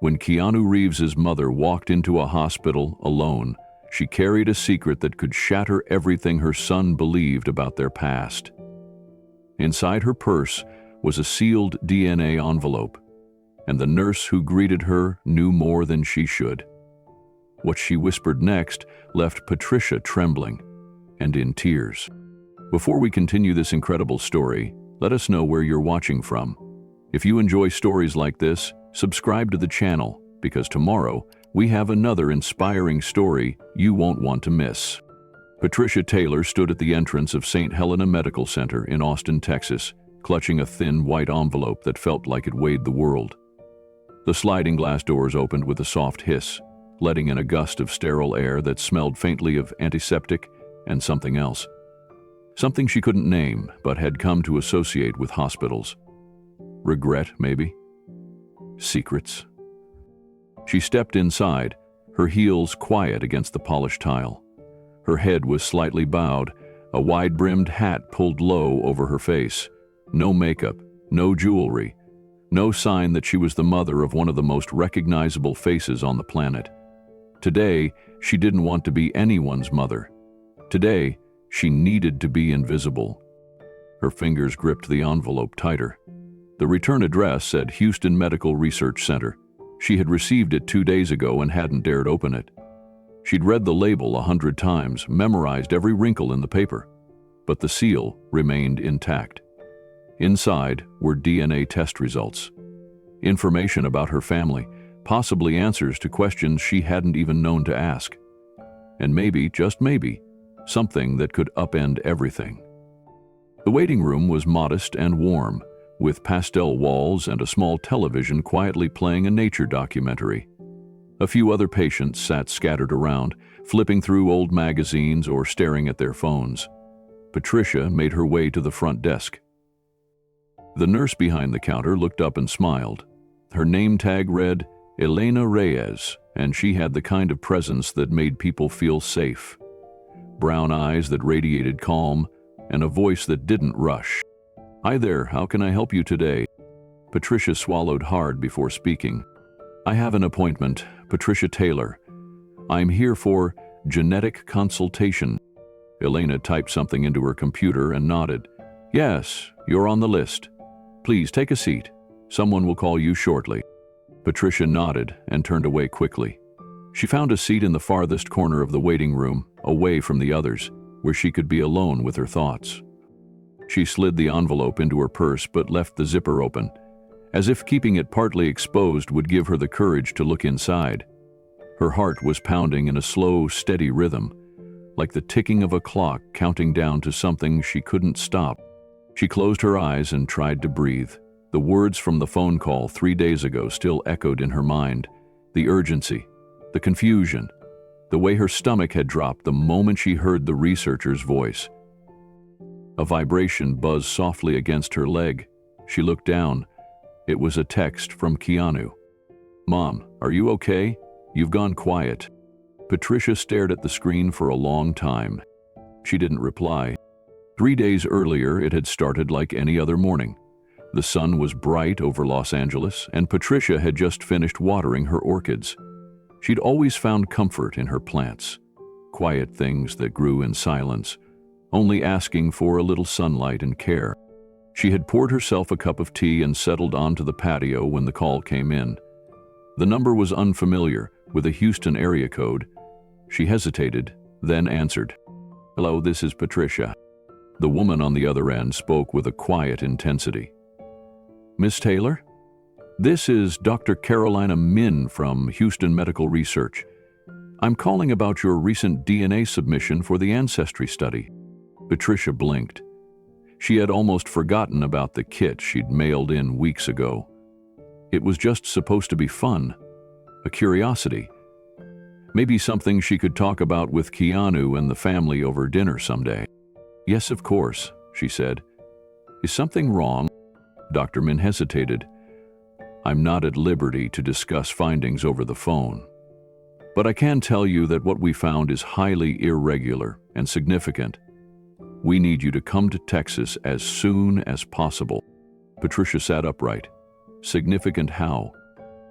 When Keanu Reeves's mother walked into a hospital alone, she carried a secret that could shatter everything her son believed about their past. Inside her purse was a sealed DNA envelope, and the nurse who greeted her knew more than she should. What she whispered next left Patricia trembling and in tears. Before we continue this incredible story, let us know where you're watching from. If you enjoy stories like this, subscribe to the channel, because tomorrow we have another inspiring story you won't want to miss. Patricia Taylor stood at the entrance of St. Helena Medical Center in Austin, Texas, clutching a thin white envelope that felt like it weighed the world. The sliding glass doors opened with a soft hiss, letting in a gust of sterile air that smelled faintly of antiseptic and something else. Something she couldn't name, but had come to associate with hospitals. Regret, maybe? Secrets? She stepped inside, her heels quiet against the polished tile. Her head was slightly bowed, a wide-brimmed hat pulled low over her face. No makeup, no jewelry, no sign that she was the mother of one of the most recognizable faces on the planet. Today, she didn't want to be anyone's mother. Today, she needed to be invisible. Her fingers gripped the envelope tighter. The return address said Houston Medical Research Center. She had received it 2 days ago and hadn't dared open it. She'd read the label 100 times, memorized every wrinkle in the paper, but the seal remained intact. Inside were DNA test results, information about her family, possibly answers to questions she hadn't even known to ask. And maybe, just maybe, something that could upend everything. The waiting room was modest and warm, with pastel walls and a small television quietly playing a nature documentary. A few other patients sat scattered around, flipping through old magazines or staring at their phones. Patricia made her way to the front desk. The nurse behind the counter looked up and smiled. Her name tag read, Elena Reyes, and she had the kind of presence that made people feel safe. Brown eyes that radiated calm, and a voice that didn't rush. "Hi there, how can I help you today?" Patricia swallowed hard before speaking. "I have an appointment, Patricia Taylor. I'm here for genetic consultation." Elena typed something into her computer and nodded. "Yes, you're on the list. Please take a seat. Someone will call you shortly." Patricia nodded and turned away quickly. She found a seat in the farthest corner of the waiting room, away from the others, where she could be alone with her thoughts. She slid the envelope into her purse but left the zipper open, as if keeping it partly exposed would give her the courage to look inside. Her heart was pounding in a slow, steady rhythm, like the ticking of a clock counting down to something she couldn't stop. She closed her eyes and tried to breathe. The words from the phone call 3 days ago still echoed in her mind. The urgency, the confusion, the way her stomach had dropped the moment she heard the researcher's voice. A vibration buzzed softly against her leg. She looked down. It was a text from Keanu. "Mom, are you okay? You've gone quiet." Patricia stared at the screen for a long time. She didn't reply. 3 days earlier, it had started like any other morning. The sun was bright over Los Angeles, and Patricia had just finished watering her orchids. She'd always found comfort in her plants, quiet things that grew in silence, only asking for a little sunlight and care. She had poured herself a cup of tea and settled onto the patio when the call came in. The number was unfamiliar, with a Houston area code. She hesitated, then answered. "Hello, this is Patricia." The woman on the other end spoke with a quiet intensity. "Miss Taylor? This is Dr. Carolina Min from Houston Medical Research. I'm calling about your recent DNA submission for the ancestry study." Patricia blinked. She had almost forgotten about the kit she'd mailed in weeks ago. It was just supposed to be fun, a curiosity. Maybe something she could talk about with Keanu and the family over dinner someday. "Yes, of course," she said. "Is something wrong?" Dr. Min hesitated. "I'm not at liberty to discuss findings over the phone. But I can tell you that what we found is highly irregular and significant. We need you to come to Texas as soon as possible." Patricia sat upright. "Significant how?"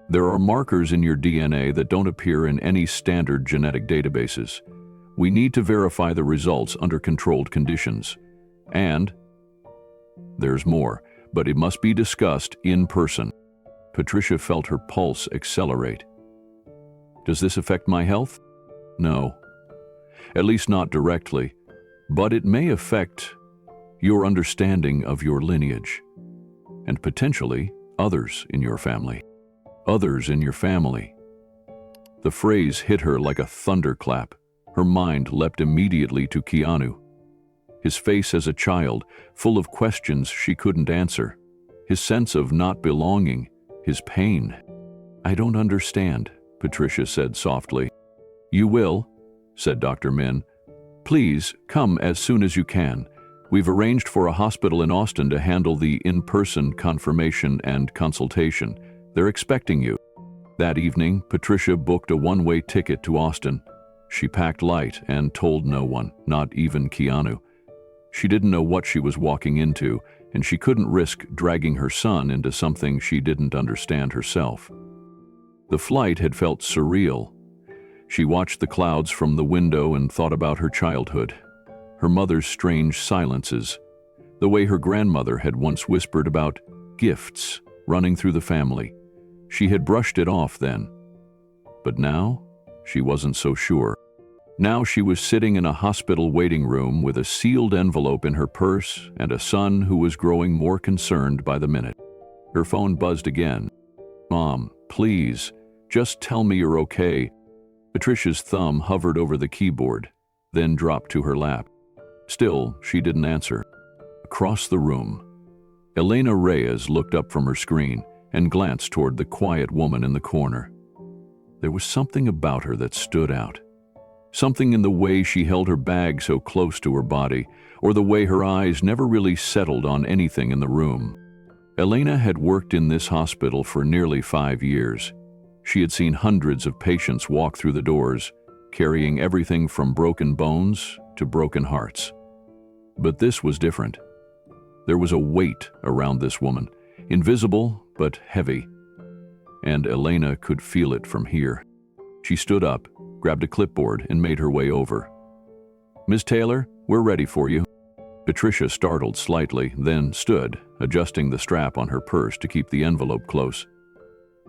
There are markers in your DNA that don't appear in any standard genetic databases. We need to verify the results under controlled conditions. And there's more, but it must be discussed in person. Patricia felt her pulse accelerate. Does this affect my health? No. At least not directly, but it may affect your understanding of your lineage, and potentially others in your family. Others in your family. The phrase hit her like a thunderclap. Her mind leapt immediately to Keanu. His face as a child, full of questions she couldn't answer. His sense of not belonging, his pain. I don't understand, Patricia said softly. You will, said Dr. Min. Please come as soon as you can. We've arranged for a hospital in Austin to handle the in-person confirmation and consultation. They're expecting you. That evening, Patricia booked a one-way ticket to Austin. She packed light and told no one, not even Keanu. She didn't know what she was walking into, and she couldn't risk dragging her son into something she didn't understand herself. The flight had felt surreal. She watched the clouds from the window and thought about her childhood, her mother's strange silences, the way her grandmother had once whispered about gifts running through the family. She had brushed it off then, but now she wasn't so sure. Now she was sitting in a hospital waiting room with a sealed envelope in her purse and a son who was growing more concerned by the minute. Her phone buzzed again. Mom, please, just tell me you're okay. Patricia's thumb hovered over the keyboard, then dropped to her lap. Still, she didn't answer. Across the room, Elena Reyes looked up from her screen and glanced toward the quiet woman in the corner. There was something about her that stood out. Something in the way she held her bag so close to her body, or the way her eyes never really settled on anything in the room. Elena had worked in this hospital for nearly 5 years. She had seen hundreds of patients walk through the doors, carrying everything from broken bones to broken hearts. But this was different. There was a weight around this woman, invisible but heavy, and Elena could feel it from here. She stood up, grabbed a clipboard, and made her way over. Ms. Taylor, we're ready for you. Patricia startled slightly, then stood, adjusting the strap on her purse to keep the envelope close.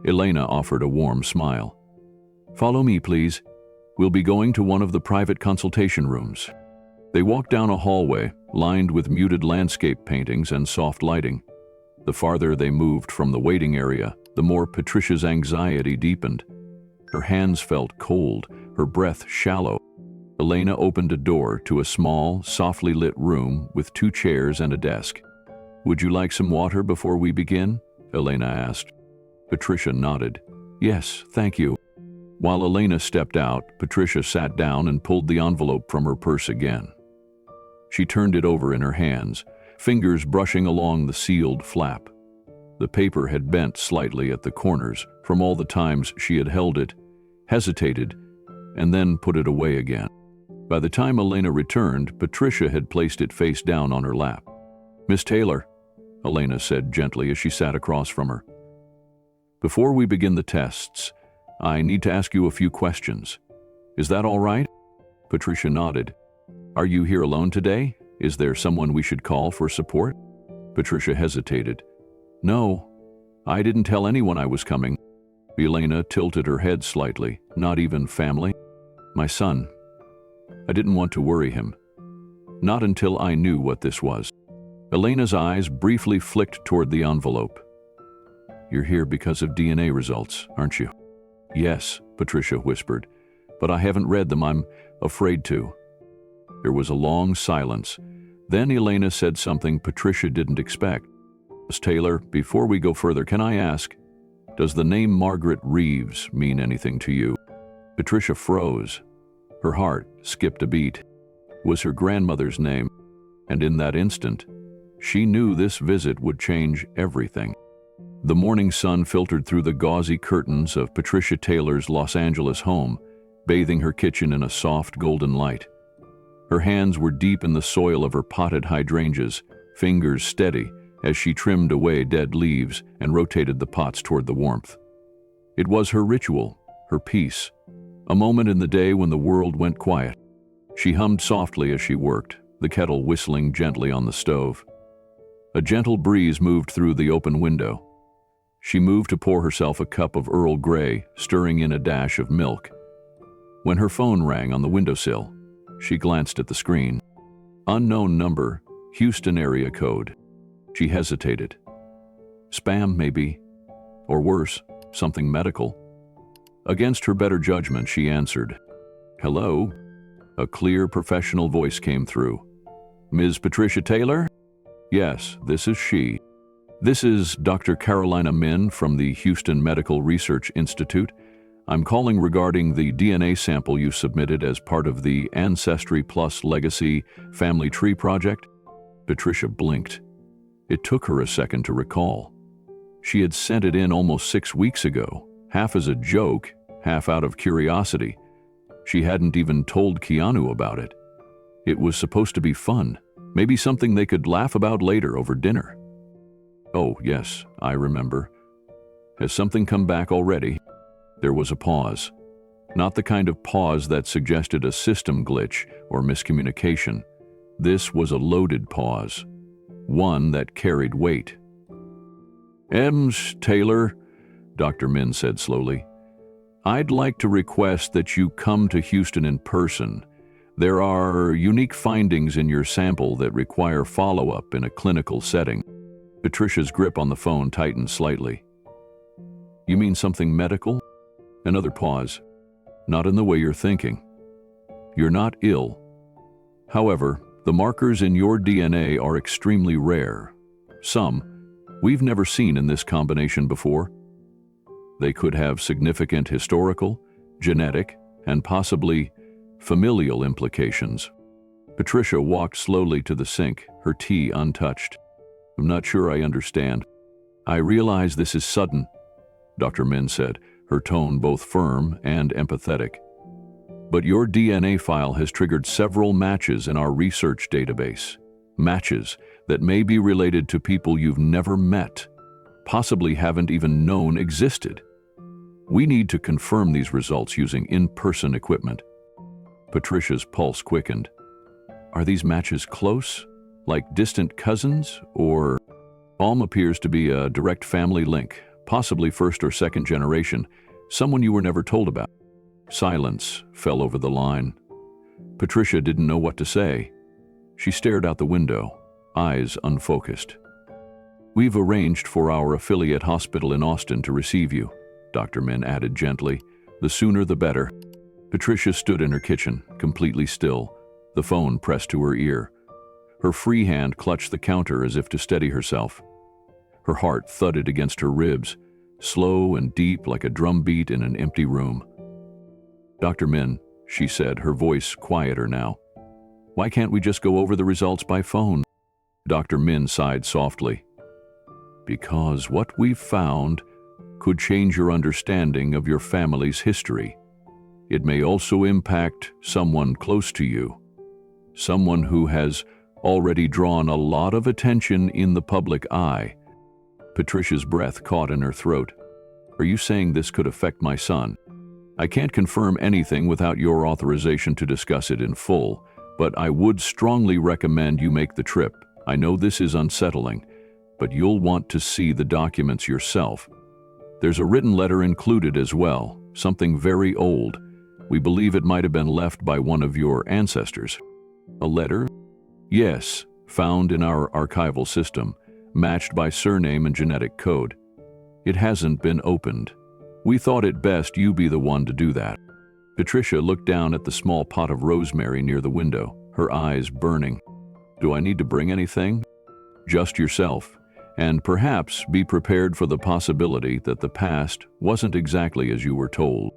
Elena offered a warm smile. Follow me, please. We'll be going to one of the private consultation rooms. They walked down a hallway, lined with muted landscape paintings and soft lighting. The farther they moved from the waiting area, the more Patricia's anxiety deepened. Her hands felt cold, her breath shallow. Elena opened a door to a small, softly lit room with 2 chairs and a desk. Would you like some water before we begin? Elena asked. Patricia nodded. Yes, thank you. While Elena stepped out, Patricia sat down and pulled the envelope from her purse again. She turned it over in her hands, fingers brushing along the sealed flap. The paper had bent slightly at the corners from all the times she had held it, hesitated, and then put it away again. By the time Elena returned, Patricia had placed it face down on her lap. Miss Taylor, Elena said gently as she sat across from her. Before we begin the tests, I need to ask you a few questions. Is that all right? Patricia nodded. Are you here alone today? Is there someone we should call for support? Patricia hesitated. No, I didn't tell anyone I was coming. Elena tilted her head slightly. Not even family? My son. I didn't want to worry him. Not until I knew what this was. Elena's eyes briefly flicked toward the envelope. You're here because of DNA results, aren't you? Yes, Patricia whispered, but I haven't read them. I'm afraid to. There was a long silence. Then Elena said something Patricia didn't expect. Miss Taylor, before we go further, can I ask, does the name Margaret Reeves mean anything to you? Patricia froze. Her heart skipped a beat. It was her grandmother's name, and in that instant, she knew this visit would change everything. The morning sun filtered through the gauzy curtains of Patricia Taylor's Los Angeles home, bathing her kitchen in a soft golden light. Her hands were deep in the soil of her potted hydrangeas, fingers steady as she trimmed away dead leaves and rotated the pots toward the warmth. It was her ritual, her peace, a moment in the day when the world went quiet. She hummed softly as she worked, the kettle whistling gently on the stove. A gentle breeze moved through the open window. She moved to pour herself a cup of Earl Grey, stirring in a dash of milk. When her phone rang on the windowsill, she glanced at the screen. Unknown number, Houston area code. She hesitated. Spam, maybe. Or worse, something medical. Against her better judgment, she answered. Hello? A clear, professional voice came through. Ms. Patricia Taylor? Yes, this is she. This is Dr. Carolina Min from the Houston Medical Research Institute. I'm calling regarding the DNA sample you submitted as part of the Ancestry Plus Legacy Family Tree Project. Patricia blinked. It took her a second to recall. She had sent it in almost 6 weeks ago, half as a joke, half out of curiosity. She hadn't even told Keanu about it. It was supposed to be fun, maybe something they could laugh about later over dinner. Oh, yes, I remember. Has something come back already? There was a pause. Not the kind of pause that suggested a system glitch or miscommunication. This was a loaded pause, one that carried weight. Taylor, Dr. Min said slowly, I'd like to request that you come to Houston in person. There are unique findings in your sample that require follow-up in a clinical setting. Patricia's grip on the phone tightened slightly. You mean something medical? Another pause. Not in the way you're thinking. You're not ill. However, the markers in your DNA are extremely rare. Some we've never seen in this combination before. They could have significant historical, genetic, and possibly familial implications. Patricia walked slowly to the sink, her tea untouched. I'm not sure I understand. I realize this is sudden, Dr. Min said, her tone both firm and empathetic. But your DNA file has triggered several matches in our research database. Matches that may be related to people you've never met, possibly haven't even known existed. We need to confirm these results using in-person equipment. Patricia's pulse quickened. Are these matches close? Like distant cousins? Or Alm appears to be a direct family link, possibly first or second generation, someone you were never told about. Silence fell over the line. Patricia didn't know what to say. She stared out the window, eyes unfocused. We've arranged for our affiliate hospital in Austin to receive you, Dr. Min added gently. The sooner the better. Patricia stood in her kitchen, completely still, the phone pressed to her ear. Her free hand clutched the counter as if to steady herself. Her heart thudded against her ribs, slow and deep like a drumbeat in an empty room. Dr. Min, she said, her voice quieter now. Why can't we just go over the results by phone? Dr. Min sighed softly. Because what we've found could change your understanding of your family's history. It may also impact someone close to you, someone who has already drawn a lot of attention in the public eye. Patricia's breath caught in her throat. Are you saying this could affect my son? I can't confirm anything without your authorization to discuss it in full, but I would strongly recommend you make the trip. I know this is unsettling, but you'll want to see the documents yourself. There's a written letter included as well, something very old. We believe it might have been left by one of your ancestors. A letter? Yes, found in our archival system, matched by surname and genetic code. It hasn't been opened. We thought it best you be the one to do that. Patricia looked down at the small pot of rosemary near the window, her eyes burning. Do I need to bring anything? Just yourself, and perhaps be prepared for the possibility that the past wasn't exactly as you were told.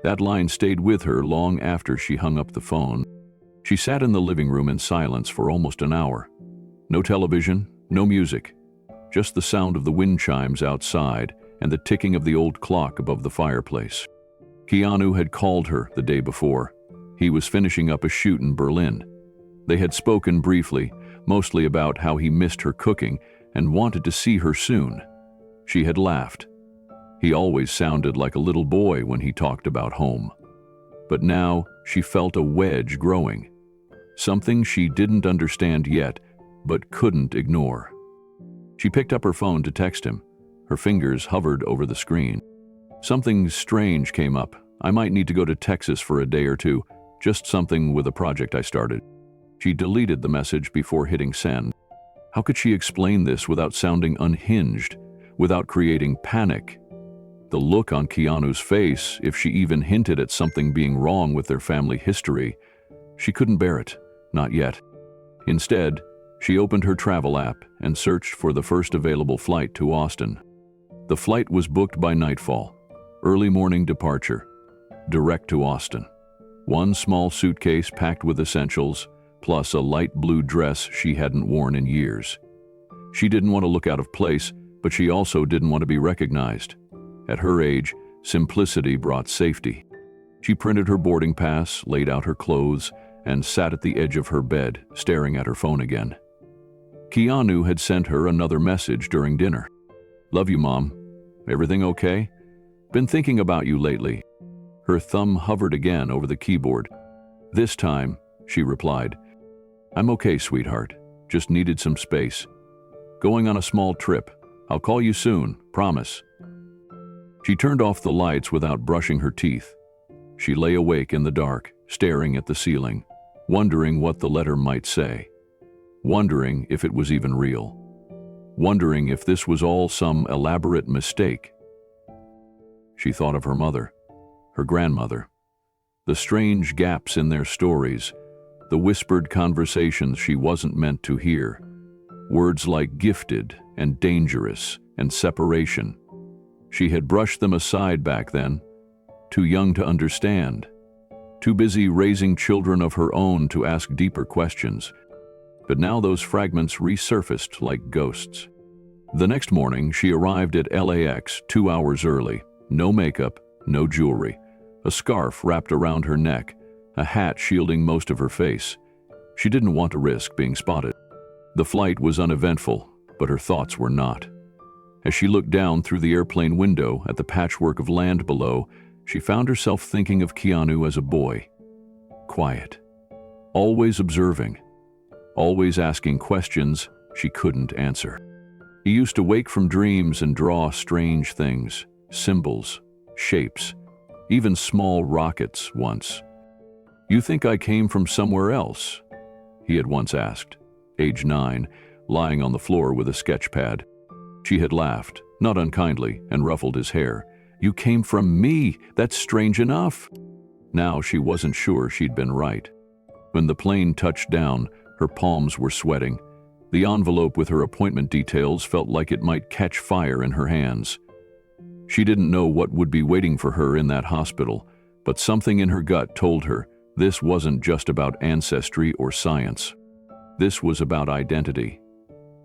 That line stayed with her long after she hung up the phone. She sat in the living room in silence for almost an hour. No television, no music, just the sound of the wind chimes outside and the ticking of the old clock above the fireplace. Keanu had called her the day before. He was finishing up a shoot in Berlin. They had spoken briefly, mostly about how he missed her cooking and wanted to see her soon. She had laughed. He always sounded like a little boy when he talked about home. But now she felt a wedge growing, something she didn't understand yet, but couldn't ignore. She picked up her phone to text him. Her fingers hovered over the screen. Something strange came up. I might need to go to Texas for a day or two, just something with a project I started. She deleted the message before hitting send. How could she explain this without sounding unhinged, without creating panic? The look on Keanu's face, if she even hinted at something being wrong with their family history, she couldn't bear it, not yet. Instead, she opened her travel app and searched for the first available flight to Austin. The flight was booked by nightfall, early morning departure, direct to Austin. One small suitcase packed with essentials, plus a light blue dress she hadn't worn in years. She didn't want to look out of place, but she also didn't want to be recognized. At her age, simplicity brought safety. She printed her boarding pass, laid out her clothes, and sat at the edge of her bed, staring at her phone again. Keanu had sent her another message during dinner. "Love you, Mom. Everything okay? Been thinking about you lately." Her thumb hovered again over the keyboard. This time, she replied, "I'm okay, sweetheart. Just needed some space. Going on a small trip. I'll call you soon, promise." She turned off the lights without brushing her teeth. She lay awake in the dark, staring at the ceiling, wondering what the letter might say. Wondering if it was even real. Wondering if this was all some elaborate mistake. She thought of her mother, her grandmother, the strange gaps in their stories, the whispered conversations she wasn't meant to hear. Words like gifted and dangerous and separation. She had brushed them aside back then, too young to understand, too busy raising children of her own to ask deeper questions. But now those fragments resurfaced like ghosts. The next morning, she arrived at LAX 2 hours early. No makeup, no jewelry, a scarf wrapped around her neck, a hat shielding most of her face. She didn't want to risk being spotted. The flight was uneventful, but her thoughts were not. As she looked down through the airplane window at the patchwork of land below, she found herself thinking of Keanu as a boy. Quiet, always observing, always asking questions she couldn't answer. He used to wake from dreams and draw strange things, symbols, shapes, even small rockets once. "You think I came from somewhere else?" he had once asked, age 9, lying on the floor with a sketch pad. She had laughed, not unkindly, and ruffled his hair. "You came from me, that's strange enough." Now she wasn't sure she'd been right. When the plane touched down, her palms were sweating. The envelope with her appointment details felt like it might catch fire in her hands. She didn't know what would be waiting for her in that hospital, but something in her gut told her this wasn't just about ancestry or science. This was about identity,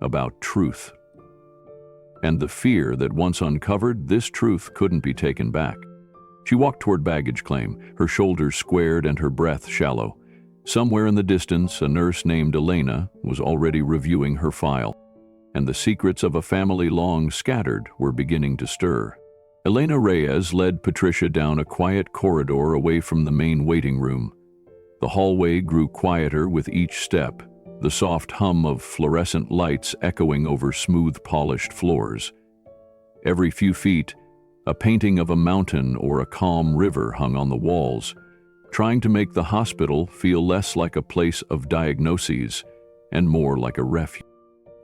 about truth. And the fear that once uncovered, this truth couldn't be taken back. She walked toward baggage claim, her shoulders squared and her breath shallow. Somewhere in the distance, a nurse named Elena was already reviewing her file, and the secrets of a family long scattered were beginning to stir. Elena Reyes led Patricia down a quiet corridor away from the main waiting room. The hallway grew quieter with each step, the soft hum of fluorescent lights echoing over smooth, polished floors. Every few feet, a painting of a mountain or a calm river hung on the walls, trying to make the hospital feel less like a place of diagnoses and more like a refuge.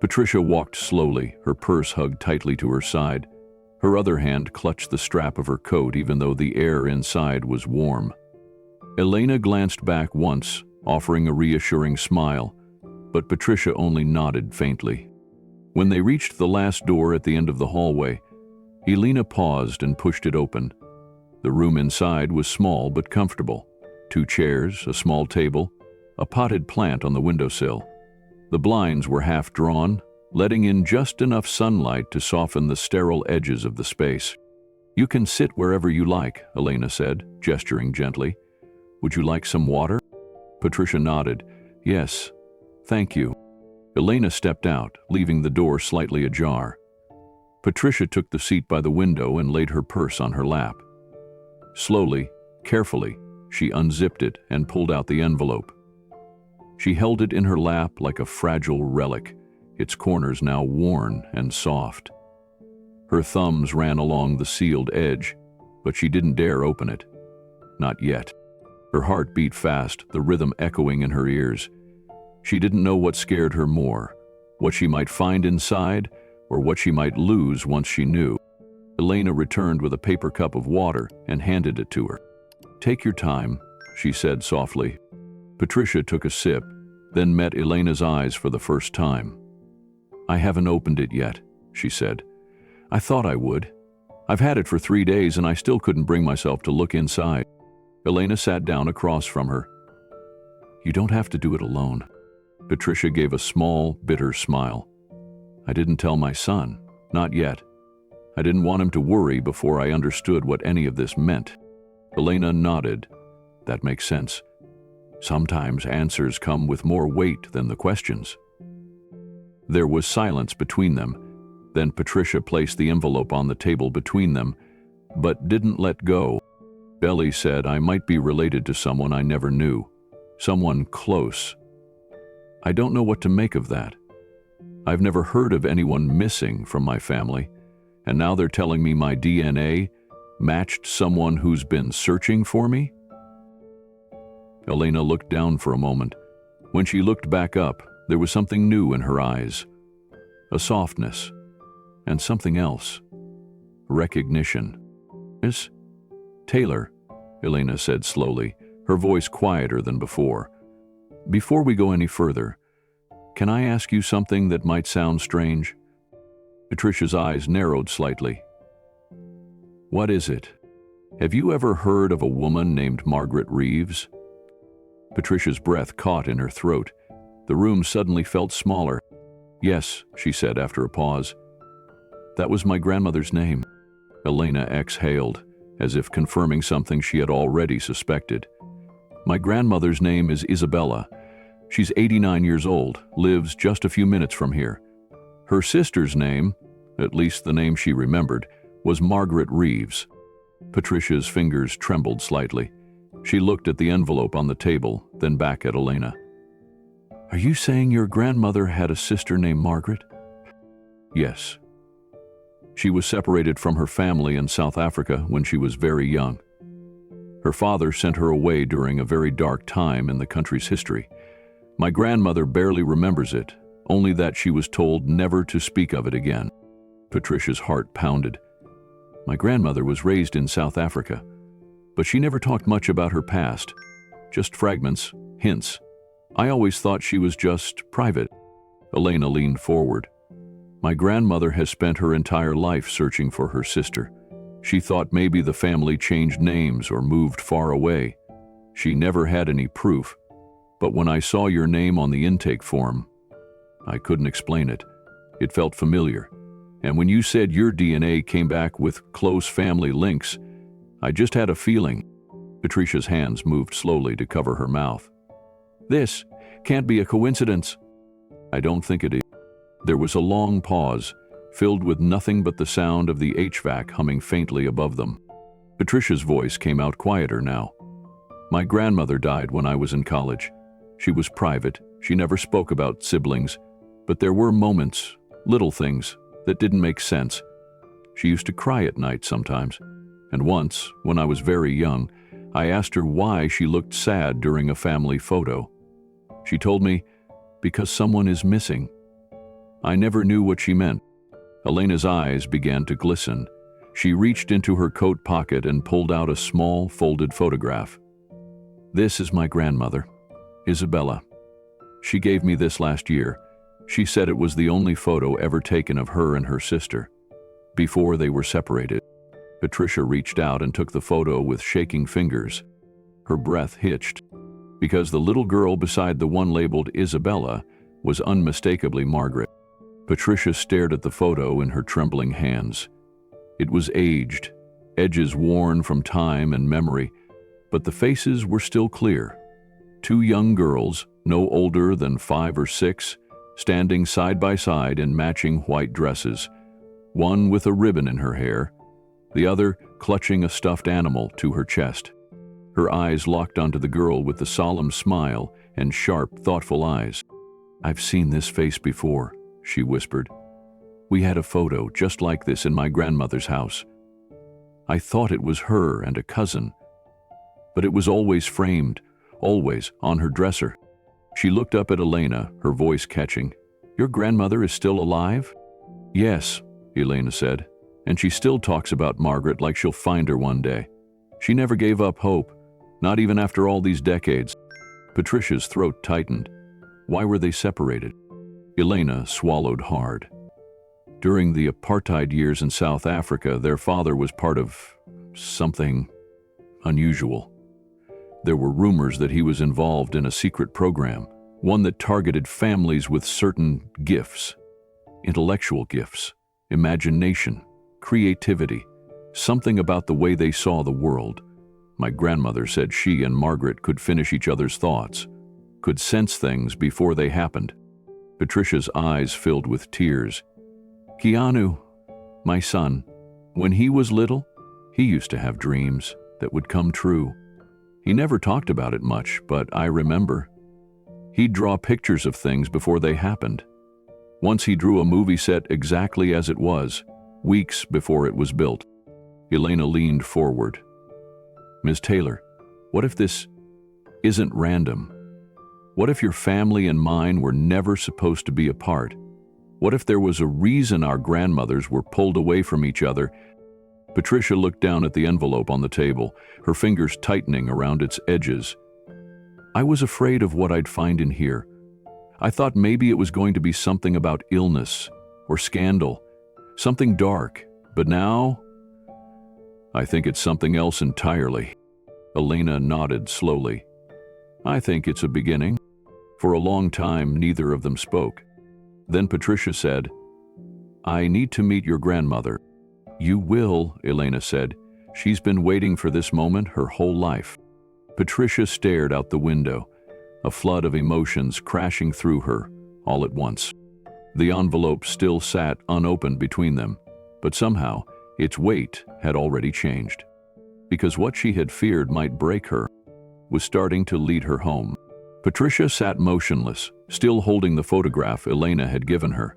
Patricia walked slowly, her purse hugged tightly to her side. Her other hand clutched the strap of her coat even though the air inside was warm. Elena glanced back once, offering a reassuring smile, but Patricia only nodded faintly. When they reached the last door at the end of the hallway, Elena paused and pushed it open. The room inside was small but comfortable. 2 chairs, a small table, a potted plant on the windowsill. The blinds were half drawn, letting in just enough sunlight to soften the sterile edges of the space. "You can sit wherever you like," Elena said, gesturing gently. "Would you like some water?" Patricia nodded. "Yes, thank you." Elena stepped out, leaving the door slightly ajar. Patricia took the seat by the window and laid her purse on her lap. Slowly, carefully, she unzipped it and pulled out the envelope. She held it in her lap like a fragile relic, its corners now worn and soft. Her thumbs ran along the sealed edge, but she didn't dare open it. Not yet. Her heart beat fast, the rhythm echoing in her ears. She didn't know what scared her more, what she might find inside, or what she might lose once she knew. Elena returned with a paper cup of water and handed it to her. "Take your time," she said softly. Patricia took a sip, then met Elena's eyes for the first time. "I haven't opened it yet," she said. "I thought I would. I've had it for 3 days and I still couldn't bring myself to look inside." Elena sat down across from her. "You don't have to do it alone." Patricia gave a small, bitter smile. "I didn't tell my son, not yet. I didn't want him to worry before I understood what any of this meant." Elena nodded. "That makes sense. Sometimes answers come with more weight than the questions." There was silence between them. Then Patricia placed the envelope on the table between them, but didn't let go. Belly said, "I might be related to someone I never knew. Someone close. I don't know what to make of that. I've never heard of anyone missing from my family, and now they're telling me my DNA matched someone who's been searching for me?" Elena looked down for a moment. When she looked back up, there was something new in her eyes. A softness. And something else. Recognition. "Miss Taylor," Elena said slowly, her voice quieter than before. "Before we go any further, can I ask you something that might sound strange?" Patricia's eyes narrowed slightly. "What is it? Have you ever heard of a woman named Margaret Reeves?" Patricia's breath caught in her throat. The room suddenly felt smaller. "Yes," she said after a pause. "That was my grandmother's name." Elena exhaled, as if confirming something she had already suspected. "My grandmother's name is Isabella. She's 89 years old, lives just a few minutes from here. Her sister's name, at least the name she remembered, was Margaret Reeves." Patricia's fingers trembled slightly. She looked at the envelope on the table, then back at Elena. "Are you saying your grandmother had a sister named Margaret?" "Yes. She was separated from her family in South Africa when she was very young. Her father sent her away during a very dark time in the country's history. My grandmother barely remembers it, only that she was told never to speak of it again." Patricia's heart pounded. "My grandmother was raised in South Africa, but she never talked much about her past, just fragments, hints. I always thought she was just private." Elena leaned forward. "My grandmother has spent her entire life searching for her sister. She thought maybe the family changed names or moved far away. She never had any proof, but when I saw your name on the intake form, I couldn't explain it. It felt familiar. And when you said your DNA came back with close family links, I just had a feeling." Patricia's hands moved slowly to cover her mouth. "This can't be a coincidence." "I don't think it is." There was a long pause, filled with nothing but the sound of the HVAC humming faintly above them. Patricia's voice came out quieter now. "My grandmother died when I was in college. She was private, she never spoke about siblings, but there were moments, little things, that didn't make sense. She used to cry at night sometimes, and once, when I was very young, I asked her why she looked sad during a family photo. She told me, because someone is missing. I never knew what she meant." Elena's eyes began to glisten. She reached into her coat pocket and pulled out a small, folded photograph. "This is my grandmother, Isabella. She gave me this last year. She said it was the only photo ever taken of her and her sister, before they were separated." Patricia reached out and took the photo with shaking fingers. Her breath hitched, because the little girl beside the one labeled Isabella was unmistakably Margaret. Patricia stared at the photo in her trembling hands. It was aged, edges worn from time and memory, but the faces were still clear. Two young girls, no older than 5 or 6, standing side by side in matching white dresses. one with a ribbon in her hair, the other clutching a stuffed animal to her chest. Her eyes locked onto the girl with the solemn smile and sharp, thoughtful eyes. "I've seen this face before," she whispered. "We had a photo just like this in my grandmother's house. I thought it was her and a cousin, but it was always framed, always on her dresser." She looked up at Elena, her voice catching. "Your grandmother is still alive?" "Yes," Elena said, "and she still talks about Margaret like she'll find her one day. She never gave up hope, not even after all these decades." Patricia's throat tightened. Why were they separated? Elena swallowed hard. During the apartheid years in South Africa, their father was part of something unusual. There were rumors that he was involved in a secret program, one that targeted families with certain gifts, intellectual gifts, imagination, creativity, something about the way they saw the world. My grandmother said she and Margaret could finish each other's thoughts, could sense things before they happened. Patricia's eyes filled with tears. "Keanu, my son, when he was little, he used to have dreams that would come true. He never talked about it much, but I remember. He'd draw pictures of things before they happened. Once he drew a movie set exactly as it was, weeks before it was built." Elena leaned forward. "Ms. Taylor, what if this isn't random? What if your family and mine were never supposed to be apart? What if there was a reason our grandmothers were pulled away from each other?" Patricia looked down at the envelope on the table, her fingers tightening around its edges. "I was afraid of what I'd find in here. I thought maybe it was going to be something about illness or scandal, something dark, but now I think it's something else entirely." Elena nodded slowly. "I think it's a beginning." For a long time, neither of them spoke. Then Patricia said, "I need to meet your grandmother." "You will," Elena said. "She's been waiting for this moment her whole life." Patricia stared out the window, a flood of emotions crashing through her all at once. The envelope still sat unopened between them, but somehow its weight had already changed. Because what she had feared might break her was starting to lead her home. Patricia sat motionless, still holding the photograph Elena had given her.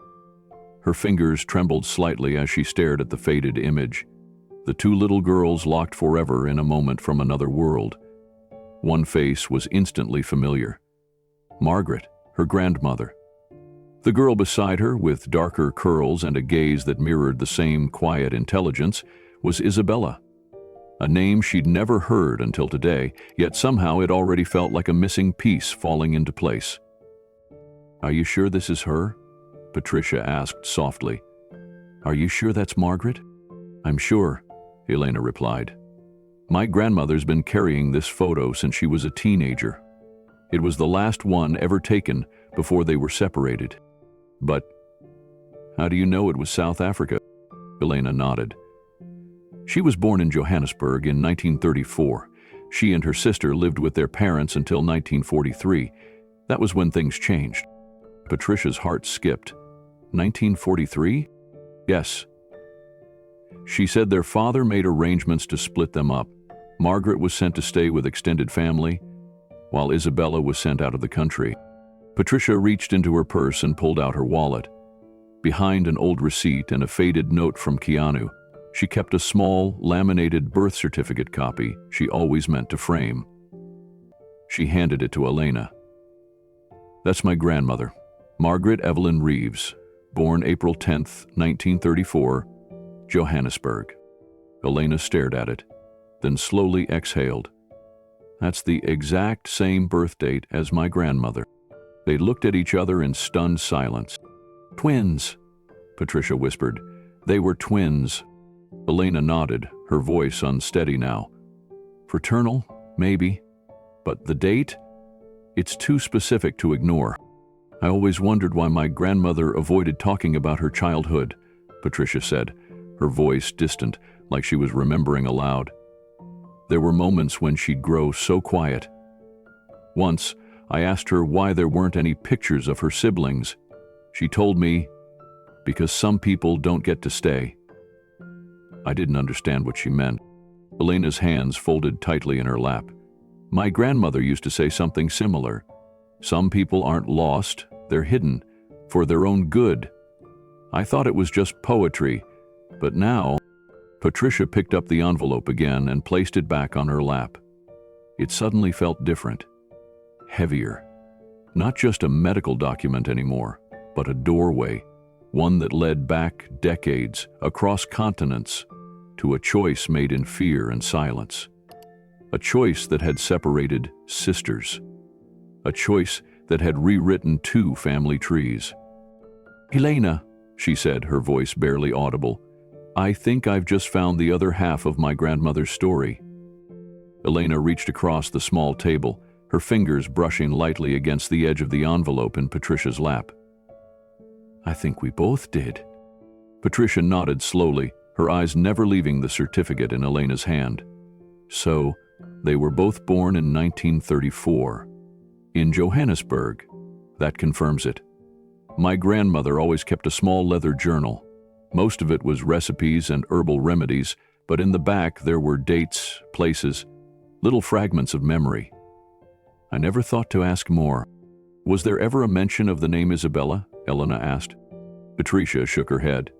Her fingers trembled slightly as she stared at the faded image. The two little girls locked forever in a moment from another world. One face was instantly familiar. Margaret, her grandmother. The girl beside her, with darker curls and a gaze that mirrored the same quiet intelligence, was Isabella. A name she'd never heard until today, yet somehow it already felt like a missing piece falling into place. "Are you sure this is her?" Patricia asked softly. "Are you sure that's Margaret?" "I'm sure," Elena replied. "My grandmother's been carrying this photo since she was a teenager. It was the last one ever taken before they were separated." "But how do you know it was South Africa?" Elena nodded. "She was born in Johannesburg in 1934. She and her sister lived with their parents until 1943. That was when things changed." Patricia's heart skipped. 1943? "Yes." She said their father made arrangements to split them up. Margaret was sent to stay with extended family, while Isabella was sent out of the country. Patricia reached into her purse and pulled out her wallet. Behind an old receipt and a faded note from Keanu, she kept a small, laminated birth certificate copy she always meant to frame. She handed it to Elena. "That's my grandmother, Margaret Evelyn Reeves, born April 10th, 1934, Johannesburg." Elena stared at it, then slowly exhaled. "That's the exact same birth date as my grandmother." They looked at each other in stunned silence. "Twins," Patricia whispered. "They were twins." Elena nodded, her voice unsteady now. "Fraternal, maybe. But the date? It's too specific to ignore." "I always wondered why my grandmother avoided talking about her childhood," Patricia said, her voice distant, like she was remembering aloud. "There were moments when she'd grow so quiet. Once, I asked her why there weren't any pictures of her siblings. She told me, because some people don't get to stay." I didn't understand what she meant. Elena's hands folded tightly in her lap. "My grandmother used to say something similar. Some people aren't lost, they're hidden, for their own good. I thought it was just poetry, but now—" Patricia picked up the envelope again and placed it back on her lap. It suddenly felt different, heavier. Not just a medical document anymore, but a doorway, one that led back decades, across continents, to a choice made in fear and silence. A choice that had separated sisters. A choice that had rewritten 2 family trees. "Elena," she said, her voice barely audible, "I think I've just found the other half of my grandmother's story." Elena reached across the small table, her fingers brushing lightly against the edge of the envelope in Patricia's lap. "I think we both did." Patricia nodded slowly, her eyes never leaving the certificate in Elena's hand. So, they were both born in 1934. In Johannesburg. That confirms it. My grandmother always kept a small leather journal. Most of it was recipes and herbal remedies, but in the back there were dates, places, little fragments of memory. I never thought to ask more. "Was there ever a mention of the name Isabella?" Elena asked. Patricia shook her head.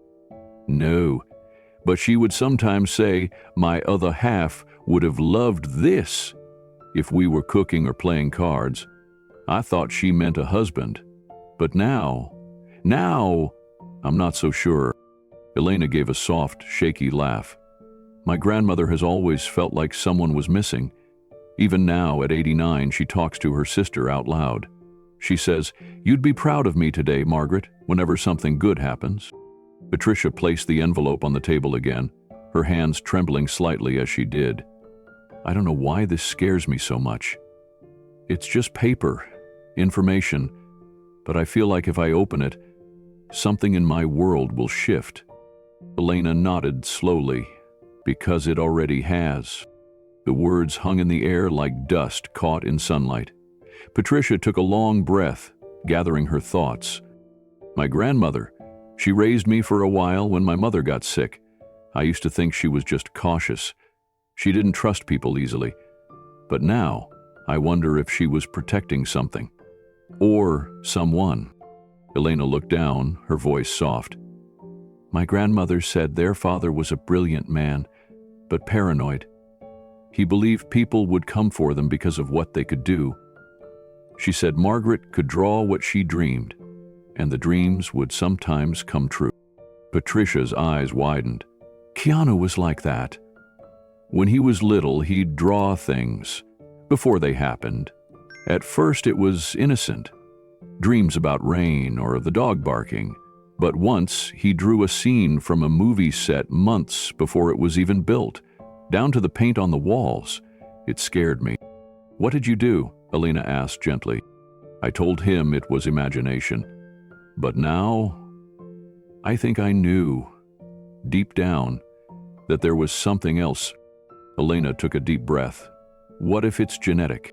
"No, but she would sometimes say, 'My other half would have loved this,' if we were cooking or playing cards. I thought she meant a husband. But now, I'm not so sure." Elena gave a soft, shaky laugh. "My grandmother has always felt like someone was missing. Even now, at 89, she talks to her sister out loud. She says, 'You'd be proud of me today, Margaret, whenever something good happens.'" Patricia placed the envelope on the table again, her hands trembling slightly as she did. "I don't know why this scares me so much. It's just paper, information, but I feel like if I open it, something in my world will shift." Elena nodded slowly. "Because it already has." The words hung in the air like dust caught in sunlight. Patricia took a long breath, gathering her thoughts. "My grandmother, she raised me for a while when my mother got sick. I used to think she was just cautious. She didn't trust people easily. But now, I wonder if she was protecting something. Or someone." Elena looked down, her voice soft. "My grandmother said their father was a brilliant man, but paranoid. He believed people would come for them because of what they could do. She said Margaret could draw what she dreamed, and the dreams would sometimes come true." Patricia's eyes widened. "Keanu was like that. When he was little, he'd draw things, before they happened. At first it was innocent, dreams about rain or the dog barking. But once he drew a scene from a movie set months before it was even built, down to the paint on the walls. It scared me." "What did you do?" Elena asked gently. I told him it was imagination. But now, I think I knew, deep down, that there was something else. Elena took a deep breath. "What if it's genetic?"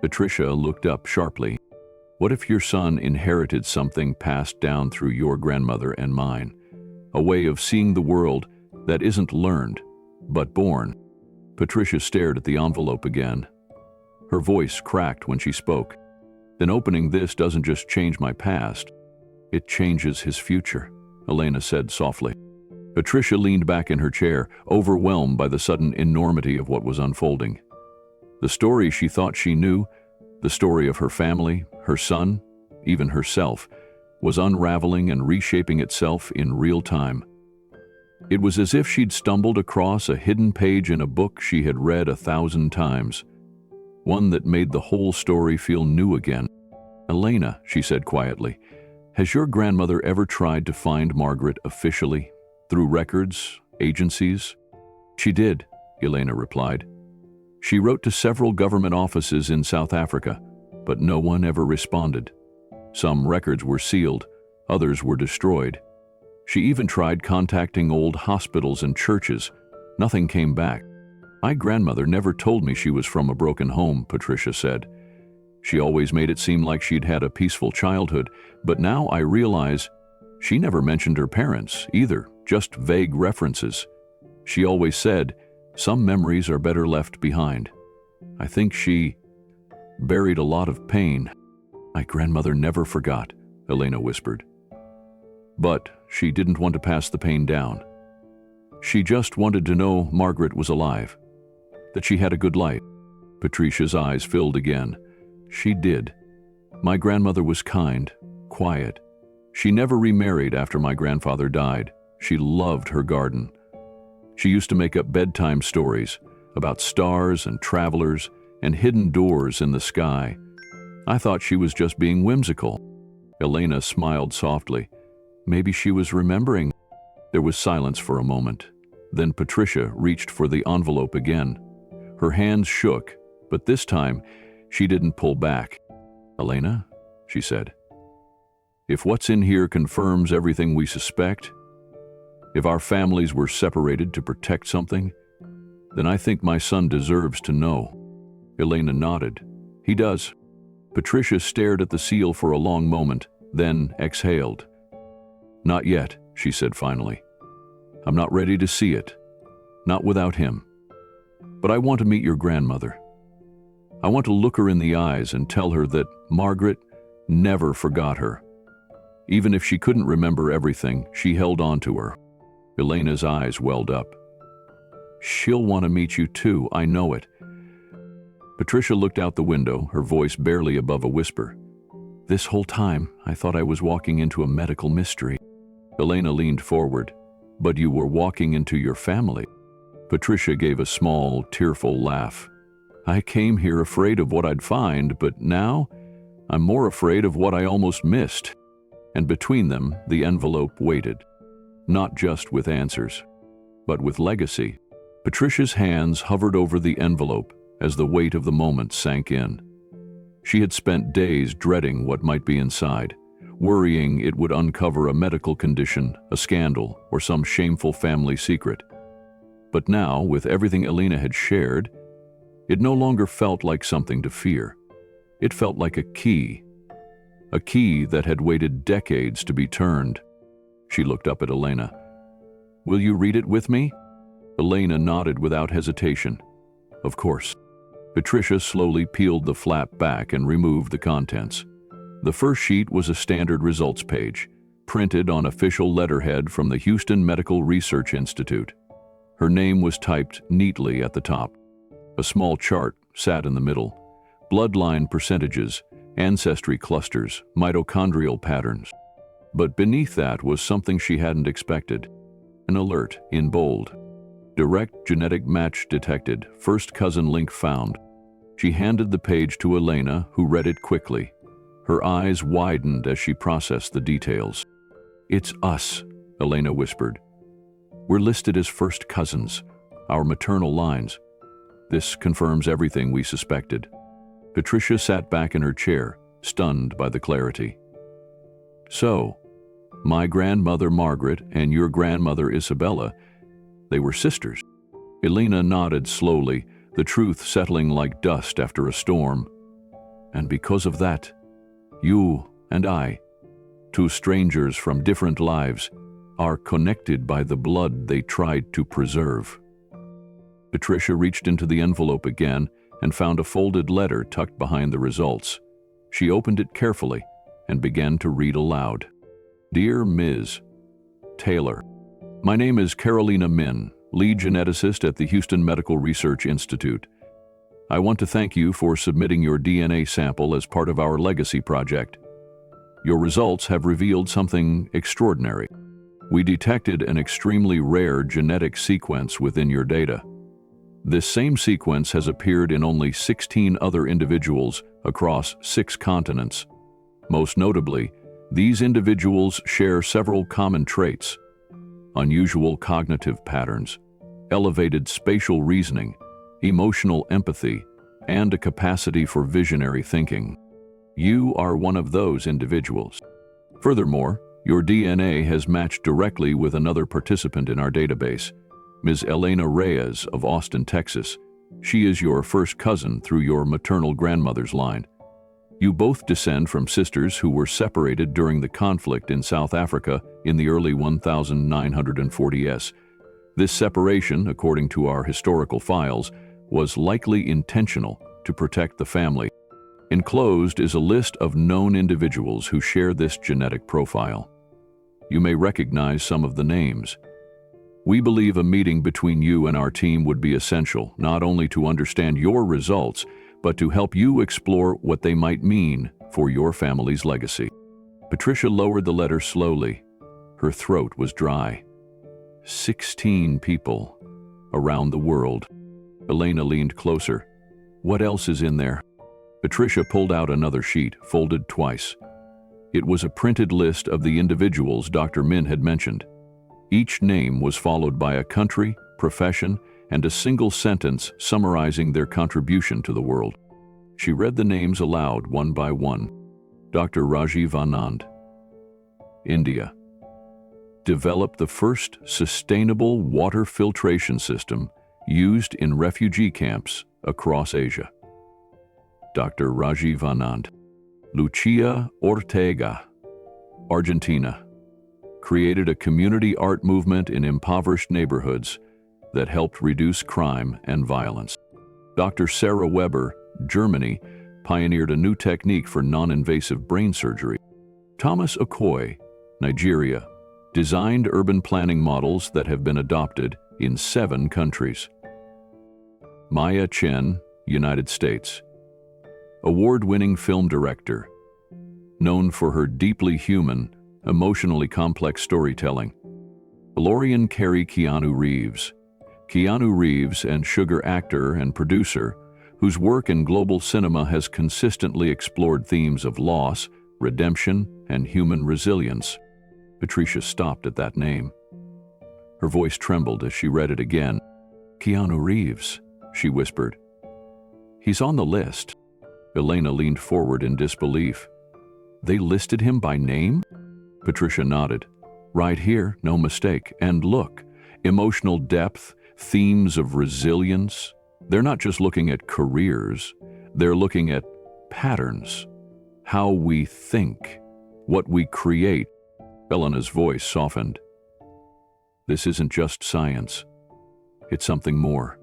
Patricia looked up sharply. "What if your son inherited something passed down through your grandmother and mine? A way of seeing the world that isn't learned, but born?" Patricia stared at the envelope again. Her voice cracked when she spoke. "Then opening this doesn't just change my past, it changes his future," Elena said softly. Patricia leaned back in her chair, overwhelmed by the sudden enormity of what was unfolding. The story she thought she knew, the story of her family, her son, even herself, was unraveling and reshaping itself in real time. It was as if she'd stumbled across a hidden page in a book she had read 1,000 times, one that made the whole story feel new again. "Elena," she said quietly, "has your grandmother ever tried to find Margaret officially, through records, agencies?" "She did," Elena replied. "She wrote to several government offices in South Africa, but no one ever responded. Some records were sealed, others were destroyed. She even tried contacting old hospitals and churches. Nothing came back. My grandmother never told me she was from a broken home," Patricia said. "She always made it seem like she'd had a peaceful childhood, but now I realize She never mentioned her parents either, just vague references. She always said, some memories are better left behind. I think she buried a lot of pain. My grandmother never forgot, Elena whispered. But she didn't want to pass the pain down. She just wanted to know Margaret was alive, that she had a good life. Patricia's eyes filled again. She did. My grandmother was kind, quiet. She never remarried after my grandfather died. She loved her garden. She used to make up bedtime stories about stars and travelers and hidden doors in the sky. I thought she was just being whimsical. Elena smiled softly. Maybe she was remembering. There was silence for a moment. Then Patricia reached for the envelope again. Her hands shook, but this time she didn't pull back. Elena, she said, if what's in here confirms everything we suspect, if our families were separated to protect something, then I think my son deserves to know. Elena nodded. He does. Patricia stared at the seal for a long moment, then exhaled. Not yet, she said finally. I'm not ready to see it. Not without him. But I want to meet your grandmother. I want to look her in the eyes and tell her that Margaret never forgot her. Even if she couldn't remember everything, she held on to her. Elena's eyes welled up. She'll want to meet you too, I know it. Patricia looked out the window, her voice barely above a whisper. This whole time, I thought I was walking into a medical mystery. Elena leaned forward. But you were walking into your family. Patricia gave a small, tearful laugh. I came here afraid of what I'd find, but now I'm more afraid of what I almost missed. And between them, the envelope waited. Not just with answers, but with legacy. Patricia's hands hovered over the envelope as the weight of the moment sank in. She had spent days dreading what might be inside, worrying it would uncover a medical condition, a scandal, or some shameful family secret. But now, with everything Elena had shared, it no longer felt like something to fear. It felt like a key that had waited decades to be turned. She looked up at Elena. Will you read it with me? Elena nodded without hesitation. Of course. Patricia slowly peeled the flap back and removed the contents. The first sheet was a standard results page, printed on official letterhead from the Houston Medical Research Institute. Her name was typed neatly at the top. A small chart sat in the middle. Bloodline percentages, ancestry clusters, mitochondrial patterns. But beneath that was something she hadn't expected. An alert in bold. Direct genetic match detected, first cousin link found. She handed the page to Elena, who read it quickly. Her eyes widened as she processed the details. It's us, Elena whispered. We're listed as first cousins, our maternal lines. This confirms everything we suspected. Patricia sat back in her chair, stunned by the clarity. So, my grandmother Margaret and your grandmother Isabella, they were sisters. Elena nodded slowly, the truth settling like dust after a storm. And because of that, you and I, two strangers from different lives, are connected by the blood they tried to preserve. Patricia reached into the envelope again and found a folded letter tucked behind the results. She opened it carefully and began to read aloud. Dear Ms. Taylor, my name is Carolina Min, lead geneticist at the Houston Medical Research Institute. I want to thank you for submitting your DNA sample as part of our legacy project. Your results have revealed something extraordinary. We detected an extremely rare genetic sequence within your data. This same sequence has appeared in only 16 other individuals across 6 continents. Most notably, these individuals share several common traits: unusual cognitive patterns, elevated spatial reasoning, emotional empathy, and a capacity for visionary thinking. You are one of those individuals. Furthermore, your DNA has matched directly with another participant in our database, Ms. Elena Reyes of Austin, Texas. She is your first cousin through your maternal grandmother's line. You both descend from sisters who were separated during the conflict in South Africa in the early 1940s. This separation, according to our historical files, was likely intentional to protect the family. Enclosed is a list of known individuals who share this genetic profile. You may recognize some of the names. We believe a meeting between you and our team would be essential, not only to understand your results, but to help you explore what they might mean for your family's legacy. Patricia lowered the letter slowly. Her throat was dry. 16 people around the world. Elena leaned closer. What else is in there? Patricia pulled out another sheet, folded twice. It was a printed list of the individuals Dr. Min had mentioned. Each name was followed by a country, profession, and a single sentence summarizing their contribution to the world. She read the names aloud one by one. Dr. Rajiv Anand, India. Developed the first sustainable water filtration system used in refugee camps across Asia. Dr. Rajiv Anand. Lucia Ortega, Argentina. Created a community art movement in impoverished neighborhoods that helped reduce crime and violence. Dr. Sarah Weber, Germany, pioneered a new technique for non-invasive brain surgery. Thomas Okoye, Nigeria, designed urban planning models that have been adopted in 7 countries. Maya Chen, United States. Award-winning film director, known for her deeply human, emotionally complex storytelling. Valorian Carey Keanu Reeves. Keanu Reeves, and sugar actor and producer, whose work in global cinema has consistently explored themes of loss, redemption, and human resilience. Patricia stopped at that name. Her voice trembled as she read it again. Keanu Reeves, she whispered. He's on the list. Elena leaned forward in disbelief. They listed him by name? Patricia nodded. Right here, no mistake. And look, emotional depth, themes of resilience. They're not just looking at careers, they're looking at patterns, how we think, what we create. Elena's voice softened. This isn't just science. It's something more,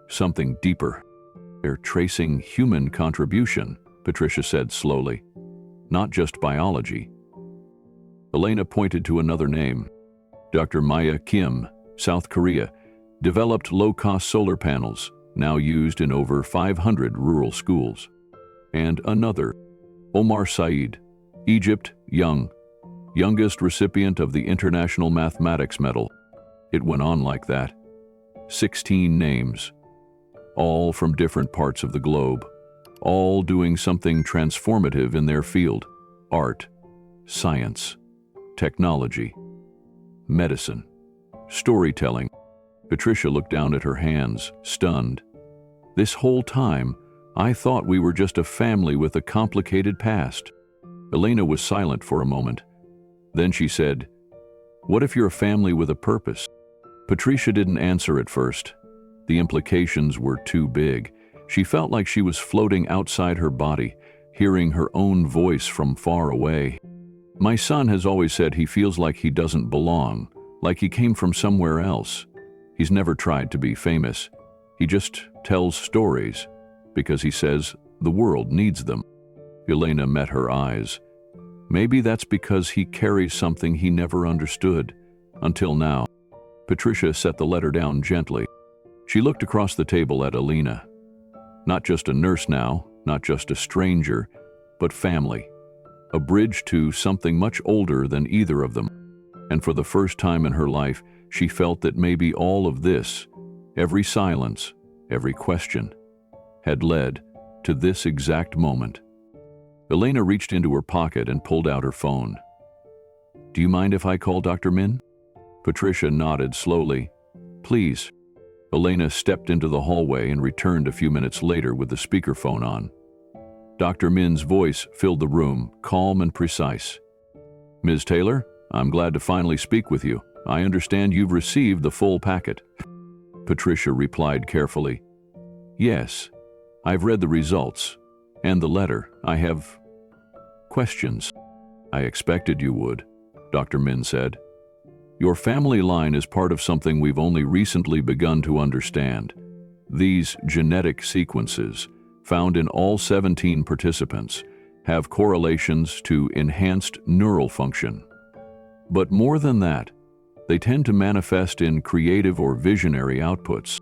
something deeper. They're tracing human contribution, Patricia said slowly, not just biology. Elena pointed to another name. Dr. Maya Kim, South Korea, developed low-cost solar panels, now used in over 500 rural schools. And another, Omar Said, Egypt, youngest recipient of the International Mathematics Medal. It went on like that. 16 names, all from different parts of the globe, all doing something transformative in their field: art, science, technology, medicine, storytelling. Patricia looked down at her hands, stunned. This whole time, I thought we were just a family with a complicated past. Elena was silent for a moment. Then she said, "What if you're a family with a purpose?" Patricia didn't answer at first. The implications were too big. She felt like she was floating outside her body, hearing her own voice from far away. My son has always said he feels like he doesn't belong, like he came from somewhere else. He's never tried to be famous. He just tells stories because he says the world needs them. Elena met her eyes. Maybe that's because he carries something he never understood, until now. Patricia set the letter down gently. She looked across the table at Elena. Not just a nurse now, not just a stranger, but family. A bridge to something much older than either of them. And for the first time in her life, she felt that maybe all of this, every silence, every question, had led to this exact moment. Elena reached into her pocket and pulled out her phone. "Do you mind if I call Dr. Min?" Patricia nodded slowly. "Please." Elena stepped into the hallway and returned a few minutes later with the speakerphone on. Dr. Min's voice filled the room, calm and precise. "Ms. Taylor, I'm glad to finally speak with you. I understand you've received the full packet." Patricia replied carefully, "Yes, I've read the results, And the letter, I have questions. I expected you would, Dr. Min said. Your family line is part of something we've only recently begun to understand. These genetic sequences, found in all 17 participants, have correlations to enhanced neural function. But more than that, they tend to manifest in creative or visionary outputs.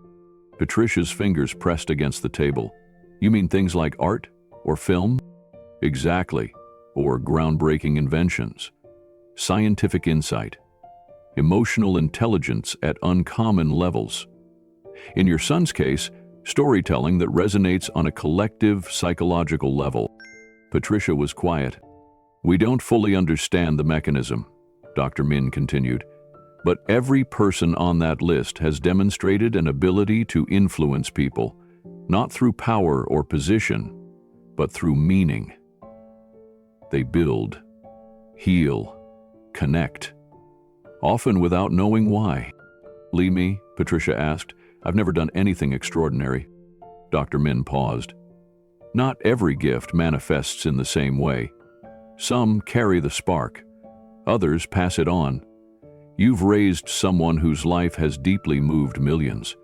Patricia's fingers pressed against the table. You mean things like art or film? Exactly. Or groundbreaking inventions. Scientific insight. Emotional intelligence at uncommon levels. In your son's case, storytelling that resonates on a collective psychological level. Patricia was quiet. We don't fully understand the mechanism, Dr. Min continued, but every person on that list has demonstrated an ability to influence people, not through power or position, but through meaning. They build, heal, connect, often without knowing why. Me? Patricia asked. I've never done anything extraordinary. Dr. Min paused. Not every gift manifests in the same way. Some carry the spark. Others pass it on. You've raised someone whose life has deeply moved millions.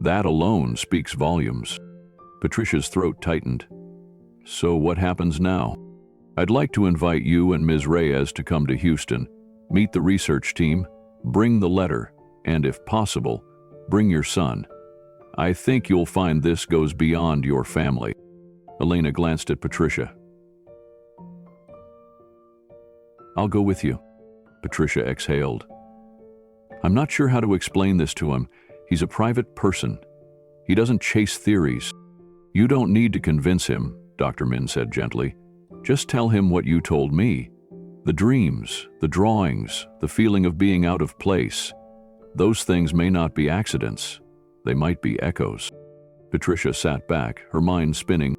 That alone speaks volumes. Patricia's throat tightened. So what happens now? I'd like to invite you and Ms. Reyes to come to Houston, meet the research team, bring the letter, and if possible, bring your son. I think you'll find this goes beyond your family. Elena glanced at Patricia. I'll go with you. Patricia exhaled. I'm not sure how to explain this to him. He's a private person. He doesn't chase theories. You don't need to convince him, Dr. Min said gently. Just tell him what you told me. The dreams, the drawings, the feeling of being out of place. Those things may not be accidents. They might be echoes. Patricia sat back, her mind spinning.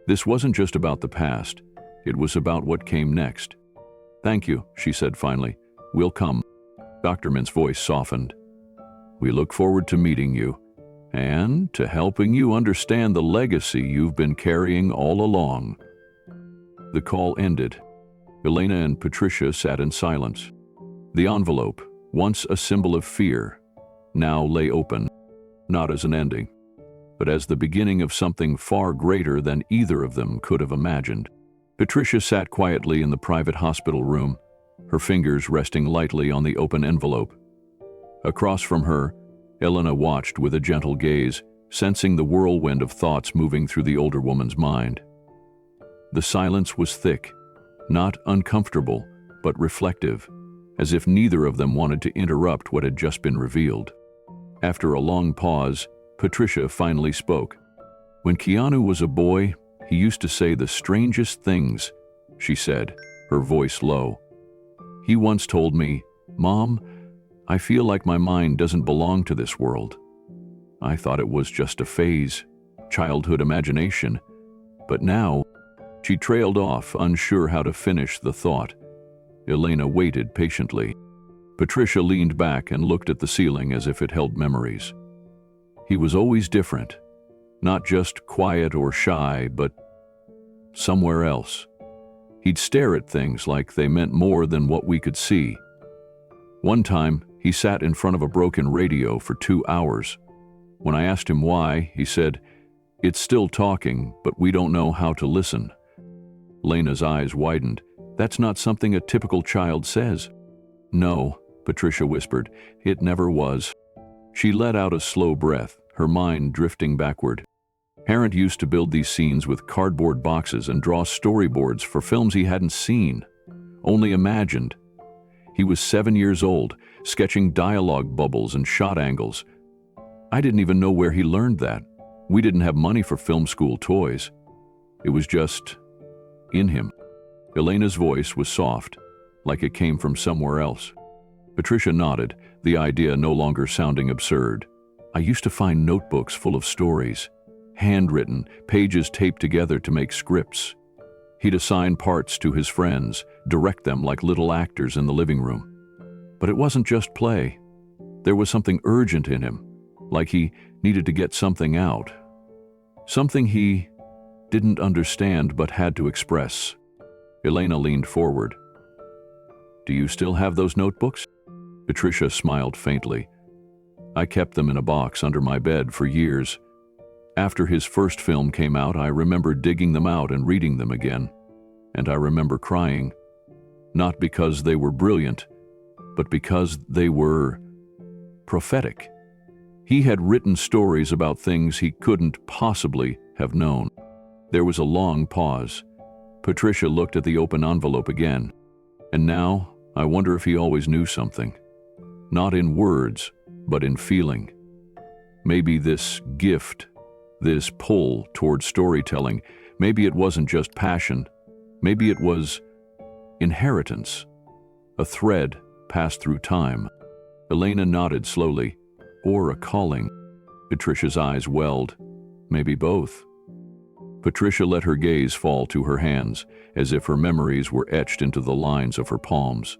This wasn't just about the past. It was about what came next. Thank you, she said finally. We'll come. Dr. Min's voice softened. We look forward to meeting you and to helping you understand the legacy you've been carrying all along. The call ended. Elena and Patricia sat in silence. The envelope, once a symbol of fear, now lay open, not as an ending, but as the beginning of something far greater than either of them could have imagined. Patricia sat quietly in the private hospital room, her fingers resting lightly on the open envelope. Across from her, Elena watched with a gentle gaze, sensing the whirlwind of thoughts moving through the older woman's mind. The silence was thick, not uncomfortable, but reflective, as if neither of them wanted to interrupt what had just been revealed. After a long pause, Patricia finally spoke. When Keanu was a boy, he used to say the strangest things, she said, her voice low. He once told me, Mom, I feel like my mind doesn't belong to this world. I thought it was just a phase, childhood imagination. But now, she trailed off, unsure how to finish the thought. Elena waited patiently. Patricia leaned back and looked at the ceiling as if it held memories. He was always different, not just quiet or shy, but somewhere else. He'd stare at things like they meant more than what we could see. One time, he sat in front of a broken radio for 2 hours. When I asked him why, he said, "It's still talking, but we don't know how to listen." Lena's eyes widened. That's not something a typical child says. No, Patricia whispered, it never was. She let out a slow breath, her mind drifting backward. Parent used to build these scenes with cardboard boxes and draw storyboards for films he hadn't seen, only imagined. He was 7 years old, sketching dialogue bubbles and shot angles. I didn't even know where he learned that. We didn't have money for film school toys. It was just in him. Elena's voice was soft, like it came from somewhere else. Patricia nodded, the idea no longer sounding absurd. I used to find notebooks full of stories, handwritten, pages taped together to make scripts. He'd assign parts to his friends, direct them like little actors in the living room. But it wasn't just play. There was something urgent in him, like he needed to get something out. Something he didn't understand but had to express. Elena leaned forward. "Do you still have those notebooks?" Patricia smiled faintly. "I kept them in a box under my bed for years. After his first film came out, I remember digging them out and reading them again. And I remember crying. Not because they were brilliant, but because they were prophetic. He had written stories about things he couldn't possibly have known." There was a long pause. Patricia looked at the open envelope again. "And now, I wonder if he always knew something. Not in words, but in feeling. Maybe this gift, this pull toward storytelling, maybe it wasn't just passion. Maybe it was inheritance. A thread passed through time." Elena nodded slowly. "Or a calling." Patricia's eyes welled. "Maybe both." Patricia let her gaze fall to her hands, as if her memories were etched into the lines of her palms.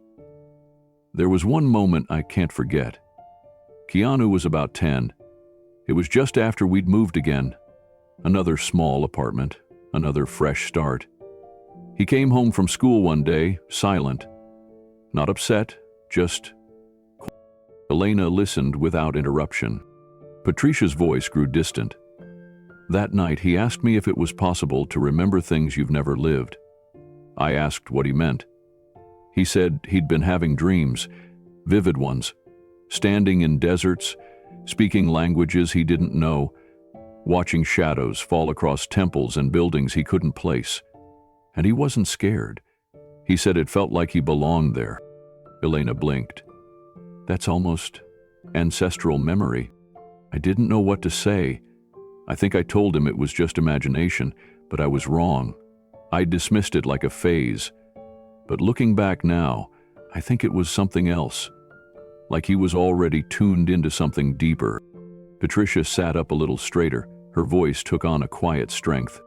"There was one moment I can't forget. Keanu was about 10. It was just after we'd moved again. Another small apartment, another fresh start. He came home from school one day, silent. Not upset, just quiet." Elena listened without interruption. Patricia's voice grew distant. "That night he asked me if it was possible to remember things you've never lived. I asked what he meant. He said he'd been having dreams, vivid ones, standing in deserts, speaking languages he didn't know, watching shadows fall across temples and buildings he couldn't place. And he wasn't scared. He said it felt like he belonged there." Elena blinked. "That's almost ancestral memory." I didn't know what to say. I think I told him it was just imagination, but I was wrong. I dismissed it like a phase. But looking back now, I think it was something else. Like he was already tuned into something deeper. Patricia sat up a little straighter. Her voice took on a quiet strength.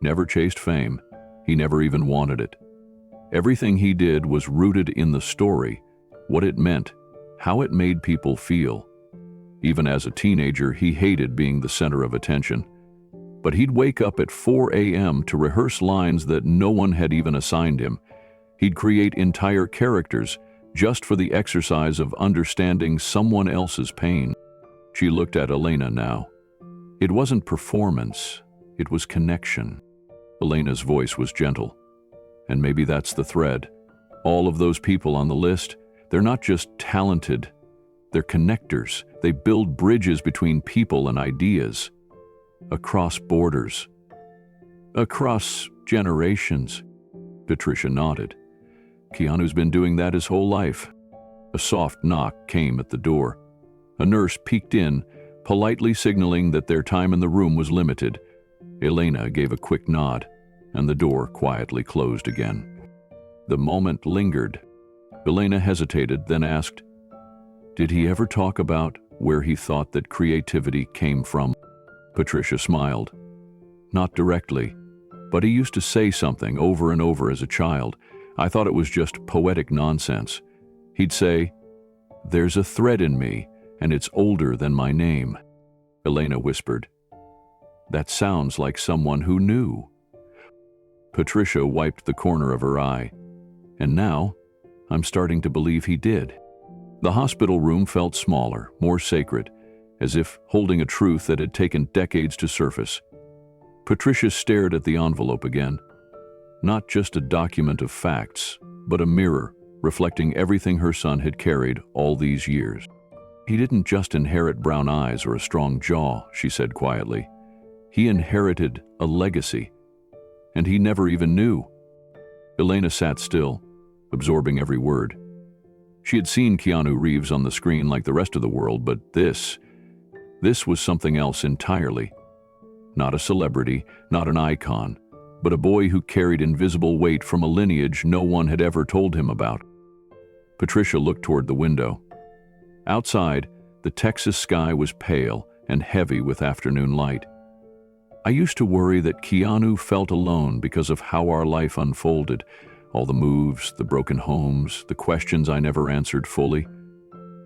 Never chased fame. He never even wanted it. Everything he did was rooted in the story, what it meant, how it made people feel. Even as a teenager, he hated being the center of attention. But he'd wake up at 4 a.m. to rehearse lines that no one had even assigned him. He'd create entire characters just for the exercise of understanding someone else's pain. She looked at Elena now. It wasn't performance, it was connection. Elena's voice was gentle. And maybe that's the thread. All of those people on the list, they're not just talented, they're connectors. They build bridges between people and ideas. Across borders. Across generations. Patricia nodded. Keanu's been doing that his whole life. A soft knock came at the door. A nurse peeked in, politely signaling that their time in the room was limited. Elena gave a quick nod, and the door quietly closed again. The moment lingered. Elena hesitated, then asked, "Did he ever talk about where he thought that creativity came from?" Patricia smiled. "Not directly, but he used to say something over and over as a child. I thought it was just poetic nonsense. He'd say, 'There's a thread in me, and it's older than my name.'" Elena whispered, "That sounds like someone who knew." Patricia wiped the corner of her eye. "And now, I'm starting to believe he did." The hospital room felt smaller, more sacred, as if holding a truth that had taken decades to surface. Patricia stared at the envelope again. Not just a document of facts, but a mirror reflecting everything her son had carried all these years. "He didn't just inherit brown eyes or a strong jaw," she said quietly. "He inherited a legacy, and he never even knew." Elena sat still, absorbing every word. She had seen Keanu Reeves on the screen like the rest of the world, but this was something else entirely. Not a celebrity, not an icon, but a boy who carried invisible weight from a lineage no one had ever told him about. Patricia looked toward the window. Outside, the Texas sky was pale and heavy with afternoon light. "I used to worry that Keanu felt alone because of how our life unfolded, all the moves, the broken homes, the questions I never answered fully.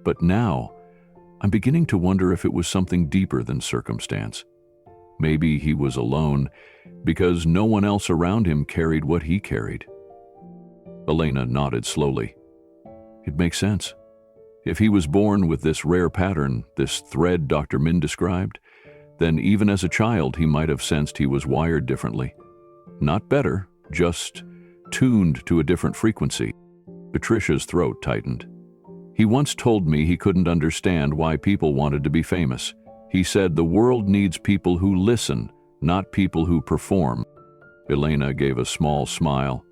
But now, I'm beginning to wonder if it was something deeper than circumstance. Maybe he was alone because no one else around him carried what he carried. Elena nodded slowly. It makes sense. If he was born with this rare pattern, this thread Dr. Min described, then even as a child he might have sensed he was wired differently. Not better, just tuned to a different frequency. Patricia's throat tightened. He once told me he couldn't understand why people wanted to be famous. He said the world needs people who listen, not people who perform. Elena gave a small smile.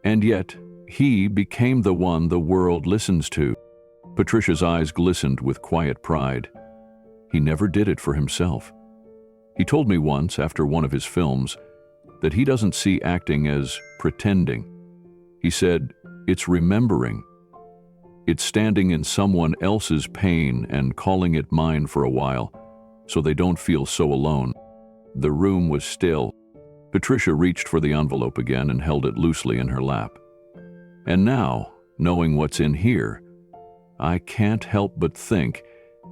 And yet, he became the one the world listens to. Patricia's eyes glistened with quiet pride. He never did it for himself. He told me once, after one of his films, that he doesn't see acting as pretending. He said, it's remembering. It's standing in someone else's pain and calling it mine for a while, so they don't feel so alone. The room was still. Patricia reached for the envelope again and held it loosely in her lap. And now, knowing what's in here, I can't help but think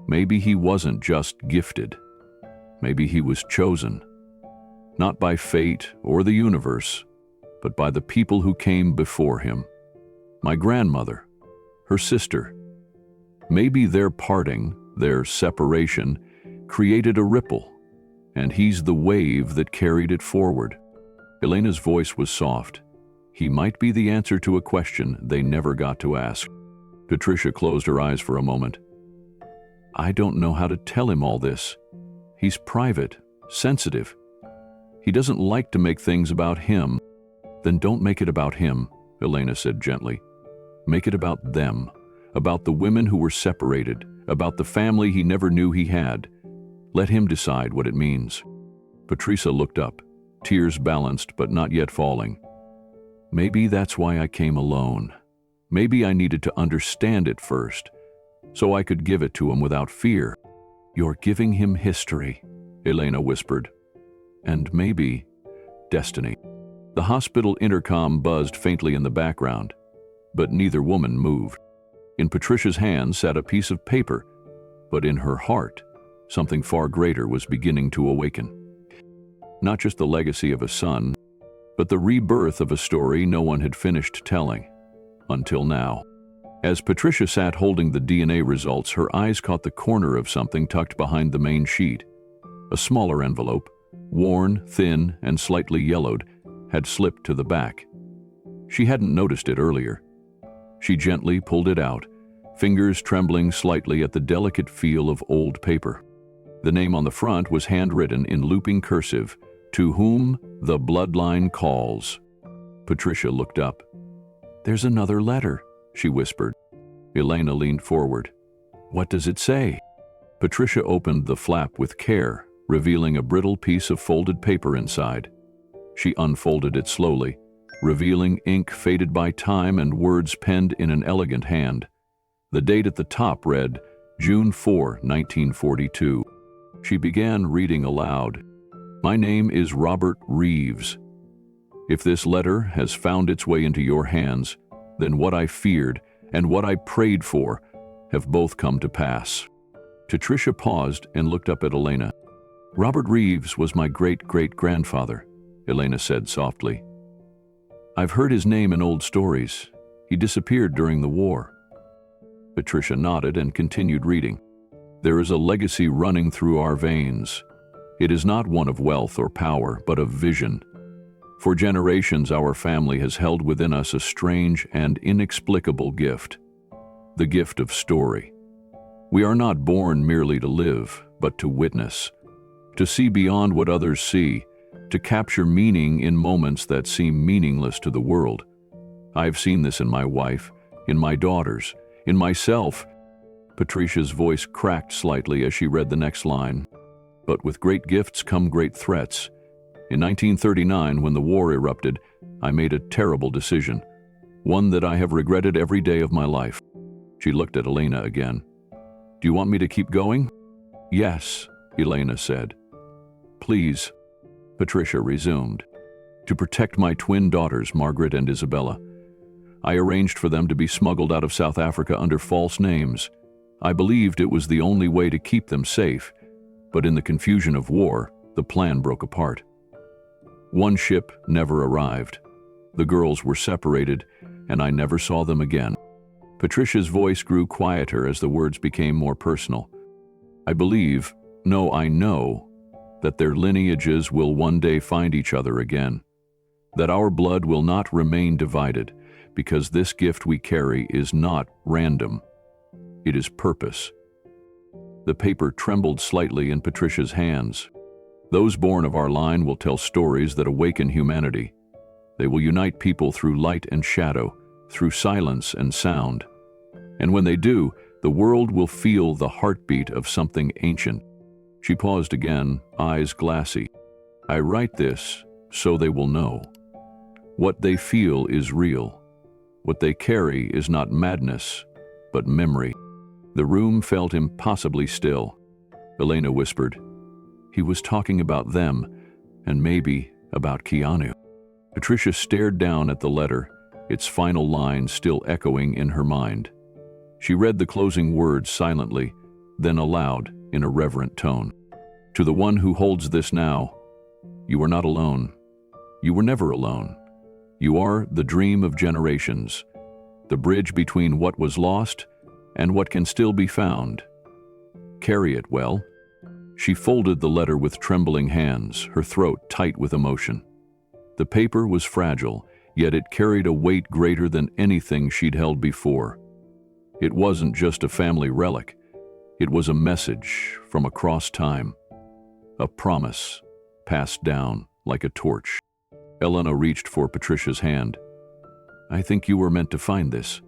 maybe he wasn't just gifted. Maybe he was chosen. Not by fate or the universe, but by the people who came before him. My grandmother, her sister. Maybe their parting, their separation, created a ripple, and he's the wave that carried it forward. Elena's voice was soft. He might be the answer to a question they never got to ask. Patricia closed her eyes for a moment. I don't know how to tell him all this. He's private, sensitive. He doesn't like to make things about him. Then don't make it about him, Elena said gently. Make it about them, about the women who were separated, about the family he never knew he had. Let him decide what it means. Patricia looked up, tears balanced but not yet falling. Maybe that's why I came alone. Maybe I needed to understand it first, so I could give it to him without fear. You're giving him history, Elena whispered. And maybe destiny. The hospital intercom buzzed faintly in the background, but neither woman moved. In Patricia's hand sat a piece of paper, but in her heart, something far greater was beginning to awaken. Not just the legacy of a son, but the rebirth of a story no one had finished telling, until now. As Patricia sat holding the DNA results, her eyes caught the corner of something tucked behind the main sheet. A smaller envelope, worn, thin, and slightly yellowed, had slipped to the back. She hadn't noticed it earlier. She gently pulled it out, fingers trembling slightly at the delicate feel of old paper. The name on the front was handwritten in looping cursive, "To whom the bloodline calls." Patricia looked up. "There's another letter," she whispered. Elena leaned forward. "What does it say?" Patricia opened the flap with care, revealing a brittle piece of folded paper inside. She unfolded it slowly, revealing ink faded by time and words penned in an elegant hand. The date at the top read, June 4, 1942. She began reading aloud. "My name is Robert Reeves. If this letter has found its way into your hands, then what I feared and what I prayed for have both come to pass." Patricia paused and looked up at Elena. "Robert Reeves was my great-great-grandfather," Elena said softly. "I've heard his name in old stories. He disappeared during the war." Patricia nodded and continued reading. "There is a legacy running through our veins. It is not one of wealth or power, but of vision. For generations, our family has held within us a strange and inexplicable gift, the gift of story. We are not born merely to live, but to witness, to see beyond what others see, to capture meaning in moments that seem meaningless to the world. I've seen this in my wife, in my daughters, in myself." Patricia's voice cracked slightly as she read the next line. "But with great gifts come great threats. In 1939, when the war erupted, I made a terrible decision, one that I have regretted every day of my life." She looked at Elena again. "Do you want me to keep going?" "Yes," Elena said. "Please," Patricia resumed. "To protect my twin daughters, Margaret and Isabella. I arranged for them to be smuggled out of South Africa under false names. I believed it was the only way to keep them safe, but in the confusion of war, The plan broke apart. One ship never arrived. The girls were separated, and I never saw them again. Patricia's voice grew quieter as the words became more personal. I believe, no, I know, that their lineages will one day find each other again. That our blood will not remain divided, because this gift we carry is not random. It is purpose. The paper trembled slightly in Patricia's hands. Those born of our line will tell stories that awaken humanity. They will unite people through light and shadow, through silence and sound. And when they do, the world will feel the heartbeat of something ancient. She paused again, eyes glassy. I write this so they will know. What they feel is real. What they carry is not madness, but memory. The room felt impossibly still. Elena whispered, "He was talking about them, and maybe about Keanu." Patricia stared down at the letter, its final lines still echoing in her mind. She read the closing words silently, then aloud in a reverent tone. To the one who holds this now, you are not alone. You were never alone. You are the dream of generations, the bridge between what was lost and what can still be found. Carry it well. She folded the letter with trembling hands, her throat tight with emotion. The paper was fragile, yet it carried a weight greater than anything she'd held before. It wasn't just a family relic. It was a message from across time. A promise passed down like a torch. Elena reached for Patricia's hand. "I think you were meant to find this.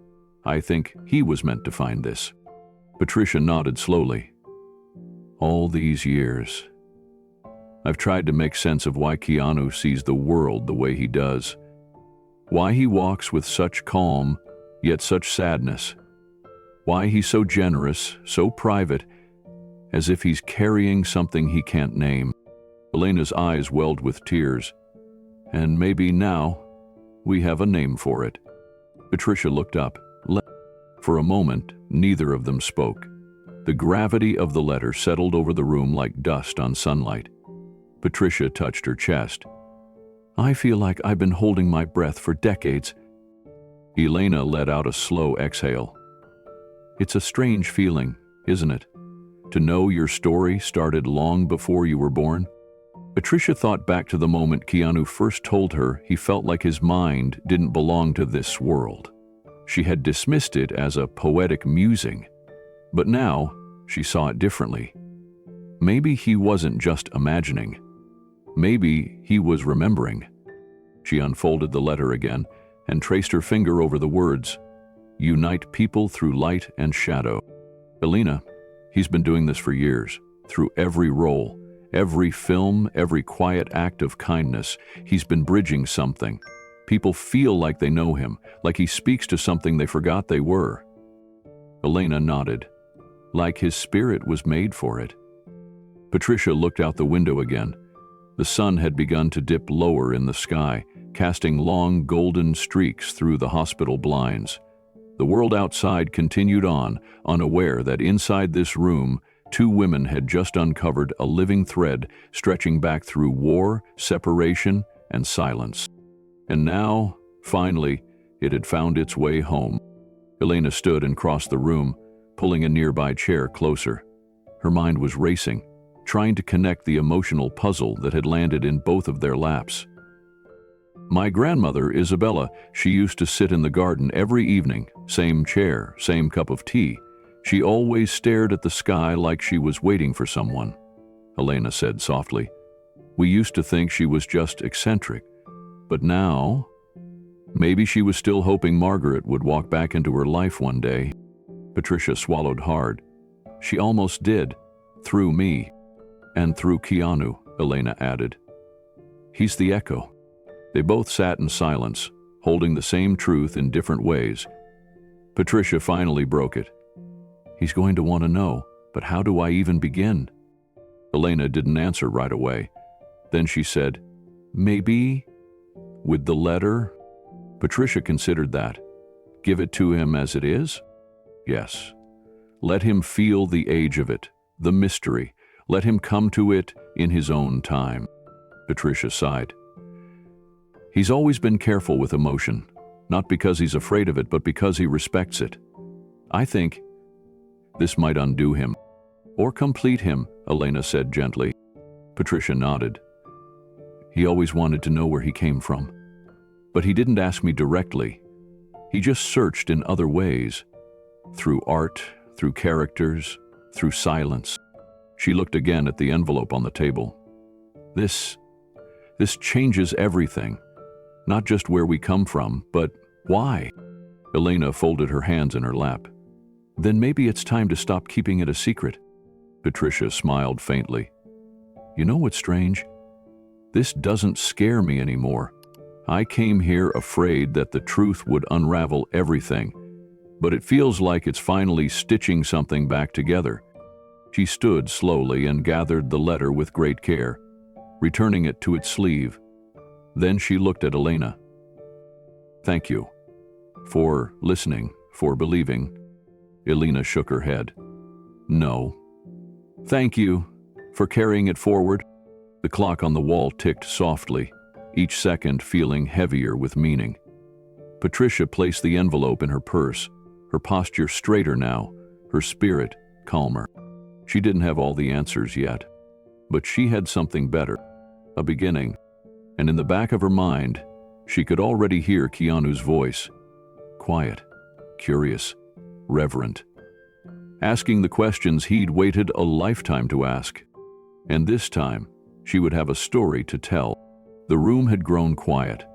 I think he was meant to find this." Patricia nodded slowly. "All these years, I've tried to make sense of why Keanu sees the world the way he does. Why he walks with such calm, yet such sadness. Why he's so generous, so private, as if he's carrying something he can't name." Elena's eyes welled with tears. "And maybe now we have a name for it." Patricia looked up. For a moment, neither of them spoke. The gravity of the letter settled over the room like dust on sunlight. Patricia touched her chest. "I feel like I've been holding my breath for decades." Elena let out a slow exhale. "It's a strange feeling, isn't it? To know your story started long before you were born." Patricia thought back to the moment Keanu first told her he felt like his mind didn't belong to this world. She had dismissed it as a poetic musing, but now she saw it differently. Maybe he wasn't just imagining. Maybe he was remembering. She unfolded the letter again and traced her finger over the words, "Unite people through light and shadow." "Elena, he's been doing this for years, through every role, every film, every quiet act of kindness. He's been bridging something. People feel like they know him, like he speaks to something they forgot they were." Elena nodded, like his spirit was made for it. Patricia looked out the window again. The sun had begun to dip lower in the sky, casting long golden streaks through the hospital blinds. The world outside continued on, unaware that inside this room, two women had just uncovered a living thread stretching back through war, separation, and silence. And now, finally, it had found its way home. Elena stood and crossed the room, pulling a nearby chair closer. Her mind was racing, trying to connect the emotional puzzle that had landed in both of their laps. "My grandmother, Isabella, she used to sit in the garden every evening, same chair, same cup of tea. She always stared at the sky like she was waiting for someone," Elena said softly. "We used to think she was just eccentric, but now, maybe she was still hoping Margaret would walk back into her life one day." Patricia swallowed hard. "She almost did, through me. And through Keanu," Elena added. "He's the echo." They both sat in silence, holding the same truth in different ways. Patricia finally broke it. "He's going to want to know, but how do I even begin?" Elena didn't answer right away. Then she said, "Maybe with the letter?" Patricia considered that. "Give it to him as it is?" "Yes. Let him feel the age of it, the mystery. Let him come to it in his own time. Patricia sighed. He's always been careful with emotion, not because he's afraid of it, but because he respects it. I think this might undo him, or complete him, Elena said gently. Patricia nodded. He always wanted to know where he came from. But he didn't ask me directly. He just searched in other ways. Through art, through characters, through silence. She looked again at the envelope on the table. This changes everything. Not just where we come from, but why? Elena folded her hands in her lap. Then maybe it's time to stop keeping it a secret. Patricia smiled faintly. You know what's strange? This doesn't scare me anymore. I came here afraid that the truth would unravel everything, but it feels like it's finally stitching something back together. She stood slowly and gathered the letter with great care, returning it to its sleeve. Then she looked at Elena. Thank you. For listening, for believing. Elena shook her head. No. Thank you for carrying it forward. The clock on the wall ticked softly, each second feeling heavier with meaning. Patricia placed the envelope in her purse, her posture straighter now, her spirit calmer. She didn't have all the answers yet, but she had something better, a beginning, and in the back of her mind, she could already hear Keanu's voice, quiet, curious, reverent, asking the questions he'd waited a lifetime to ask. And this time, she would have a story to tell. The room had grown quiet,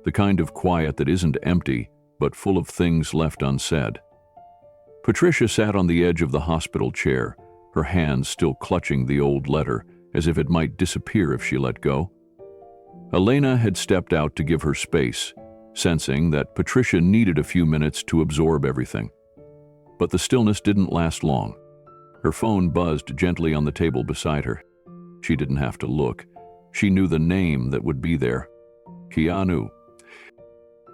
the kind of quiet that isn't empty, but full of things left unsaid. Patricia sat on the edge of the hospital chair, her hands still clutching the old letter, as if it might disappear if she let go. Elena had stepped out to give her space, sensing that Patricia needed a few minutes to absorb everything. But the stillness didn't last long. Her phone buzzed gently on the table beside her. She didn't have to look. She knew the name that would be there. Keanu.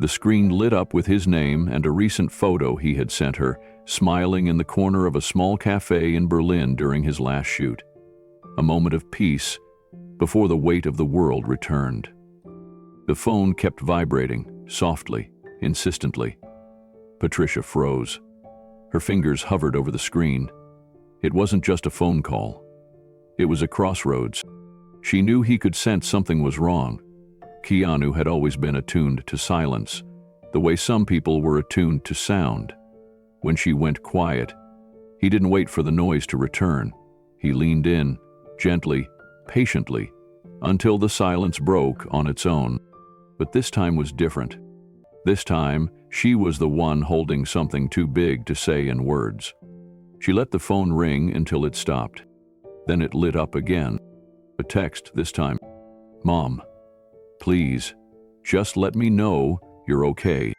The screen lit up with his name and a recent photo he had sent her, smiling in the corner of a small cafe in Berlin during his last shoot. A moment of peace before the weight of the world returned. The phone kept vibrating, softly, insistently. Patricia froze. Her fingers hovered over the screen. It wasn't just a phone call. It was a crossroads. She knew he could sense something was wrong. Keanu had always been attuned to silence, the way some people were attuned to sound. When she went quiet, he didn't wait for the noise to return. He leaned in, gently, patiently, until the silence broke on its own. But this time was different. This time, she was the one holding something too big to say in words. She let the phone ring until it stopped. Then it lit up again. A text this time. Mom, please, just let me know you're okay.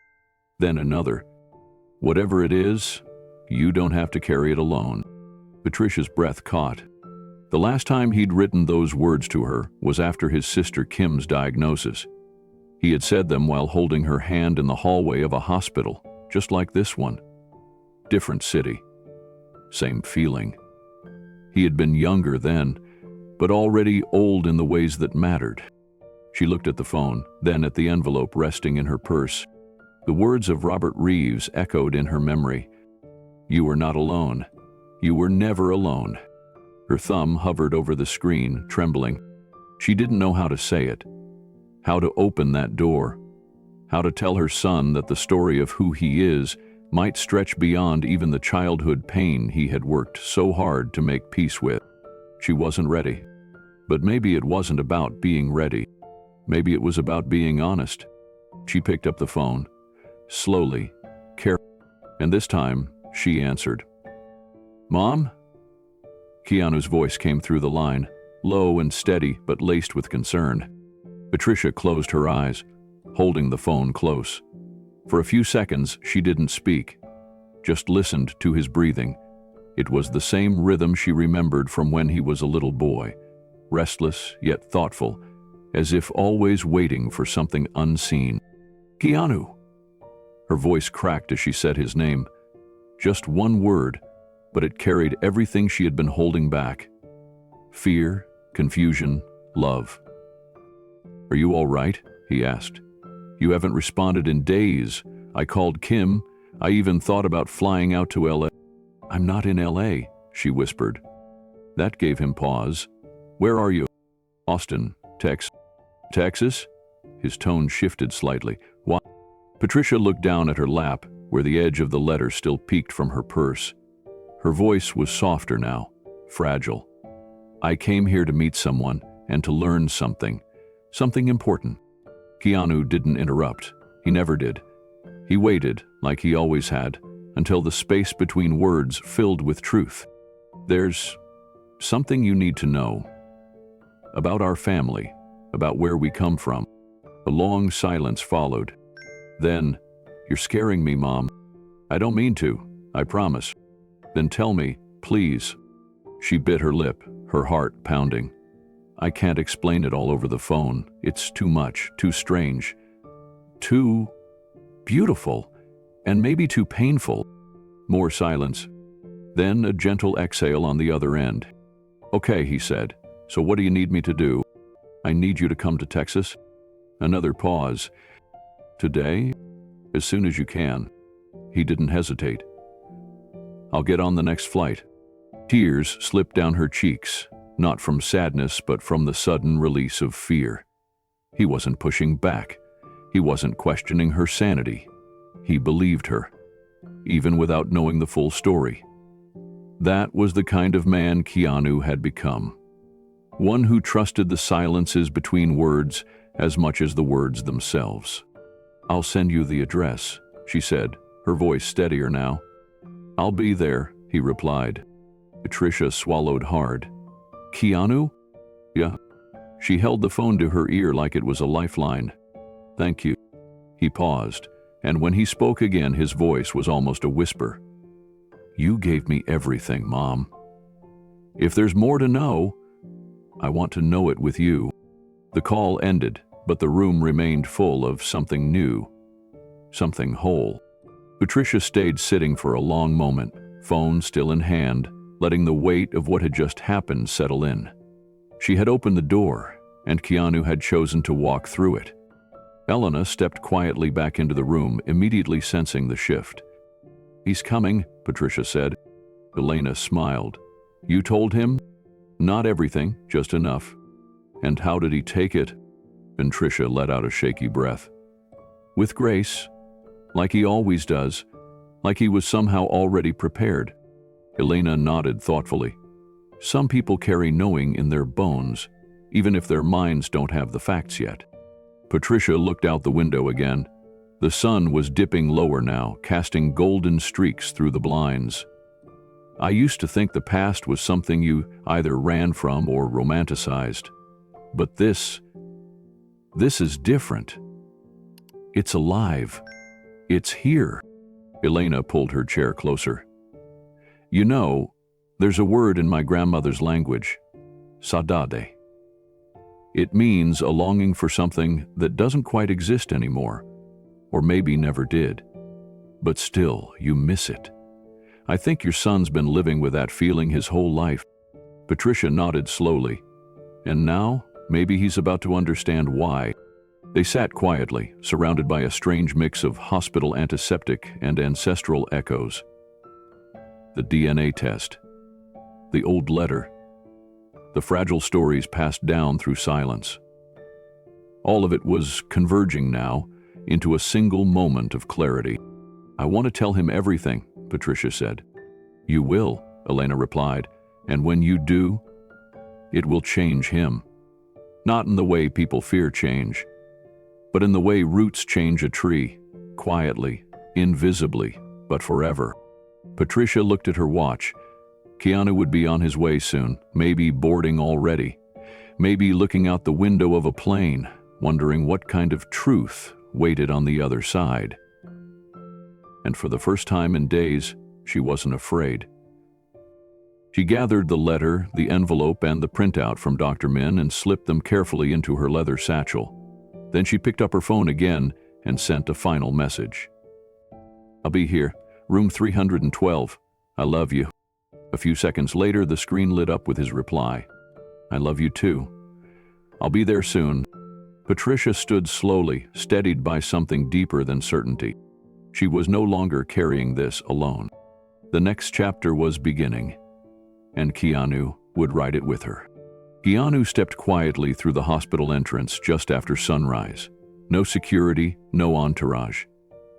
Then another. Whatever it is, you don't have to carry it alone. Patricia's breath caught. The last time he'd written those words to her was after his sister Kim's diagnosis. He had said them while holding her hand in the hallway of a hospital, just like this one. Different city. Same feeling. He had been younger then, but already old in the ways that mattered. She looked at the phone, then at the envelope resting in her purse. The words of Robert Reeves echoed in her memory. You were not alone. You were never alone. Her thumb hovered over the screen, trembling. She didn't know how to say it, how to open that door, how to tell her son that the story of who he is might stretch beyond even the childhood pain he had worked so hard to make peace with. She wasn't ready. But maybe it wasn't about being ready. Maybe it was about being honest. She picked up the phone, slowly, carefully, and this time she answered. Mom? Keanu's voice came through the line, low and steady but laced with concern. Patricia closed her eyes, holding the phone close. For a few seconds, she didn't speak, just listened to his breathing. It was the same rhythm she remembered from when he was a little boy, restless yet thoughtful, as if always waiting for something unseen. Keanu! Her voice cracked as she said his name. Just one word, but it carried everything she had been holding back. Fear, confusion, love. "Are you all right?" he asked. "You haven't responded in days. I called Kim. I even thought about flying out to LA." "I'm not in LA," she whispered. That gave him pause. "Where are you?" "Austin, Texas?" His tone shifted slightly. "Why?" Patricia looked down at her lap, where the edge of the letter still peeked from her purse. Her voice was softer now, fragile. "I came here to meet someone and to learn something important." Keanu didn't interrupt. He never did. He waited, like he always had, until the space between words filled with truth. "There's something you need to know. About our family, about where we come from." A long silence followed. Then, "You're scaring me, Mom." "I don't mean to, I promise." "Then tell me, please." She bit her lip, her heart pounding. "I can't explain it all over the phone. It's too much, too strange, too beautiful, and maybe too painful." More silence. Then a gentle exhale on the other end. "Okay," he said. "So what do you need me to do?" "I need you to come to Texas." Another pause. "Today? As soon as you can." He didn't hesitate. "I'll get on the next flight." Tears slipped down her cheeks, not from sadness but from the sudden release of fear. He wasn't pushing back. He wasn't questioning her sanity. He believed her, even without knowing the full story. That was the kind of man Keanu had become. One who trusted the silences between words as much as the words themselves. "I'll send you the address," she said, her voice steadier now. "I'll be there," he replied. Patricia swallowed hard. "Keanu?" "Yeah." She held the phone to her ear like it was a lifeline. "Thank you." He paused, and when he spoke again, his voice was almost a whisper. "You gave me everything, Mom. If there's more to know, I want to know it with you." The call ended, but the room remained full of something new, something whole. Patricia stayed sitting for a long moment, phone still in hand, letting the weight of what had just happened settle in. She had opened the door, and Keanu had chosen to walk through it. Elena stepped quietly back into the room, immediately sensing the shift. "He's coming," Patricia said. Elena smiled. "You told him?" "Not everything, just enough." "And how did he take it?" Patricia let out a shaky breath. "With grace, like he always does, like he was somehow already prepared." Elena nodded thoughtfully. "Some people carry knowing in their bones, even if their minds don't have the facts yet." Patricia looked out the window again. The sun was dipping lower now, casting golden streaks through the blinds. "I used to think the past was something you either ran from or romanticized. But this is different. It's alive. It's here." Elena pulled her chair closer. "You know, there's a word in my grandmother's language, saudade. It means a longing for something that doesn't quite exist anymore, or maybe never did. But still, you miss it. I think your son's been living with that feeling his whole life." Patricia nodded slowly. "And now, maybe he's about to understand why." They sat quietly, surrounded by a strange mix of hospital antiseptic and ancestral echoes. The DNA test. The old letter. The fragile stories passed down through silence. All of it was converging now into a single moment of clarity. "I want to tell him everything," Patricia said. "You will," Elena replied, "and when you do, it will change him. Not in the way people fear change, but in the way roots change a tree, quietly, invisibly, but forever." Patricia looked at her watch. Keanu would be on his way soon, maybe boarding already, maybe looking out the window of a plane, wondering what kind of truth waited on the other side. And for the first time in days, she wasn't afraid. She gathered the letter, the envelope, and the printout from Dr. Min and slipped them carefully into her leather satchel. Then she picked up her phone again and sent a final message. "I'll be here, room 312. I love you." A few seconds later, the screen lit up with his reply. I love you too. I'll be there soon." Patricia stood slowly, steadied by something deeper than certainty. She was no longer carrying this alone. The next chapter was beginning, and Keanu would write it with her. Keanu stepped quietly through the hospital entrance just after sunrise. No security, no entourage.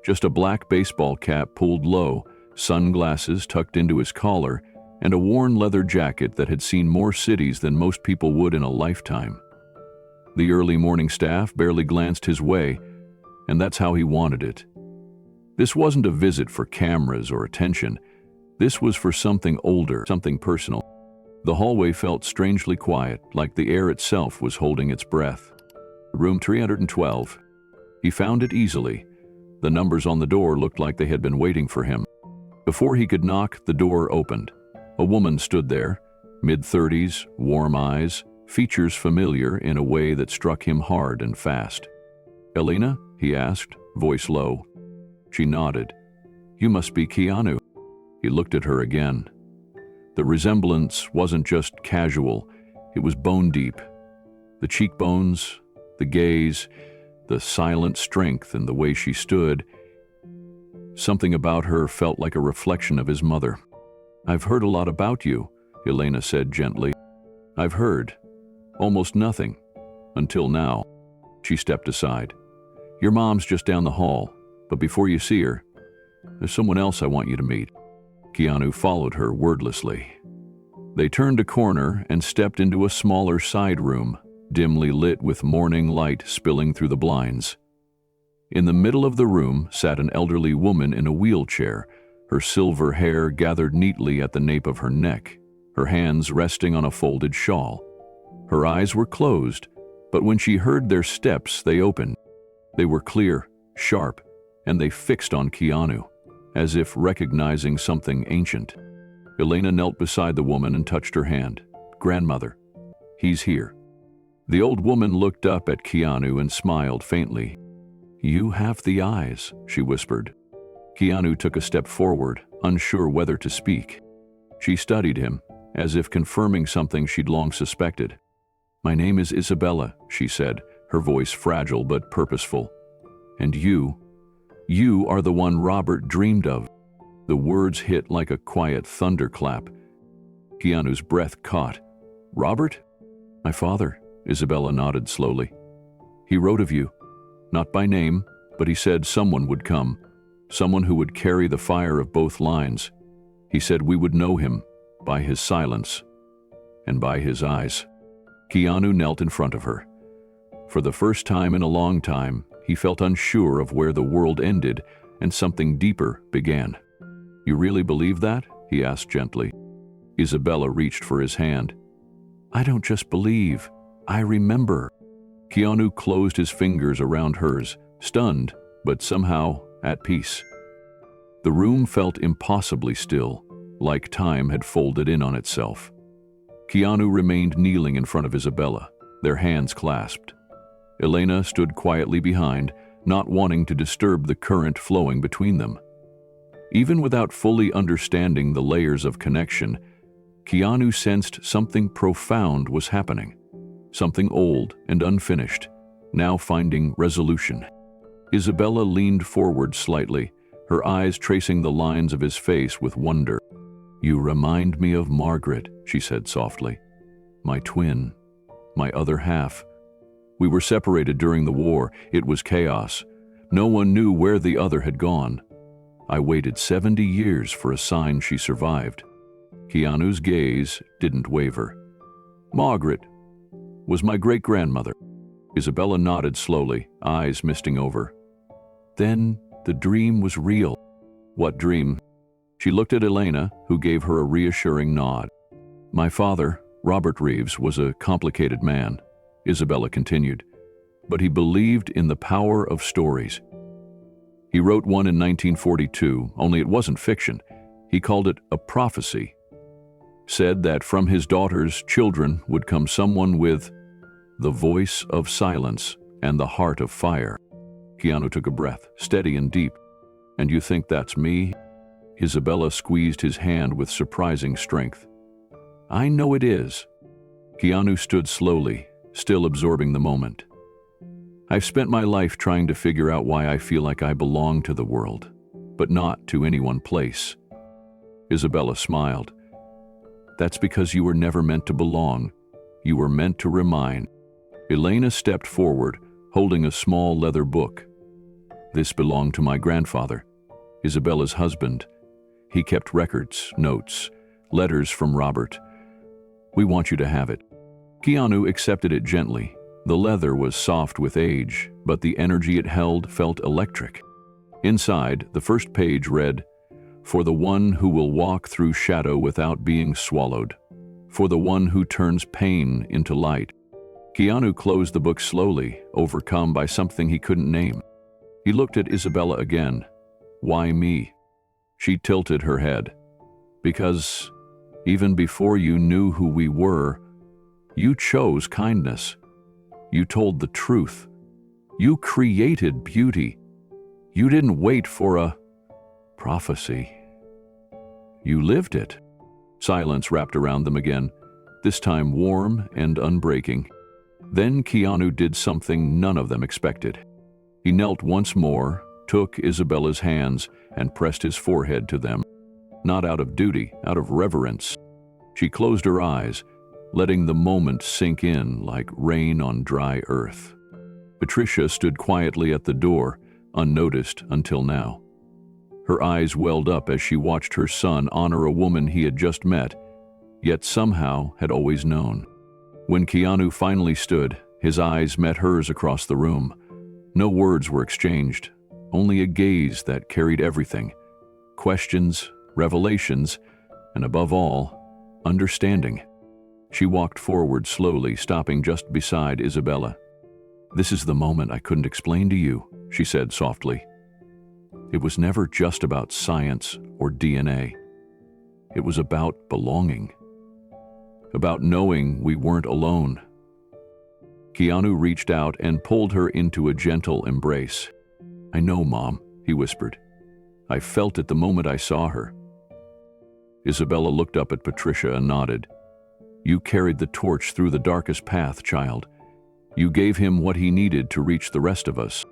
Just a black baseball cap pulled low, sunglasses tucked into his collar, and a worn leather jacket that had seen more cities than most people would in a lifetime. The early morning staff barely glanced his way, and that's how he wanted it. This wasn't a visit for cameras or attention. This was for something older, something personal. The hallway felt strangely quiet, like the air itself was holding its breath. Room 312. He found it easily. The numbers on the door looked like they had been waiting for him. Before he could knock, the door opened. A woman stood there, mid-30s, warm eyes, features familiar in a way that struck him hard and fast. "Elena?" he asked, voice low. She nodded. "You must be Keanu." He looked at her again. The resemblance wasn't just casual, it was bone deep. The cheekbones, the gaze, the silent strength in the way she stood. Something about her felt like a reflection of his mother. "I've heard a lot about you," Elena said gently. "I've heard. Almost nothing. Until now." She stepped aside. "Your mom's just down the hall, but before you see her, there's someone else I want you to meet." Keanu followed her wordlessly. They turned a corner and stepped into a smaller side room, dimly lit with morning light spilling through the blinds. In the middle of the room sat an elderly woman in a wheelchair, her silver hair gathered neatly at the nape of her neck, her hands resting on a folded shawl. Her eyes were closed, but when she heard their steps, they opened. They were clear, sharp, and they fixed on Keanu, as if recognizing something ancient. Elena knelt beside the woman and touched her hand. "Grandmother, he's here." The old woman looked up at Keanu and smiled faintly. "You have the eyes," she whispered. Keanu took a step forward, unsure whether to speak. She studied him, as if confirming something she'd long suspected. "My name is Isabella," she said, her voice fragile but purposeful. "And you are the one Robert dreamed of." The words hit like a quiet thunderclap. Keanu's breath caught. "Robert?" "My father," Isabella nodded slowly. "He wrote of you. Not by name, but he said someone would come, someone who would carry the fire of both lines. He said we would know him by his silence and by his eyes." Keanu knelt in front of her. For the first time in a long time, he felt unsure of where the world ended and something deeper began. "You really believe that?" he asked gently. Isabella reached for his hand. "I don't just believe, I remember." Keanu closed his fingers around hers, stunned, but somehow at peace. The room felt impossibly still, like time had folded in on itself. Keanu remained kneeling in front of Isabella, their hands clasped. Elena stood quietly behind, not wanting to disturb the current flowing between them. Even without fully understanding the layers of connection, Keanu sensed something profound was happening. Something old and unfinished, now finding resolution. Isabella leaned forward slightly, her eyes tracing the lines of his face with wonder. "You remind me of Margaret," she said softly. "My twin, my other half. We were separated during the war. It was chaos. No one knew where the other had gone. I waited 70 years for a sign she survived." Keanu's gaze didn't waver. "Margaret was my great-grandmother." Isabella nodded slowly, eyes misting over. "Then the dream was real." "What dream?" She looked at Elena, who gave her a reassuring nod. "My father, Robert Reeves, was a complicated man," Isabella continued, "but he believed in the power of stories. He wrote one in 1942, only it wasn't fiction. He called it a prophecy. Said that from his daughter's children would come someone with the voice of silence and the heart of fire." Keanu took a breath, steady and deep. "And you think that's me?" Isabella squeezed his hand with surprising strength. "I know it is." Keanu stood slowly, still absorbing the moment. I've spent my life trying to figure out why I feel like I belong to the world, but not to any one place. Isabella smiled. That's because you were never meant to belong. You were meant to remind. Elena stepped forward, holding a small leather book. This belonged to my grandfather, Isabella's husband. He kept records, notes, letters from Robert. We want you to have it. Keanu accepted it gently. The leather was soft with age, but the energy it held felt electric. Inside, the first page read, "For the one who will walk through shadow without being swallowed. For the one who turns pain into light." Keanu closed the book slowly, overcome by something he couldn't name. He looked at Isabella again. Why me? She tilted her head. Because, even before you knew who we were, you chose kindness. You told the truth. You created beauty. You didn't wait for a prophecy. You lived it. Silence wrapped around them again, this time warm and unbreaking. Then Keanu did something none of them expected. He knelt once more, took Isabella's hands, and pressed his forehead to them. Not out of duty, out of reverence. She closed her eyes, letting the moment sink in like rain on dry earth. Patricia stood quietly at the door, unnoticed until now. Her eyes welled up as she watched her son honor a woman he had just met, yet somehow had always known. When Keanu finally stood, his eyes met hers across the room. No words were exchanged, only a gaze that carried everything. Questions, revelations, and above all, understanding. She walked forward slowly, stopping just beside Isabella. "This is the moment I couldn't explain to you," she said softly. "It was never just about science or DNA. It was about belonging. About knowing we weren't alone." Keanu reached out and pulled her into a gentle embrace. "I know, Mom," he whispered. "I felt it the moment I saw her." Isabella looked up at Patricia and nodded. "You carried the torch through the darkest path, child. You gave him what he needed to reach the rest of us."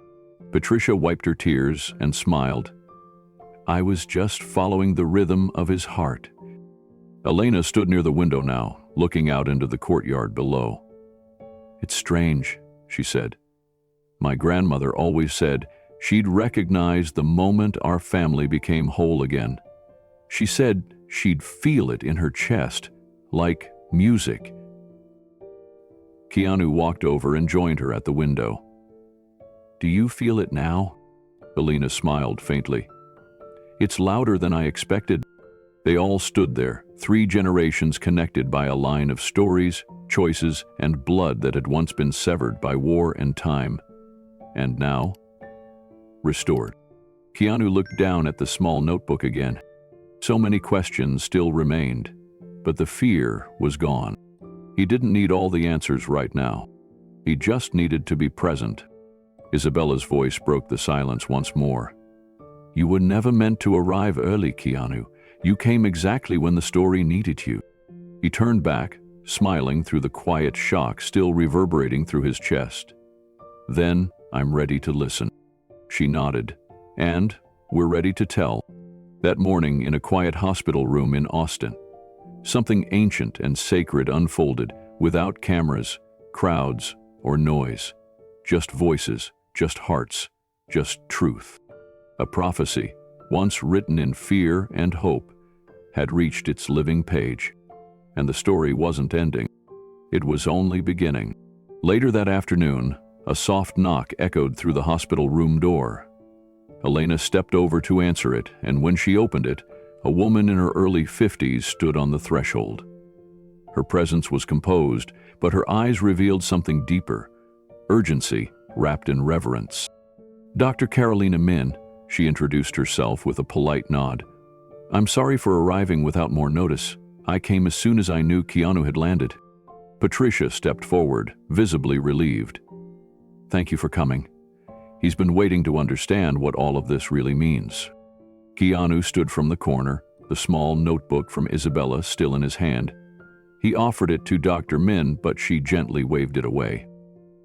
Patricia wiped her tears and smiled. "I was just following the rhythm of his heart." Elena stood near the window now, looking out into the courtyard below. "It's strange," she said. "My grandmother always said she'd recognize the moment our family became whole again. She said she'd feel it in her chest, like music." Keanu walked over and joined her at the window. "Do you feel it now?" Elena smiled faintly. "It's louder than I expected." They all stood there, 3 generations connected by a line of stories, choices, and blood that had once been severed by war and time. And now, restored. Keanu looked down at the small notebook again. So many questions still remained, but the fear was gone. He didn't need all the answers right now. He just needed to be present. Isabella's voice broke the silence once more. "You were never meant to arrive early, Keanu. You came exactly when the story needed you." He turned back, smiling through the quiet shock still reverberating through his chest. "Then I'm ready to listen." She nodded. "And we're ready to tell." That morning in a quiet hospital room in Austin, something ancient and sacred unfolded without cameras, crowds, or noise. Just voices, just hearts, just truth. A prophecy, once written in fear and hope, had reached its living page. And the story wasn't ending. It was only beginning. Later that afternoon, a soft knock echoed through the hospital room door. Elena stepped over to answer it, and when she opened it, a woman in her early 50s stood on the threshold. Her presence was composed, but her eyes revealed something deeper, urgency wrapped in reverence. "Dr. Carolina Min," she introduced herself with a polite nod. "I'm sorry for arriving without more notice. I came as soon as I knew Keanu had landed." Patricia stepped forward, visibly relieved. "Thank you for coming. He's been waiting to understand what all of this really means." Keanu stood from the corner, the small notebook from Isabella still in his hand. He offered it to Dr. Min, but she gently waved it away.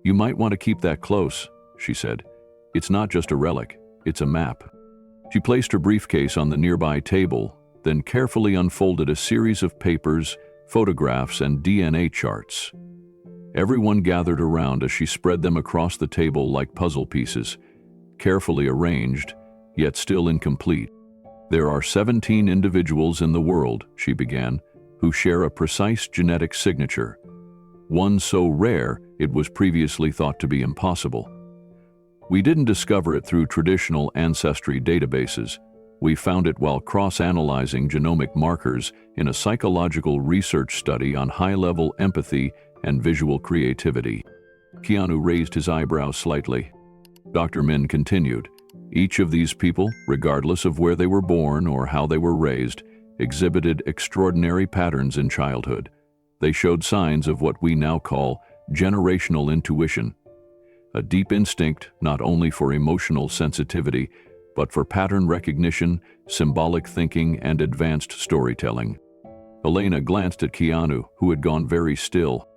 "You might want to keep that close," she said. "It's not just a relic, it's a map." She placed her briefcase on the nearby table, then carefully unfolded a series of papers, photographs, and DNA charts. Everyone gathered around as she spread them across the table like puzzle pieces, carefully arranged, yet still incomplete. "There are 17 individuals in the world," she began, "who share a precise genetic signature, one so rare it was previously thought to be impossible. We didn't discover it through traditional ancestry databases. We found it while cross-analyzing genomic markers in a psychological research study on high-level empathy and visual creativity." Keanu raised his eyebrows slightly. Dr. Min continued, "Each of these people, regardless of where they were born or how they were raised, exhibited extraordinary patterns in childhood. They showed signs of what we now call generational intuition, a deep instinct not only for emotional sensitivity, but for pattern recognition, symbolic thinking, and advanced storytelling." Elena glanced at Keanu, who had gone very still.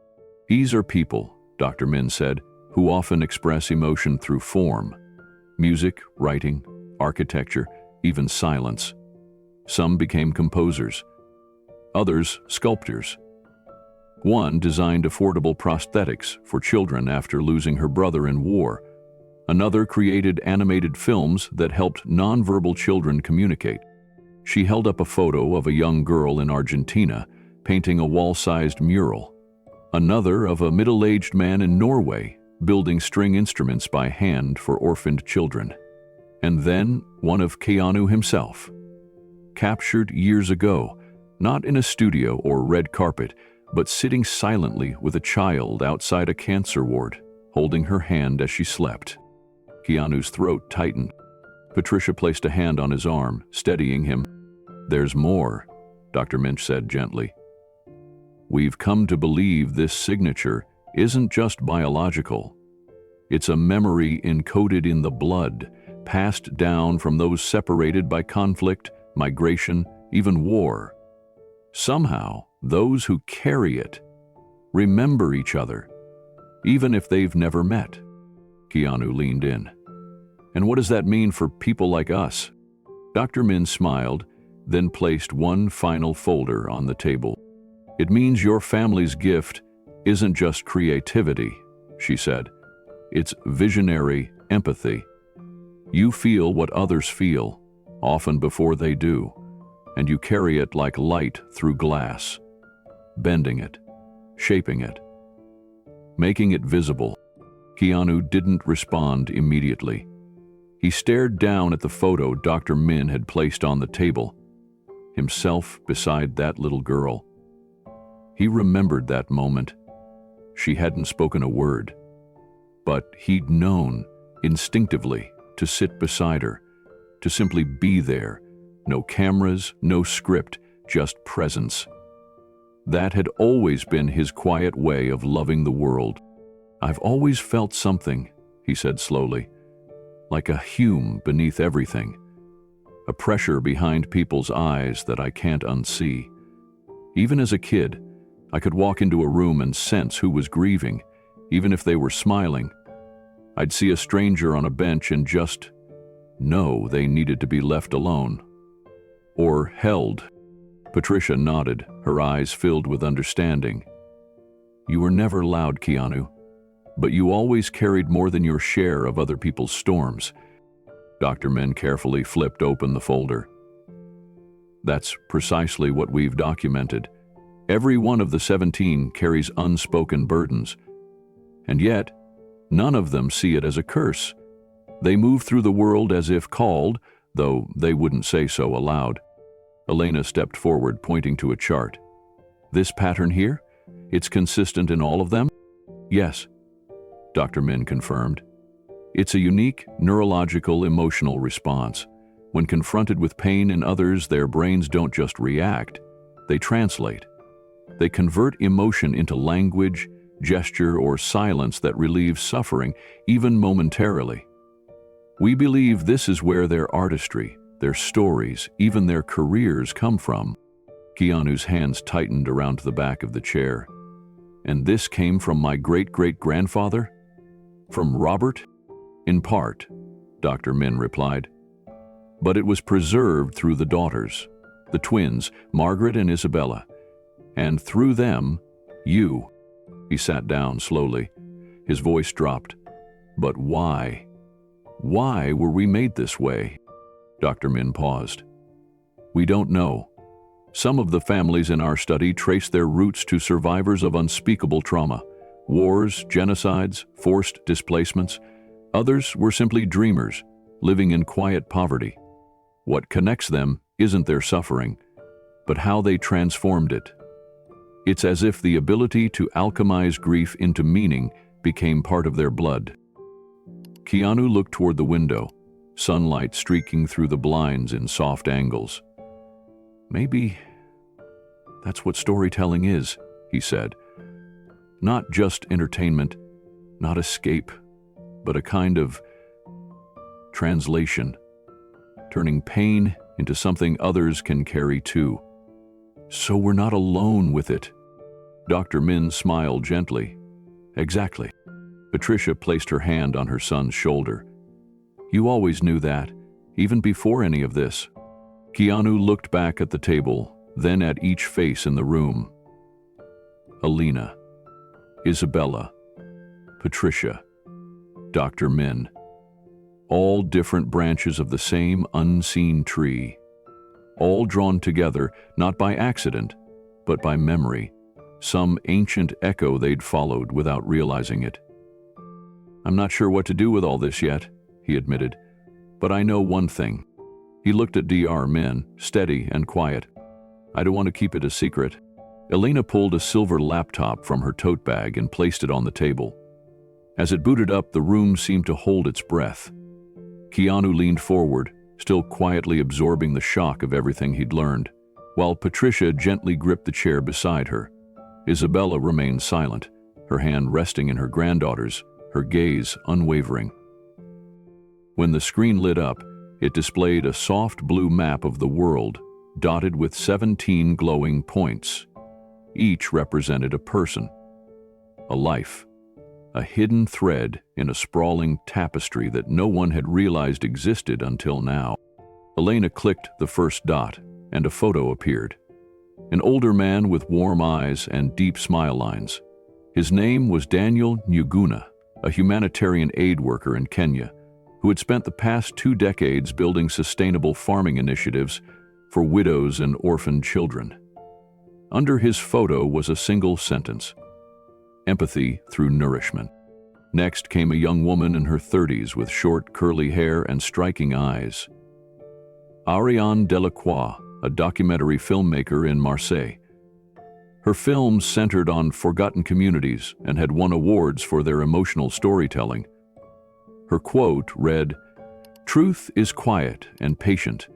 "These are people," Dr. Min said, "who often express emotion through form. Music, writing, architecture, even silence. Some became composers, others sculptors. One designed affordable prosthetics for children after losing her brother in war. Another created animated films that helped nonverbal children communicate. She held up a photo of a young girl in Argentina painting a wall-sized mural. Another of a middle-aged man in Norway building string instruments by hand for orphaned children. And then one of Keanu himself, captured years ago, not in a studio or red carpet, but sitting silently with a child outside a cancer ward, holding her hand as she slept. Keanu's throat tightened. Patricia placed a hand on his arm, steadying him. "There's more," Dr. Minch said gently. "We've come to believe this signature isn't just biological. It's a memory encoded in the blood, passed down from those separated by conflict, migration, even war. Somehow, those who carry it remember each other, even if they've never met." Keanu leaned in. "And what does that mean for people like us?" Dr. Min smiled, then placed one final folder on the table. "It means your family's gift isn't just creativity," she said. "It's visionary empathy. You feel what others feel, often before they do, and you carry it like light through glass, bending it, shaping it, making it visible." Keanu didn't respond immediately. He stared down at the photo Dr. Min had placed on the table, himself beside that little girl. He remembered that moment. She hadn't spoken a word, but he'd known, instinctively, to sit beside her, to simply be there. No cameras, no script, just presence. That had always been his quiet way of loving the world. "I've always felt something," he said slowly, "like a hum beneath everything, a pressure behind people's eyes that I can't unsee. Even as a kid, I could walk into a room and sense who was grieving, even if they were smiling. I'd see a stranger on a bench and just know they needed to be left alone. Or held." Patricia nodded, her eyes filled with understanding. "You were never loud, Keanu, but you always carried more than your share of other people's storms." Dr. Min carefully flipped open the folder. "That's precisely what we've documented. Every one of the 17 carries unspoken burdens. And yet, none of them see it as a curse. They move through the world as if called, though they wouldn't say so aloud." Elena stepped forward, pointing to a chart. "This pattern here? It's consistent in all of them?" "Yes," Dr. Min confirmed. "It's a unique neurological emotional response. When confronted with pain in others, their brains don't just react, they translate. They convert emotion into language, gesture, or silence that relieves suffering, even momentarily. We believe this is where their artistry, their stories, even their careers come from." Keanu's hands tightened around the back of the chair. And this came from my great-great-grandfather? From Robert? In part, Dr. Min replied. But it was preserved through the daughters, the twins, Margaret and Isabella. And through them, you. He sat down slowly. His voice dropped. But why? Why were we made this way? Dr. Min paused. We don't know. Some of the families in our study trace their roots to survivors of unspeakable trauma, wars, genocides, forced displacements. Others were simply dreamers, living in quiet poverty. What connects them isn't their suffering, but how they transformed it. It's as if the ability to alchemize grief into meaning became part of their blood. Keanu looked toward the window, sunlight streaking through the blinds in soft angles. Maybe that's what storytelling is, he said. Not just entertainment, not escape, but a kind of translation, turning pain into something others can carry too. So we're not alone with it. Dr. Min smiled gently. Exactly. Patricia placed her hand on her son's shoulder. You always knew that, even before any of this. Keanu looked back at the table, then at each face in the room. Alina, Isabella, Patricia, Dr. Min. All different branches of the same unseen tree. All drawn together, not by accident, but by memory, some ancient echo they'd followed without realizing it. I'm not sure what to do with all this yet, he admitted, but I know one thing. He looked at Dr. Min, steady and quiet. I don't want to keep it a secret. Elena pulled a silver laptop from her tote bag and placed it on the table. As it booted up, the room seemed to hold its breath. Keanu leaned forward, still quietly absorbing the shock of everything he'd learned, while Patricia gently gripped the chair beside her. Isabella remained silent, her hand resting in her granddaughter's, her gaze unwavering. When the screen lit up, it displayed a soft blue map of the world, dotted with 17 glowing points. Each represented a person, a life, a hidden thread in a sprawling tapestry that no one had realized existed until now. Elena clicked the first dot, and a photo appeared. An older man with warm eyes and deep smile lines. His name was Daniel Njuguna, a humanitarian aid worker in Kenya, who had spent the past 2 decades building sustainable farming initiatives for widows and orphaned children. Under his photo was a single sentence: empathy through nourishment. Next came a young woman in her 30s with short, curly hair and striking eyes. Ariane Delacroix, a documentary filmmaker in Marseille. Her films centered on forgotten communities and had won awards for their emotional storytelling. Her quote read, "Truth is quiet and patient.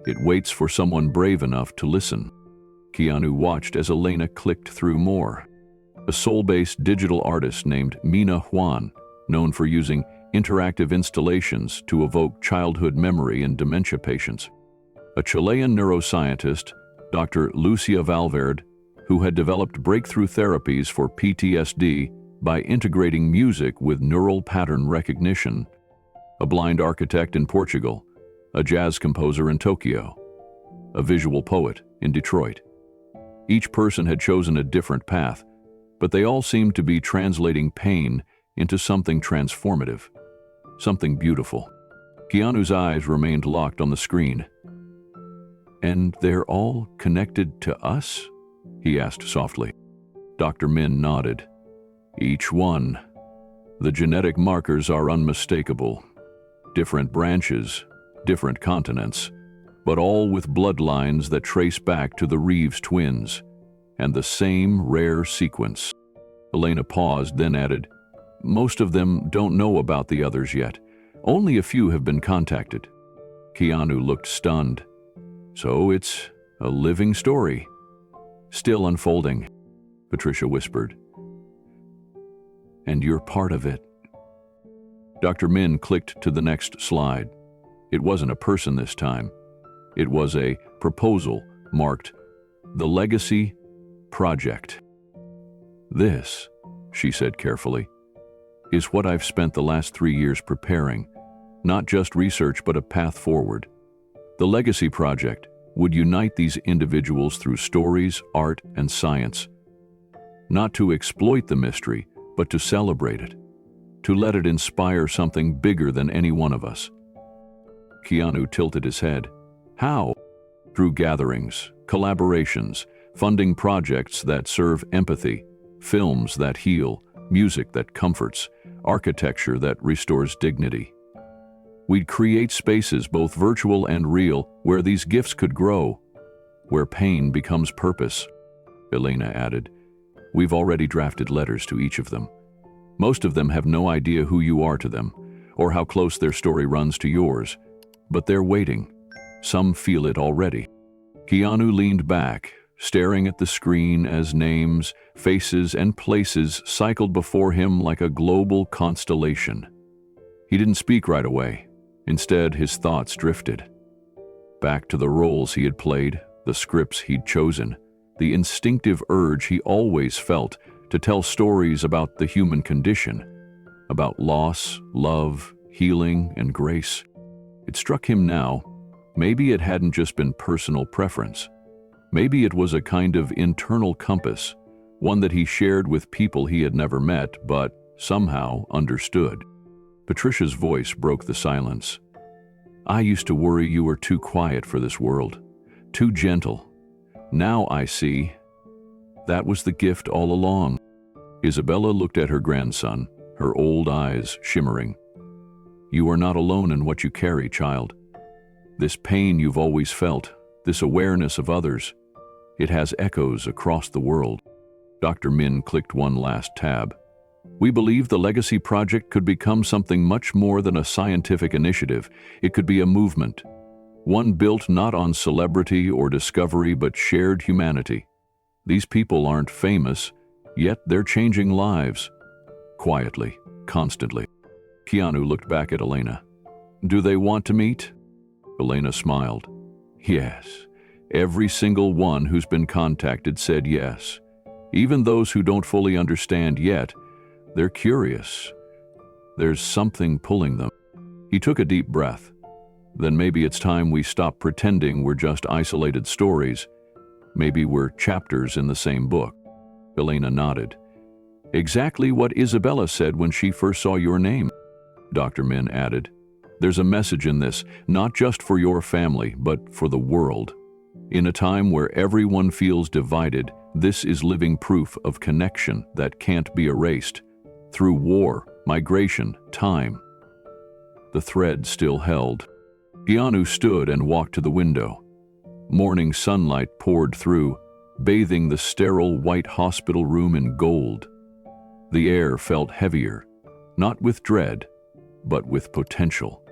It waits for someone brave enough to listen." Keanu watched as Elena clicked through more. A Seoul-based digital artist named Mina Juan, known for using interactive installations to evoke childhood memory in dementia patients. A Chilean neuroscientist, Dr. Lucia Valverde, who had developed breakthrough therapies for PTSD by integrating music with neural pattern recognition. A blind architect in Portugal, a jazz composer in Tokyo, a visual poet in Detroit. Each person had chosen a different path, but they all seemed to be translating pain into something transformative, something beautiful. Keanu's eyes remained locked on the screen. "And they're all connected to us?" he asked softly. Dr. Min nodded. "Each one. The genetic markers are unmistakable. Different branches, different continents, but all with bloodlines that trace back to the Reeves twins, and the same rare sequence." Elena paused, then added, "Most of them don't know about the others yet. Only a few have been contacted." Keanu looked stunned. "So it's a living story. Still unfolding," Patricia whispered. "And you're part of it." Dr. Min clicked to the next slide. It wasn't a person this time. It was a proposal marked The Legacy Project. This, she said carefully, is what I've spent the last 3 years preparing, not just research but a path forward. The Legacy Project would unite these individuals through stories, art, and science, not to exploit the mystery, but to celebrate it, to let it inspire something bigger than any one of us. Keanu tilted his head. How? Through gatherings, collaborations, funding projects that serve empathy, films that heal, music that comforts, architecture that restores dignity. We'd create spaces, both virtual and real, where these gifts could grow, where pain becomes purpose, Elena added. We've already drafted letters to each of them. Most of them have no idea who you are to them, or how close their story runs to yours, but they're waiting. Some feel it already. Keanu leaned back, staring at the screen as names, faces, and places cycled before him like a global constellation. He didn't speak right away. Instead, his thoughts drifted. Back to the roles he had played, the scripts he'd chosen, the instinctive urge he always felt to tell stories about the human condition, about loss, love, healing, and grace. It struck him now, maybe it hadn't just been personal preference. Maybe it was a kind of internal compass, one that he shared with people he had never met, but somehow understood. Patricia's voice broke the silence. I used to worry you were too quiet for this world, too gentle. Now I see. That was the gift all along. Isabella looked at her grandson, her old eyes shimmering. You are not alone in what you carry, child. This pain you've always felt, this awareness of others, it has echoes across the world. Dr. Min clicked one last tab. We believe the Legacy Project could become something much more than a scientific initiative. It could be a movement, one built not on celebrity or discovery but shared humanity. These people aren't famous, yet they're changing lives. Quietly, constantly. Keanu looked back at Elena. Do they want to meet? Elena smiled. Yes. Every single one who's been contacted said yes. Even those who don't fully understand yet, they're curious. There's something pulling them. He took a deep breath. Then maybe it's time we stop pretending we're just isolated stories. Maybe we're chapters in the same book. Elena nodded. Exactly what Isabella said when she first saw your name, Dr. Min added. There's a message in this, not just for your family, but for the world. In a time where everyone feels divided, this is living proof of connection that can't be erased. Through war, migration, time. The thread still held. Keanu stood and walked to the window. Morning sunlight poured through, bathing the sterile white hospital room in gold. The air felt heavier, not with dread, but with potential.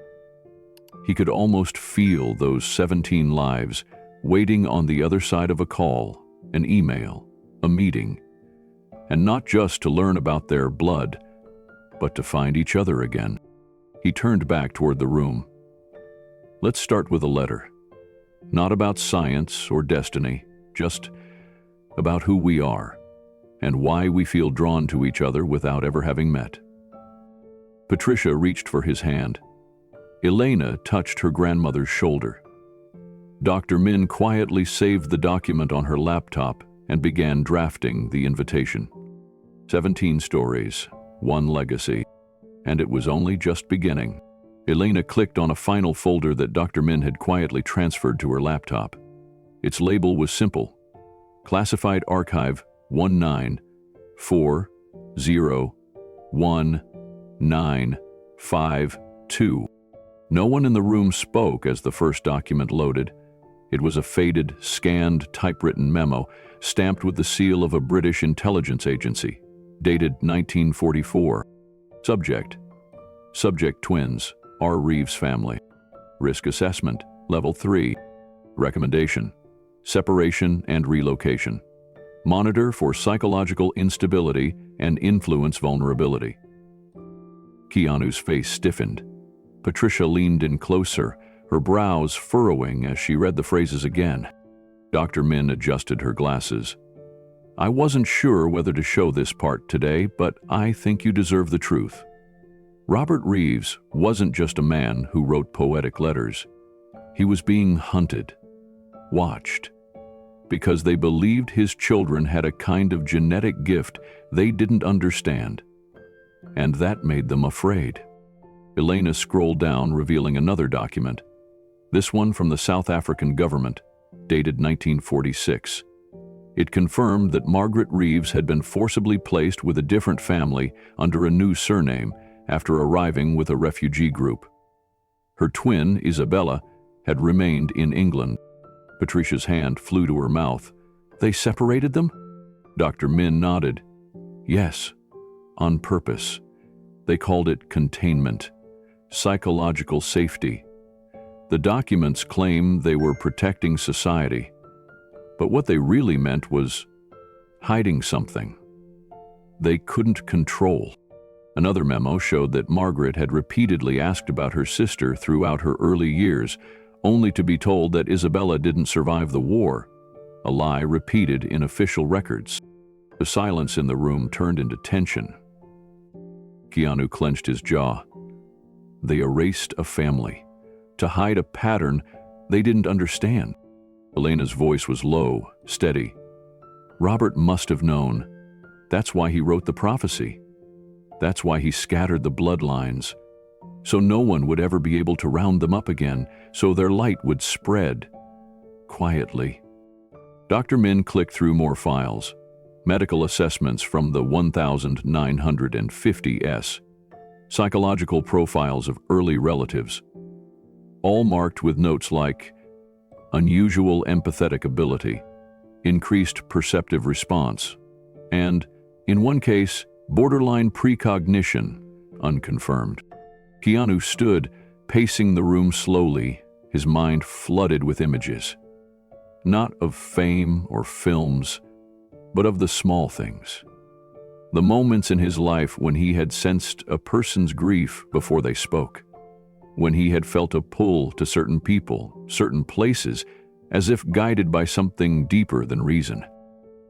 He could almost feel those 17 lives waiting on the other side of a call, an email, a meeting, and not just to learn about their blood, but to find each other again. He turned back toward the room. Let's start with a letter. Not about science or destiny, just about who we are and why we feel drawn to each other without ever having met. Patricia reached for his hand. Elena touched her grandmother's shoulder. Dr. Min quietly saved the document on her laptop and began drafting the invitation. 17 stories, one legacy, and it was only just beginning. Elena clicked on a final folder that Dr. Min had quietly transferred to her laptop. Its label was simple: Classified Archive 19401952. No one in the room spoke as the first document loaded. It was a faded, scanned, typewritten memo, stamped with the seal of a British intelligence agency, dated 1944. Subject twins, R. Reeves family. Risk assessment, level 3. Recommendation: separation and relocation. Monitor for psychological instability and influence vulnerability. Keanu's face stiffened. Patricia leaned in closer, her brows furrowing as she read the phrases again. Dr. Min adjusted her glasses. I wasn't sure whether to show this part today, but I think you deserve the truth. Robert Reeves wasn't just a man who wrote poetic letters. He was being hunted, watched, because they believed his children had a kind of genetic gift they didn't understand. And that made them afraid. Elena scrolled down, revealing another document. This one from the South African government, dated 1946. It confirmed that Margaret Reeves had been forcibly placed with a different family under a new surname after arriving with a refugee group. Her twin, Isabella, had remained in England. Patricia's hand flew to her mouth. They separated them? Dr. Min nodded. Yes, on purpose. They called it containment, psychological safety. The documents claim they were protecting society, but what they really meant was hiding something they couldn't control. Another memo showed that Margaret had repeatedly asked about her sister throughout her early years, only to be told that Isabella didn't survive the war, a lie repeated in official records. The silence in the room turned into tension. Keanu clenched his jaw. They erased a family to hide a pattern they didn't understand. Elena's voice was low, steady. Robert must have known. That's why he wrote the prophecy. That's why he scattered the bloodlines, so no one would ever be able to round them up again, so their light would spread quietly. Dr. Min clicked through more files. Medical assessments from the 1950s, psychological profiles of early relatives, all marked with notes like unusual empathetic ability, increased perceptive response, and, in one case, borderline precognition, unconfirmed. Keanu stood, pacing the room slowly, his mind flooded with images. Not of fame or films, but of the small things. The moments in his life when he had sensed a person's grief before they spoke. When he had felt a pull to certain people, certain places, as if guided by something deeper than reason.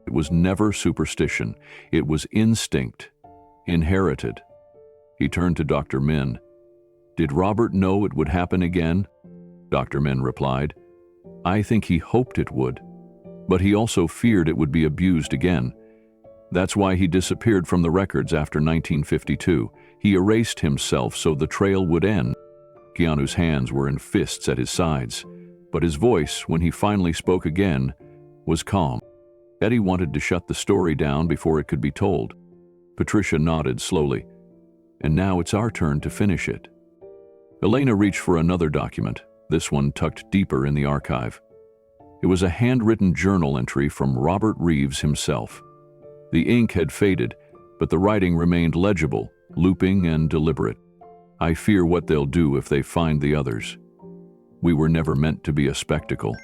It was never superstition. It was instinct, inherited. He turned to Dr. Min. Did Robert know it would happen again? Dr. Min replied, I think he hoped it would, but he also feared it would be abused again. That's why he disappeared from the records after 1952. He erased himself so the trail would end. Keanu's hands were in fists at his sides, but his voice, when he finally spoke again, was calm. Eddie wanted to shut the story down before it could be told. Patricia nodded slowly. And now it's our turn to finish it. Elena reached for another document, this one tucked deeper in the archive. It was a handwritten journal entry from Robert Reeves himself. The ink had faded, but the writing remained legible, looping and deliberate. I fear what they'll do if they find the others. We were never meant to be a spectacle.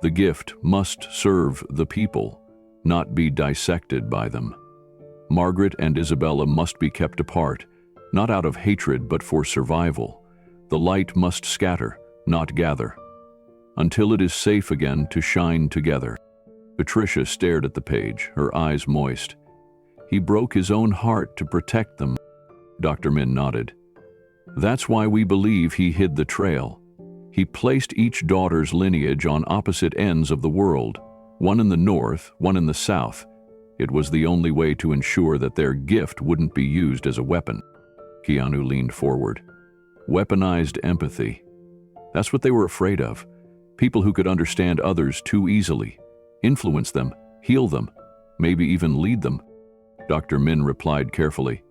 The gift must serve the people, not be dissected by them. Margaret and Isabella must be kept apart, not out of hatred but for survival. The light must scatter, not gather, until it is safe again to shine together. Patricia stared at the page, her eyes moist. He broke his own heart to protect them. Dr. Min nodded. That's why we believe he hid the trail. He placed each daughter's lineage on opposite ends of the world, one in the north, one in the south. It was the only way to ensure that their gift wouldn't be used as a weapon. Keanu leaned forward. Weaponized empathy. That's what they were afraid of. People who could understand others too easily, influence them, heal them, maybe even lead them. Dr. Min replied carefully.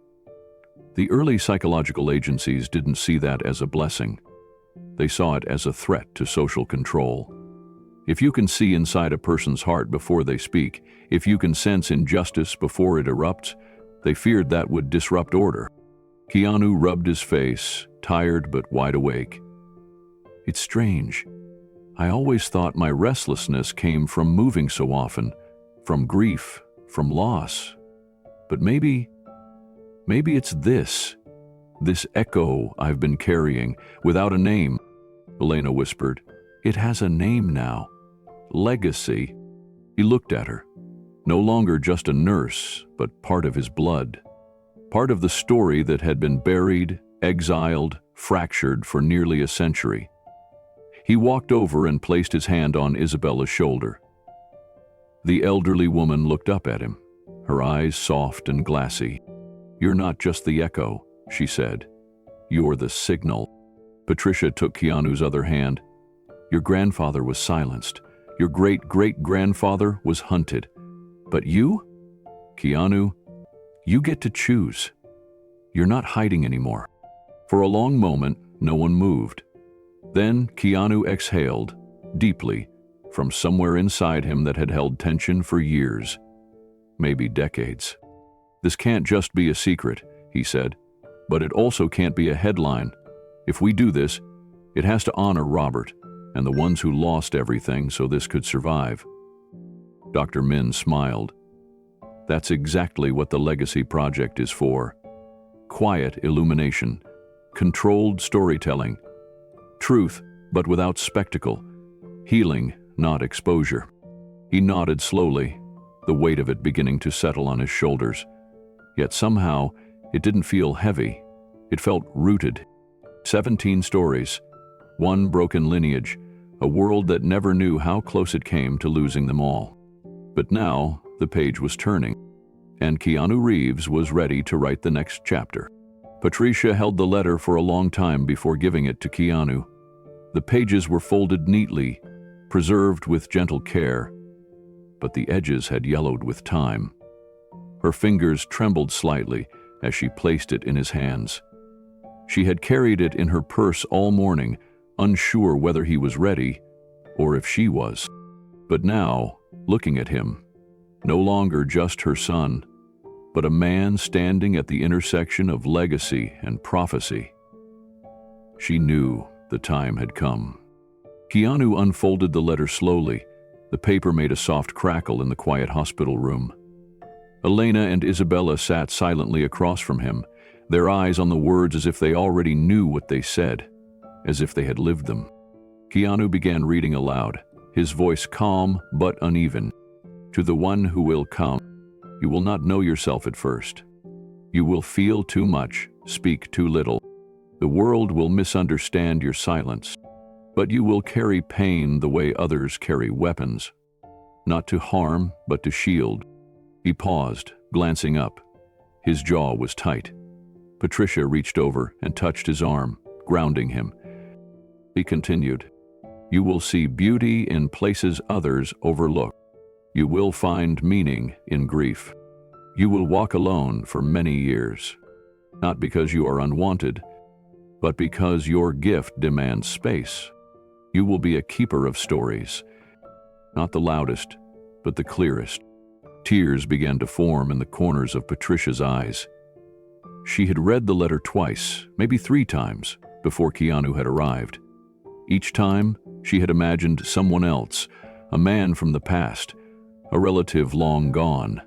The early psychological agencies didn't see that as a blessing. They saw it as a threat to social control. If you can see inside a person's heart before they speak, if you can sense injustice before it erupts, they feared that would disrupt order. Keanu rubbed his face, tired but wide awake. It's strange. I always thought my restlessness came from moving so often, from grief, from loss. But maybe it's this echo I've been carrying without a name. Elena whispered. It has a name now. Legacy. He looked at her. No longer just a nurse, but part of his blood. Part of the story that had been buried, exiled, fractured for nearly a century. He walked over and placed his hand on Isabella's shoulder. The elderly woman looked up at him, her eyes soft and glassy. "You're not just the echo," she said. "You're the signal." Patricia took Keanu's other hand. "Your grandfather was silenced. Your great-great-grandfather was hunted. But you? Keanu, you get to choose. You're not hiding anymore." For a long moment, no one moved. Then Keanu exhaled, deeply, from somewhere inside him that had held tension for years, maybe decades. "This can't just be a secret," he said, "but it also can't be a headline. If we do this, it has to honor Robert and the ones who lost everything so this could survive." Dr. Min smiled. "That's exactly what the Legacy Project is for. Quiet illumination, controlled storytelling, truth but without spectacle, healing, not exposure." He nodded slowly, the weight of it beginning to settle on his shoulders. Yet somehow, it didn't feel heavy. It felt rooted. 17 stories, one broken lineage, a world that never knew how close it came to losing them all. But now, the page was turning, and Keanu Reeves was ready to write the next chapter. Patricia held the letter for a long time before giving it to Keanu. The pages were folded neatly, preserved with gentle care, but the edges had yellowed with time. Her fingers trembled slightly as she placed it in his hands. She had carried it in her purse all morning, unsure whether he was ready or if she was. But now, looking at him, no longer just her son, but a man standing at the intersection of legacy and prophecy, she knew the time had come. Keanu unfolded the letter slowly. The paper made a soft crackle in the quiet hospital room. Elena and Isabella sat silently across from him, their eyes on the words as if they already knew what they said, as if they had lived them. Keanu began reading aloud, his voice calm but uneven. "To the one who will come, you will not know yourself at first. You will feel too much, speak too little. The world will misunderstand your silence, but you will carry pain the way others carry weapons, not to harm, but to shield." He paused, glancing up. His jaw was tight. Patricia reached over and touched his arm, grounding him. He continued, "You will see beauty in places others overlook. You will find meaning in grief. You will walk alone for many years, not because you are unwanted, but because your gift demands space. You will be a keeper of stories, not the loudest, but the clearest." Tears began to form in the corners of Patricia's eyes. She had read the letter twice, maybe 3 times, before Keanu had arrived. Each time, she had imagined someone else, a man from the past, a relative long gone.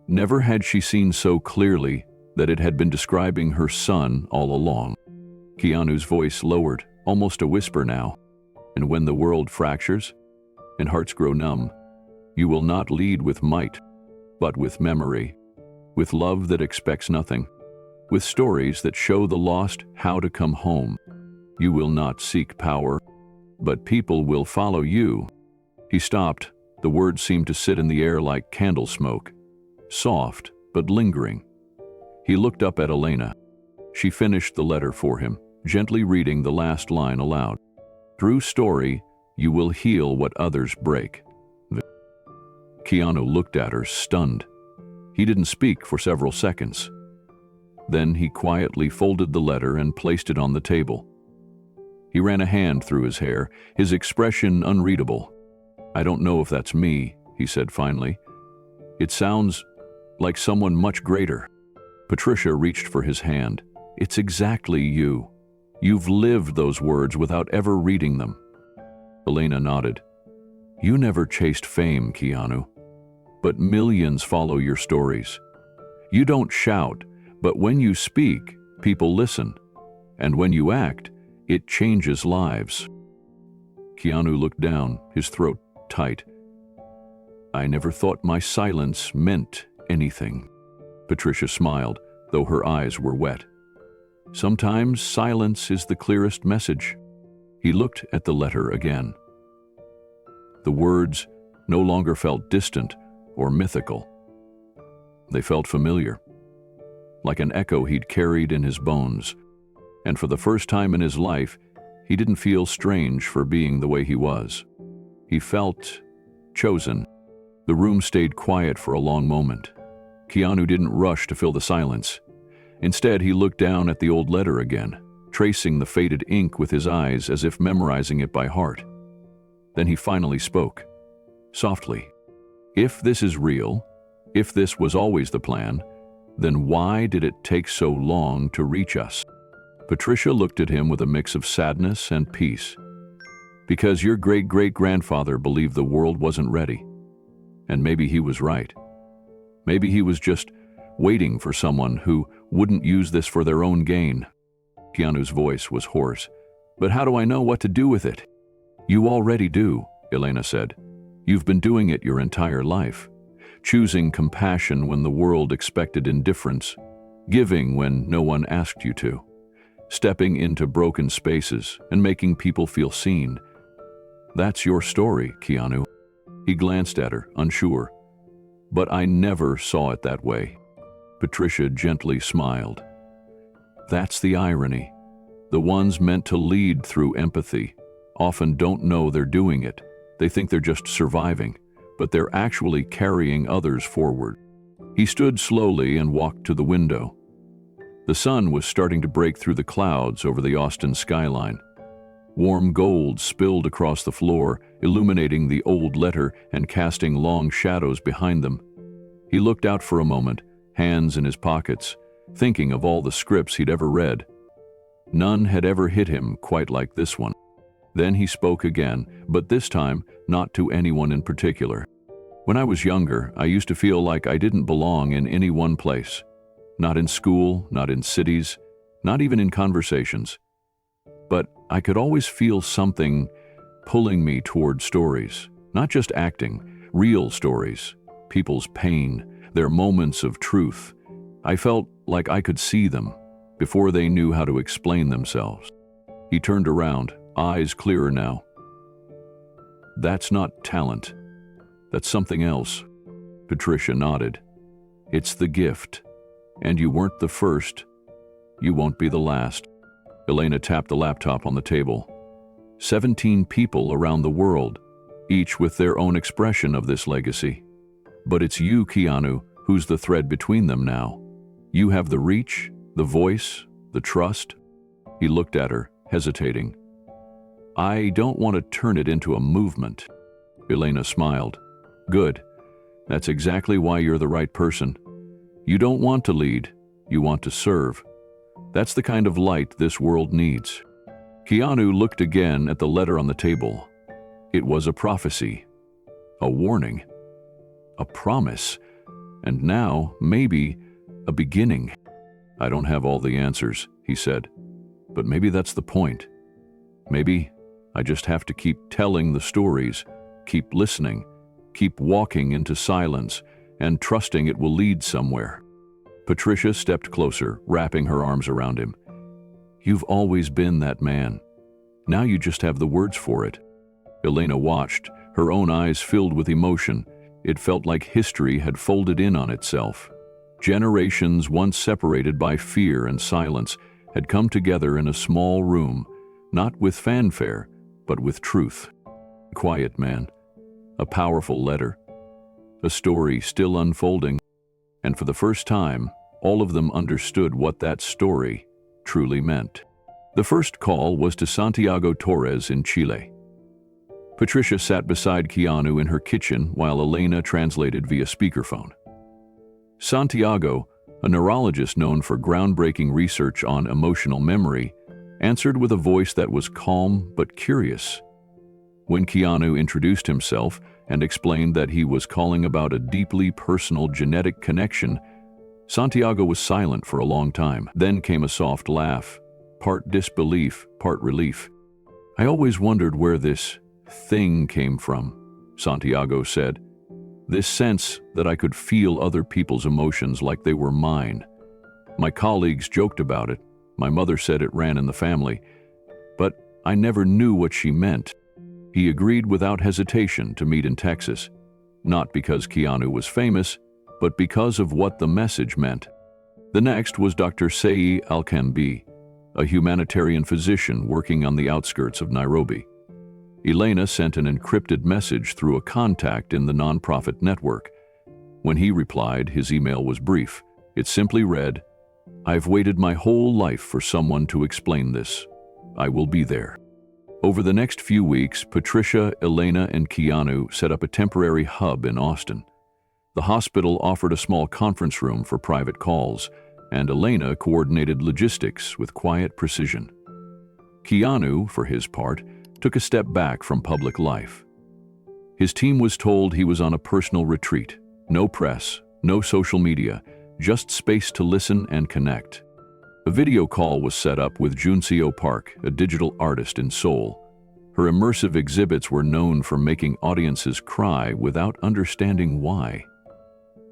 Never had she seen so clearly that it had been describing her son all along. Keanu's voice lowered, almost a whisper now. "And when the world fractures and hearts grow numb, you will not lead with might, but with memory, with love that expects nothing, with stories that show the lost how to come home. You will not seek power, but people will follow you." He stopped. The words seemed to sit in the air like candle smoke, soft but lingering. He looked up at Elena. She finished the letter for him, gently reading the last line aloud. "Through story, you will heal what others break." Keanu looked at her, stunned. He didn't speak for several seconds. Then he quietly folded the letter and placed it on the table. He ran a hand through his hair, his expression unreadable. "I don't know if that's me," he said finally. "It sounds like someone much greater." Patricia reached for his hand. "It's exactly you. You've lived those words without ever reading them." Elena nodded. "You never chased fame, Keanu, but millions follow your stories. You don't shout, but when you speak, people listen. And when you act, it changes lives." Keanu looked down, his throat tight. "I never thought my silence meant anything." Patricia smiled, though her eyes were wet. "Sometimes silence is the clearest message." He looked at the letter again. The words no longer felt distant or mythical. They felt familiar, like an echo he'd carried in his bones. And for the first time in his life, he didn't feel strange for being the way he was. He felt chosen. The room stayed quiet for a long moment. Keanu didn't rush to fill the silence. Instead, he looked down at the old letter again, tracing the faded ink with his eyes as if memorizing it by heart. Then he finally spoke, softly. "If this is real, if this was always the plan, then why did it take so long to reach us?" Patricia looked at him with a mix of sadness and peace. "Because your great-great-grandfather believed the world wasn't ready. And maybe he was right. Maybe he was just waiting for someone who wouldn't use this for their own gain." Keanu's voice was hoarse. "But how do I know what to do with it?" "You already do," Elena said. "You've been doing it your entire life. Choosing compassion when the world expected indifference. Giving when no one asked you to. Stepping into broken spaces and making people feel seen. That's your story, Keanu." He glanced at her, unsure. "But I never saw it that way." Patricia gently smiled. "That's the irony. The ones meant to lead through empathy often don't know they're doing it. They think they're just surviving, but they're actually carrying others forward." He stood slowly and walked to the window. The sun was starting to break through the clouds over the Austin skyline. Warm gold spilled across the floor, illuminating the old letter and casting long shadows behind them. He looked out for a moment, hands in his pockets, thinking of all the scripts he'd ever read. None had ever hit him quite like this one. Then he spoke again, but this time not to anyone in particular. "When I was younger, I used to feel like I didn't belong in any one place. Not in school, not in cities, not even in conversations. But I could always feel something pulling me toward stories, not just acting, real stories, people's pain, their moments of truth. I felt like I could see them before they knew how to explain themselves." He turned around, eyes clearer now. "That's not talent. That's something else." Patricia nodded. "It's the gift. And you weren't the first. You won't be the last." Elena tapped the laptop on the table. 17 people around the world, each with their own expression of this legacy. But it's you, Keanu, who's the thread between them now. You have the reach, the voice, the trust. He looked at her, hesitating. "I don't want to turn it into a movement." Elena smiled. "Good. That's exactly why you're the right person. You don't want to lead, you want to serve. That's the kind of light this world needs." Keanu looked again at the letter on the table. It was a prophecy, a warning, a promise, and now, maybe, a beginning. "I don't have all the answers," he said, "but maybe that's the point. Maybe I just have to keep telling the stories, keep listening, keep walking into silence, and trusting it will lead somewhere." Patricia stepped closer, wrapping her arms around him. "You've always been that man. Now you just have the words for it." Elena watched, her own eyes filled with emotion. It felt like history had folded in on itself. Generations once separated by fear and silence had come together in a small room, not with fanfare, but with truth. Quiet man. A powerful letter. A story still unfolding. And for the first time, all of them understood what that story truly meant. The first call was to Santiago Torres in Chile. Patricia sat beside Keanu in her kitchen while Elena translated via speakerphone. Santiago, a neurologist known for groundbreaking research on emotional memory, answered with a voice that was calm but curious. When Keanu introduced himself and explained that he was calling about a deeply personal genetic connection, Santiago was silent for a long time. Then came a soft laugh, part disbelief, part relief. "I always wondered where this thing came from. Santiago said. This sense that I could feel other people's emotions like they were mine. My colleagues joked about it. My mother said it ran in the family. But I never knew what she meant. He agreed without hesitation to meet in Texas, not because Keanu was famous, but because of what the message meant. The next was Dr. Seyi Alkambi, a humanitarian physician working on the outskirts of Nairobi. Elena sent an encrypted message through a contact in the nonprofit network. When he replied, his email was brief. It simply read, "I've waited my whole life for someone to explain this. I will be there." Over the next few weeks, Patricia, Elena, and Keanu set up a temporary hub in Austin. The hospital offered a small conference room for private calls, and Elena coordinated logistics with quiet precision. Keanu, for his part, took a step back from public life. His team was told he was on a personal retreat. No press, no social media, just space to listen and connect. A video call was set up with Junseo Park, a digital artist in Seoul. Her immersive exhibits were known for making audiences cry without understanding why.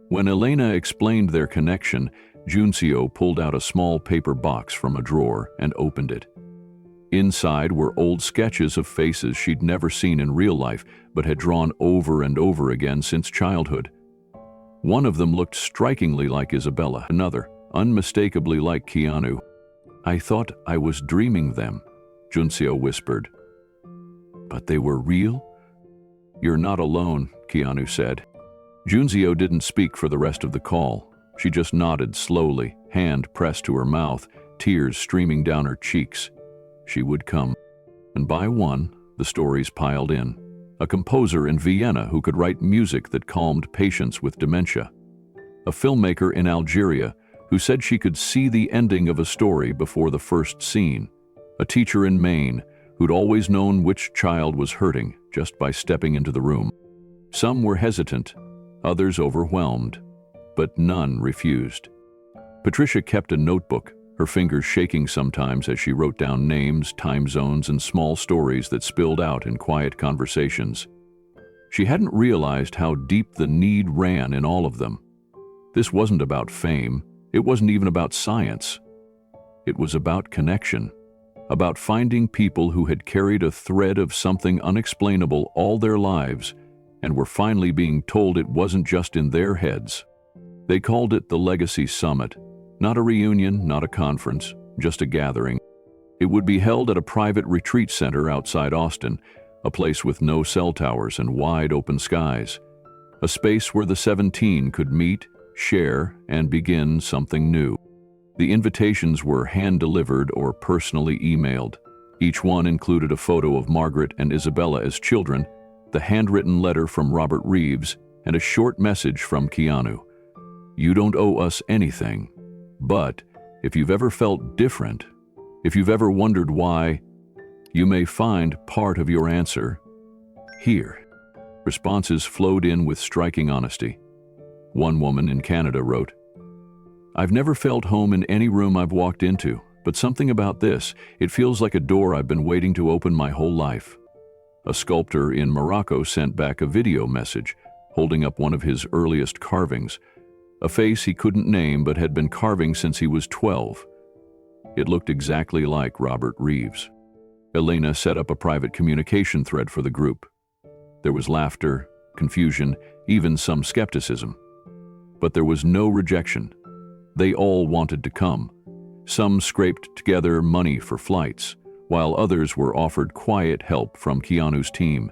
When Elena explained their connection, Junseo pulled out a small paper box from a drawer and opened it. Inside were old sketches of faces she'd never seen in real life, but had drawn over and over again since childhood. One of them looked strikingly like Isabella, another, unmistakably like Keanu. "I thought I was dreaming them," Junseo whispered. "But they were real?" "You're not alone," Keanu said. Junseo didn't speak for the rest of the call. She just nodded slowly, hand pressed to her mouth, tears streaming down her cheeks. She would come. And by one, the stories piled in. A composer in Vienna who could write music that calmed patients with dementia. A filmmaker in Algeria who said she could see the ending of a story before the first scene. A teacher in Maine who'd always known which child was hurting just by stepping into the room. Some were hesitant, others overwhelmed, but none refused. Patricia kept a notebook, her fingers shaking sometimes as she wrote down names, time zones, and small stories that spilled out in quiet conversations. She hadn't realized how deep the need ran in all of them. This wasn't about fame. It wasn't even about science. It was about connection, about finding people who had carried a thread of something unexplainable all their lives and were finally being told it wasn't just in their heads. They called it the Legacy Summit. Not a reunion, not a conference, just a gathering. It would be held at a private retreat center outside Austin, a place with no cell towers and wide open skies. A space where the 17 could meet, share, and begin something new. The invitations were hand-delivered or personally emailed. Each one included a photo of Margaret and Isabella as children, the handwritten letter from Robert Reeves, and a short message from Keanu. "You don't owe us anything. But if you've ever felt different, if you've ever wondered why, you may find part of your answer here." Responses flowed in with striking honesty. One woman in Canada wrote, "I've never felt home in any room I've walked into, but something about this, it feels like a door I've been waiting to open my whole life." A sculptor in Morocco sent back a video message, holding up one of his earliest carvings, a face he couldn't name but had been carving since he was 12. It looked exactly like Robert Reeves. Elena set up a private communication thread for the group. There was laughter, confusion, even some skepticism. But there was no rejection. They all wanted to come. Some scraped together money for flights, while others were offered quiet help from Keanu's team.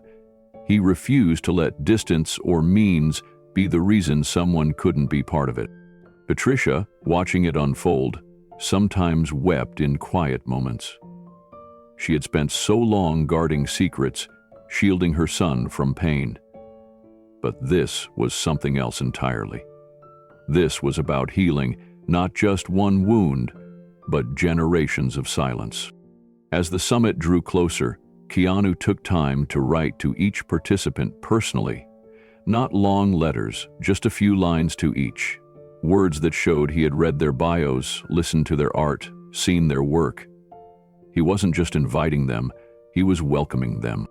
He refused to let distance or means be the reason someone couldn't be part of it. Patricia, watching it unfold, sometimes wept in quiet moments. She had spent so long guarding secrets, shielding her son from pain. But this was something else entirely. This was about healing not just one wound, but generations of silence. As the summit drew closer, Keanu took time to write to each participant personally. Not long letters, just a few lines to each. Words that showed he had read their bios, listened to their art, seen their work. He wasn't just inviting them, he was welcoming them.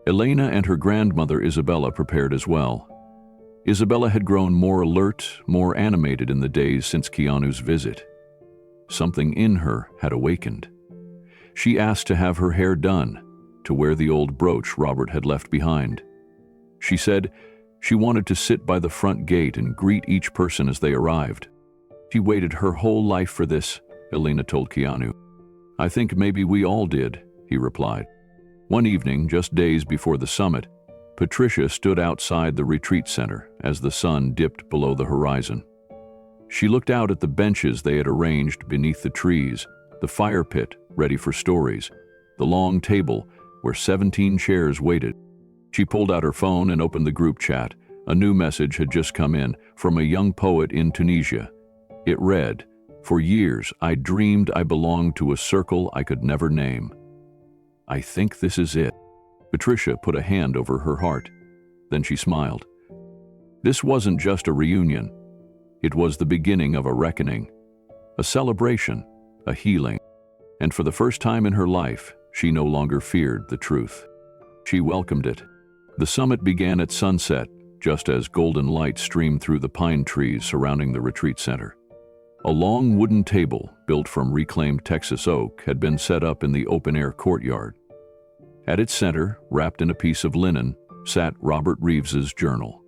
Elena and her grandmother Isabella prepared as well. Isabella had grown more alert, more animated in the days since Keanu's visit. Something in her had awakened. She asked to have her hair done, to wear the old brooch Robert had left behind. She said she wanted to sit by the front gate and greet each person as they arrived. She waited her whole life for this, Elena told Keanu. I think maybe we all did, he replied. One evening, just days before the summit, Patricia stood outside the retreat center as the sun dipped below the horizon. She looked out at the benches they had arranged beneath the trees, the fire pit ready for stories, the long table where 17 chairs waited. She pulled out her phone and opened the group chat. A new message had just come in from a young poet in Tunisia. It read, "For years I dreamed I belonged to a circle I could never name. I think this is it." Patricia put a hand over her heart. Then she smiled. This wasn't just a reunion. It was the beginning of a reckoning, a celebration, a healing. And for the first time in her life, she no longer feared the truth. She welcomed it. The summit began at sunset, just as golden light streamed through the pine trees surrounding the retreat center. A long wooden table, built from reclaimed Texas oak, had been set up in the open-air courtyard. At its center, wrapped in a piece of linen, sat Robert Reeves's journal.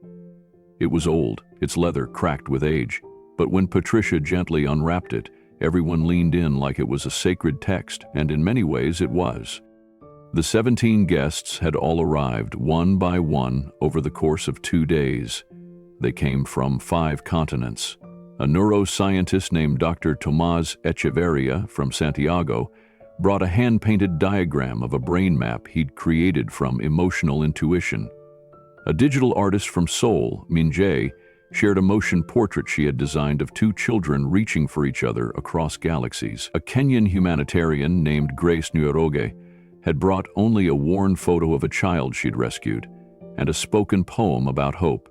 It was old, its leather cracked with age, but when Patricia gently unwrapped it, everyone leaned in like it was a sacred text, and in many ways it was. The 17 guests had all arrived one by one over the course of 2 days. They came from 5 continents. A neuroscientist named Dr. Tomás Echeverria from Santiago brought a hand-painted diagram of a brain map he'd created from emotional intuition. A digital artist from Seoul, Min-jae, shared a motion portrait she had designed of 2 children reaching for each other across galaxies. A Kenyan humanitarian named Grace Njoroge had brought only a worn photo of a child she'd rescued, and a spoken poem about hope,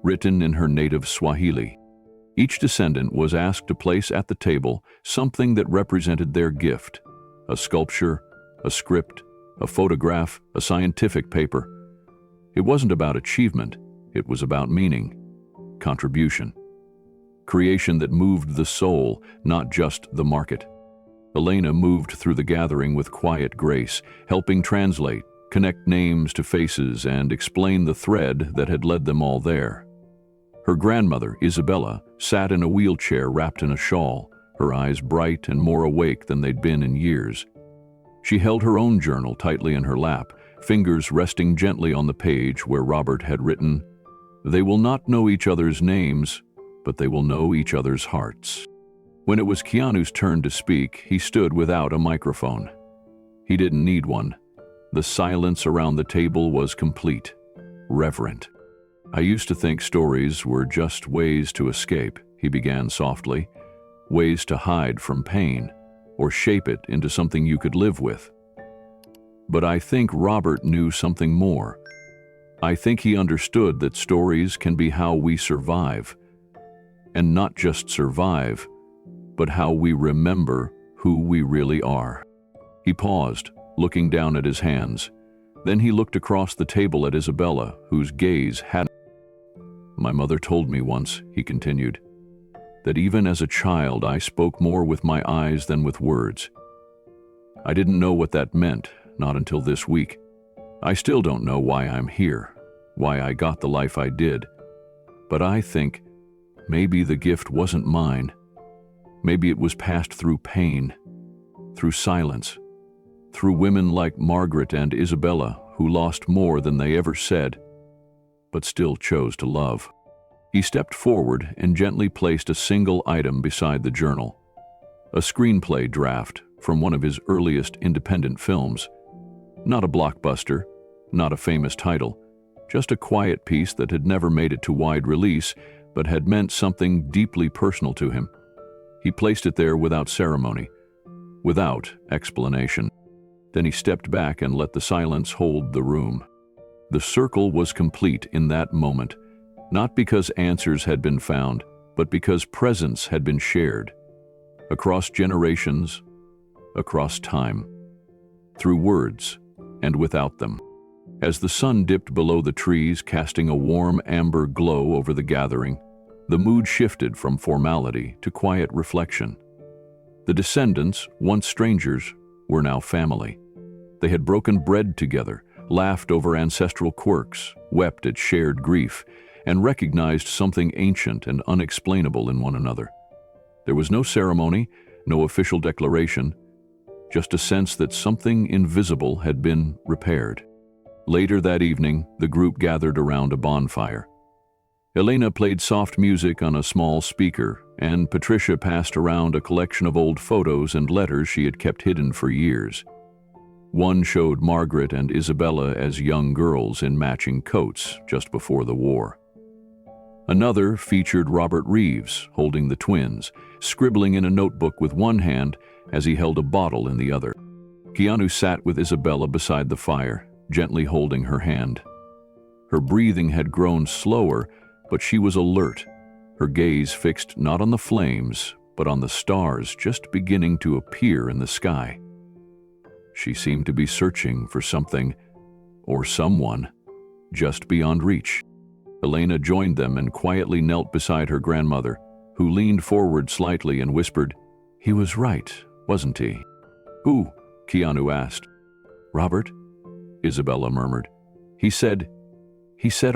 written in her native Swahili. Each descendant was asked to place at the table something that represented their gift: a sculpture, a script, a photograph, a scientific paper. It wasn't about achievement, it was about meaning, contribution. Creation that moved the soul, not just the market. Elena moved through the gathering with quiet grace, helping translate, connect names to faces, and explain the thread that had led them all there. Her grandmother, Isabella, sat in a wheelchair wrapped in a shawl, her eyes bright and more awake than they'd been in years. She held her own journal tightly in her lap, fingers resting gently on the page where Robert had written, "They will not know each other's names, but they will know each other's hearts." When it was Keanu's turn to speak, he stood without a microphone. He didn't need one. The silence around the table was complete, reverent. "I used to think stories were just ways to escape," he began softly, "ways to hide from pain, or shape it into something you could live with. But I think Robert knew something more. I think he understood that stories can be how we survive, and not just survive, but how we remember who we really are." He paused, looking down at his hands. Then he looked across the table at Isabella, whose gaze hadn't. "My mother told me once," he continued, "that even as a child I spoke more with my eyes than with words. I didn't know what that meant, not until this week. I still don't know why I'm here, why I got the life I did. But I think maybe the gift wasn't mine. Maybe it was passed through pain, through silence, through women like Margaret and Isabella who lost more than they ever said, but still chose to love." He stepped forward and gently placed a single item beside the journal. A screenplay draft from one of his earliest independent films. Not a blockbuster, not a famous title, just a quiet piece that had never made it to wide release, but had meant something deeply personal to him. He placed it there without ceremony, without explanation. Then he stepped back and let the silence hold the room. The circle was complete in that moment, not because answers had been found, but because presence had been shared. Across generations, across time, through words and without them. As the sun dipped below the trees, casting a warm amber glow over the gathering, the mood shifted from formality to quiet reflection. The descendants, once strangers, were now family. They had broken bread together, laughed over ancestral quirks, wept at shared grief, and recognized something ancient and unexplainable in one another. There was no ceremony, no official declaration, just a sense that something invisible had been repaired. Later that evening, the group gathered around a bonfire. Elena played soft music on a small speaker, and Patricia passed around a collection of old photos and letters she had kept hidden for years. One showed Margaret and Isabella as young girls in matching coats just before the war. Another featured Robert Reeves holding the twins, scribbling in a notebook with one hand as he held a bottle in the other. Keanu sat with Isabella beside the fire, gently holding her hand. Her breathing had grown slower, but she was alert, her gaze fixed not on the flames, but on the stars just beginning to appear in the sky. She seemed to be searching for something, or someone, just beyond reach. Elena joined them and quietly knelt beside her grandmother, who leaned forward slightly and whispered, "He was right, wasn't he?" "Who?" Keanu asked. "Robert," Isabella murmured. He said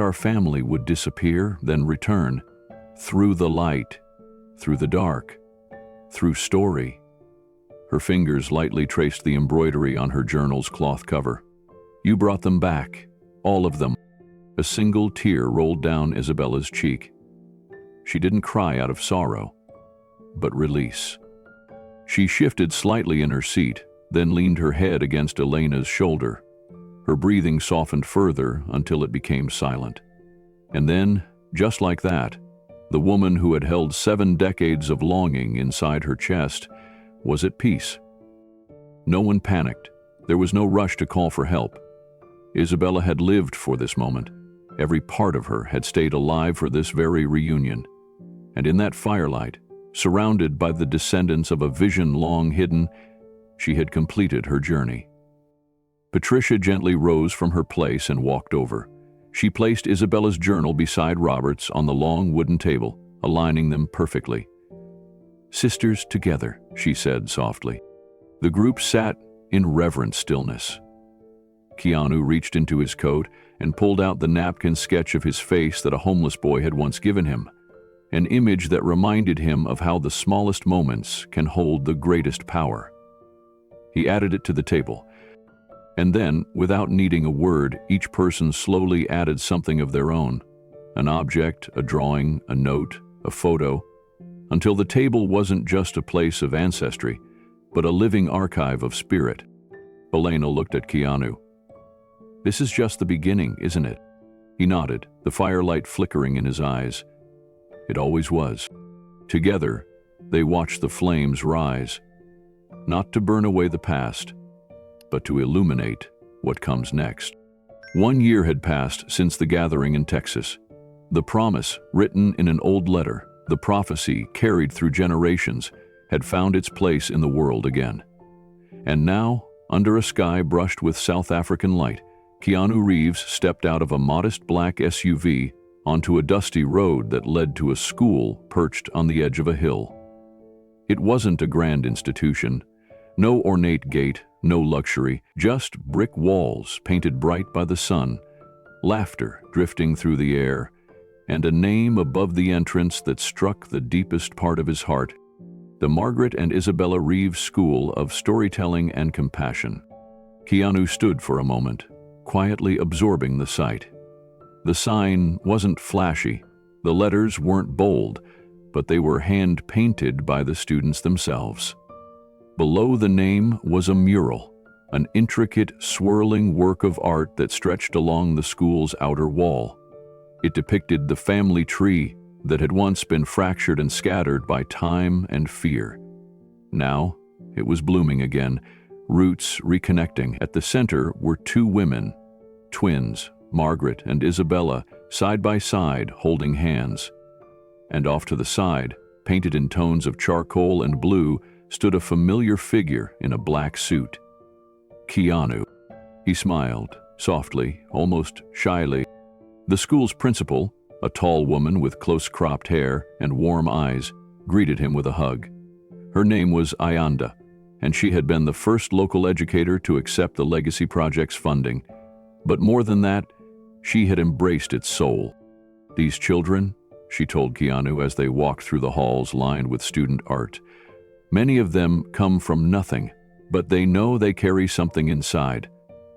our family would disappear, then return, through the light, through the dark, through story." Her fingers lightly traced the embroidery on her journal's cloth cover. "You brought them back, all of them." A single tear rolled down Isabella's cheek. She didn't cry out of sorrow, but release. She shifted slightly in her seat, then leaned her head against Elena's shoulder. Her breathing softened further until it became silent. And then, just like that, the woman who had held 7 decades of longing inside her chest was at peace. No one panicked. There was no rush to call for help. Isabella had lived for this moment. Every part of her had stayed alive for this very reunion. And in that firelight, surrounded by the descendants of a vision long hidden, she had completed her journey. Patricia gently rose from her place and walked over. She placed Isabella's journal beside Robert's on the long wooden table, aligning them perfectly. "Sisters together," she said softly. The group sat in reverent stillness. Keanu reached into his coat and pulled out the napkin sketch of his face that a homeless boy had once given him, an image that reminded him of how the smallest moments can hold the greatest power. He added it to the table, and then, without needing a word, each person slowly added something of their own, an object, a drawing, a note, a photo, until the table wasn't just a place of ancestry, but a living archive of spirit. Elena looked at Keanu. "This is just the beginning, isn't it?" He nodded, the firelight flickering in his eyes. It always was. Together, they watched the flames rise, not to burn away the past, but to illuminate what comes next. 1 year had passed since the gathering in Texas. The promise, written in an old letter, the prophecy carried through generations, had found its place in the world again. And now, under a sky brushed with South African light, Keanu Reeves stepped out of a modest black SUV onto a dusty road that led to a school perched on the edge of a hill. It wasn't a grand institution. No ornate gate, no luxury, just brick walls painted bright by the sun, laughter drifting through the air, and a name above the entrance that struck the deepest part of his heart: the Margaret and Isabella Reeves School of Storytelling and Compassion. Keanu stood for a moment, quietly absorbing the sight. The sign wasn't flashy, the letters weren't bold, but they were hand-painted by the students themselves. Below the name was a mural, an intricate, swirling work of art that stretched along the school's outer wall. It depicted the family tree that had once been fractured and scattered by time and fear. Now, it was blooming again, roots reconnecting. At the center were 2 women, twins, Margaret and Isabella, side by side, holding hands. And off to the side, painted in tones of charcoal and blue, stood a familiar figure in a black suit. Keanu. He smiled, Softly, almost shyly, the school's principal, a tall woman with close-cropped hair and warm eyes, greeted him with a hug. Her name was Ayanda, and she had been the first local educator to accept the Legacy Project's funding. But more than that, she had embraced its soul. "These children," she told Keanu as they walked through the halls lined with student art, "many of them come from nothing, but they know they carry something inside,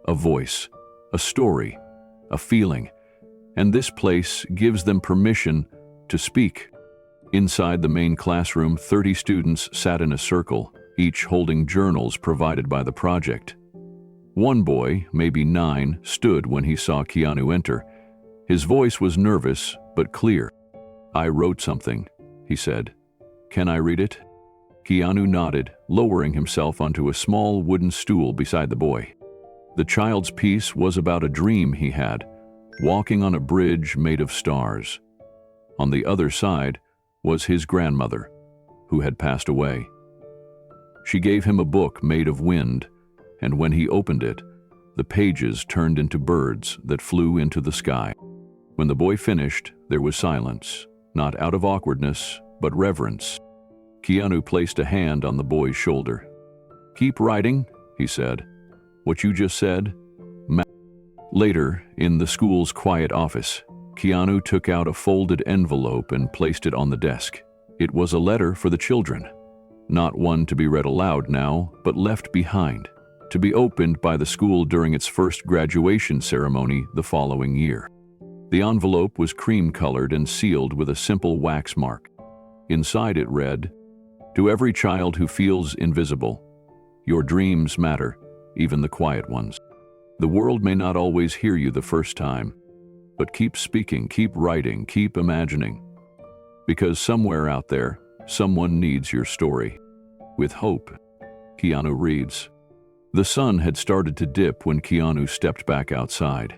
a voice, a story, a feeling, and this place gives them permission to speak." Inside the main classroom, 30 students sat in a circle, each holding journals provided by the project. One boy, maybe 9, stood when he saw Keanu enter. His voice was nervous but clear. "I wrote something," he said. "Can I read it?" Keanu nodded, lowering himself onto a small wooden stool beside the boy. The child's piece was about a dream he had, walking on a bridge made of stars. On the other side was his grandmother, who had passed away. She gave him a book made of wind, and when he opened it, the pages turned into birds that flew into the sky. When the boy finished, there was silence, not out of awkwardness, but reverence. Keanu placed a hand on the boy's shoulder. "Keep writing," he said. "What you just said." Later, in the school's quiet office, Keanu took out a folded envelope and placed it on the desk. It was a letter for the children. Not one to be read aloud now, but left behind, to be opened by the school during its first graduation ceremony the following year. The envelope was cream-colored and sealed with a simple wax mark. Inside it read, "To every child who feels invisible, your dreams matter, even the quiet ones. The world may not always hear you the first time, but keep speaking, keep writing, keep imagining. Because somewhere out there, someone needs your story. With hope." Keanu Reeves. The sun had started to dip when Keanu stepped back outside.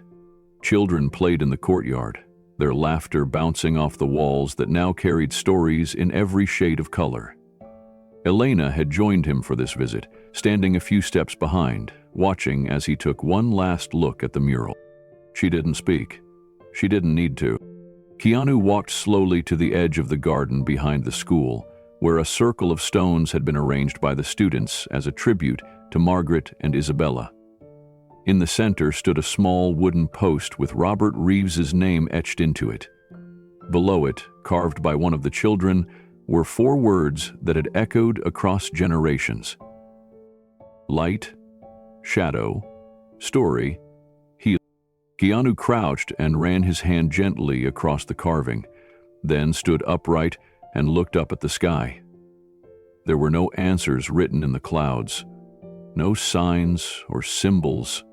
Children played in the courtyard, their laughter bouncing off the walls that now carried stories in every shade of color. Elena had joined him for this visit, standing a few steps behind, watching as he took one last look at the mural. She didn't speak. She didn't need to. Keanu walked slowly to the edge of the garden behind the school, where a circle of stones had been arranged by the students as a tribute to Margaret and Isabella. In the center stood a small wooden post with Robert Reeves's name etched into it. Below it, carved by one of the children, were 4 words that had echoed across generations: light, shadow, story, healing. Keanu crouched and ran his hand gently across the carving, then stood upright and looked up at the sky. There were no answers written in the clouds, no signs or symbols,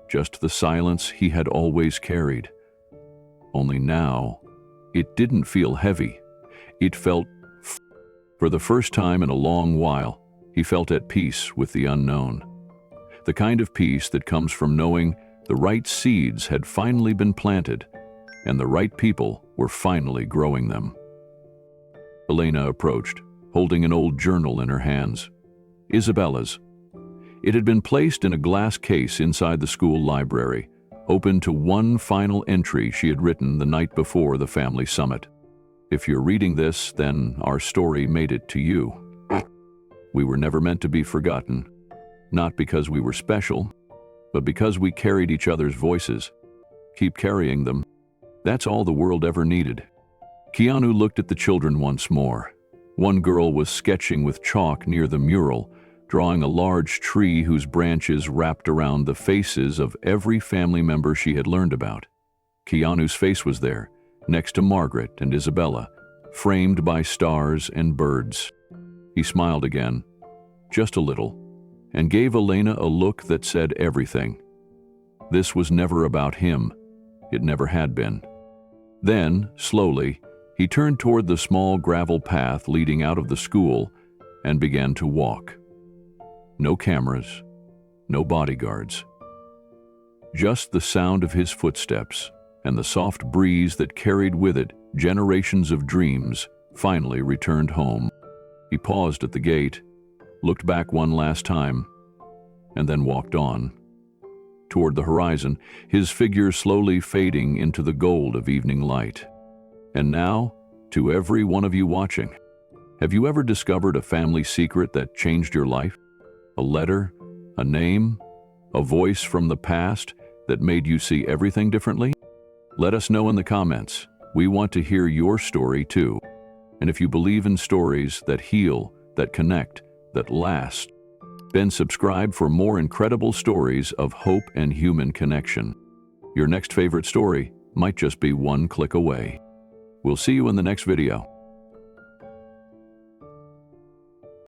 just the silence he had always carried. Only now, it didn't feel heavy. It felt For the first time in a long while, he felt at peace with the unknown. The kind of peace that comes from knowing the right seeds had finally been planted and the right people were finally growing them. Elena approached, holding an old journal in her hands. Isabella's. It had been placed in a glass case inside the school library, open to one final entry she had written the night before the family summit. "If you're reading this, then our story made it to you. We were never meant to be forgotten, not because we were special, but because we carried each other's voices. Keep carrying them. That's all the world ever needed." Keanu looked at the children once more. One girl was sketching with chalk near the mural, drawing a large tree whose branches wrapped around the faces of every family member she had learned about. Keanu's face was there, next to Margaret and Isabella, framed by stars and birds. He smiled again, just a little, and gave Elena a look that said everything. This was never about him. It never had been. Then, slowly, he turned toward the small gravel path leading out of the school and began to walk. No cameras, no bodyguards. Just the sound of his footsteps and the soft breeze that carried with it generations of dreams finally returned home. He paused at the gate, looked back one last time, and then walked on. toward the horizon, his figure slowly fading into the gold of evening light. And now, to every one of you watching, have you ever discovered a family secret that changed your life? A letter, a name, a voice from the past that made you see everything differently? Let us know in the comments. We want to hear your story too. And if you believe in stories that heal, that connect, that last, then subscribe for more incredible stories of hope and human connection. Your next favorite story might just be one click away. We'll see you in the next video.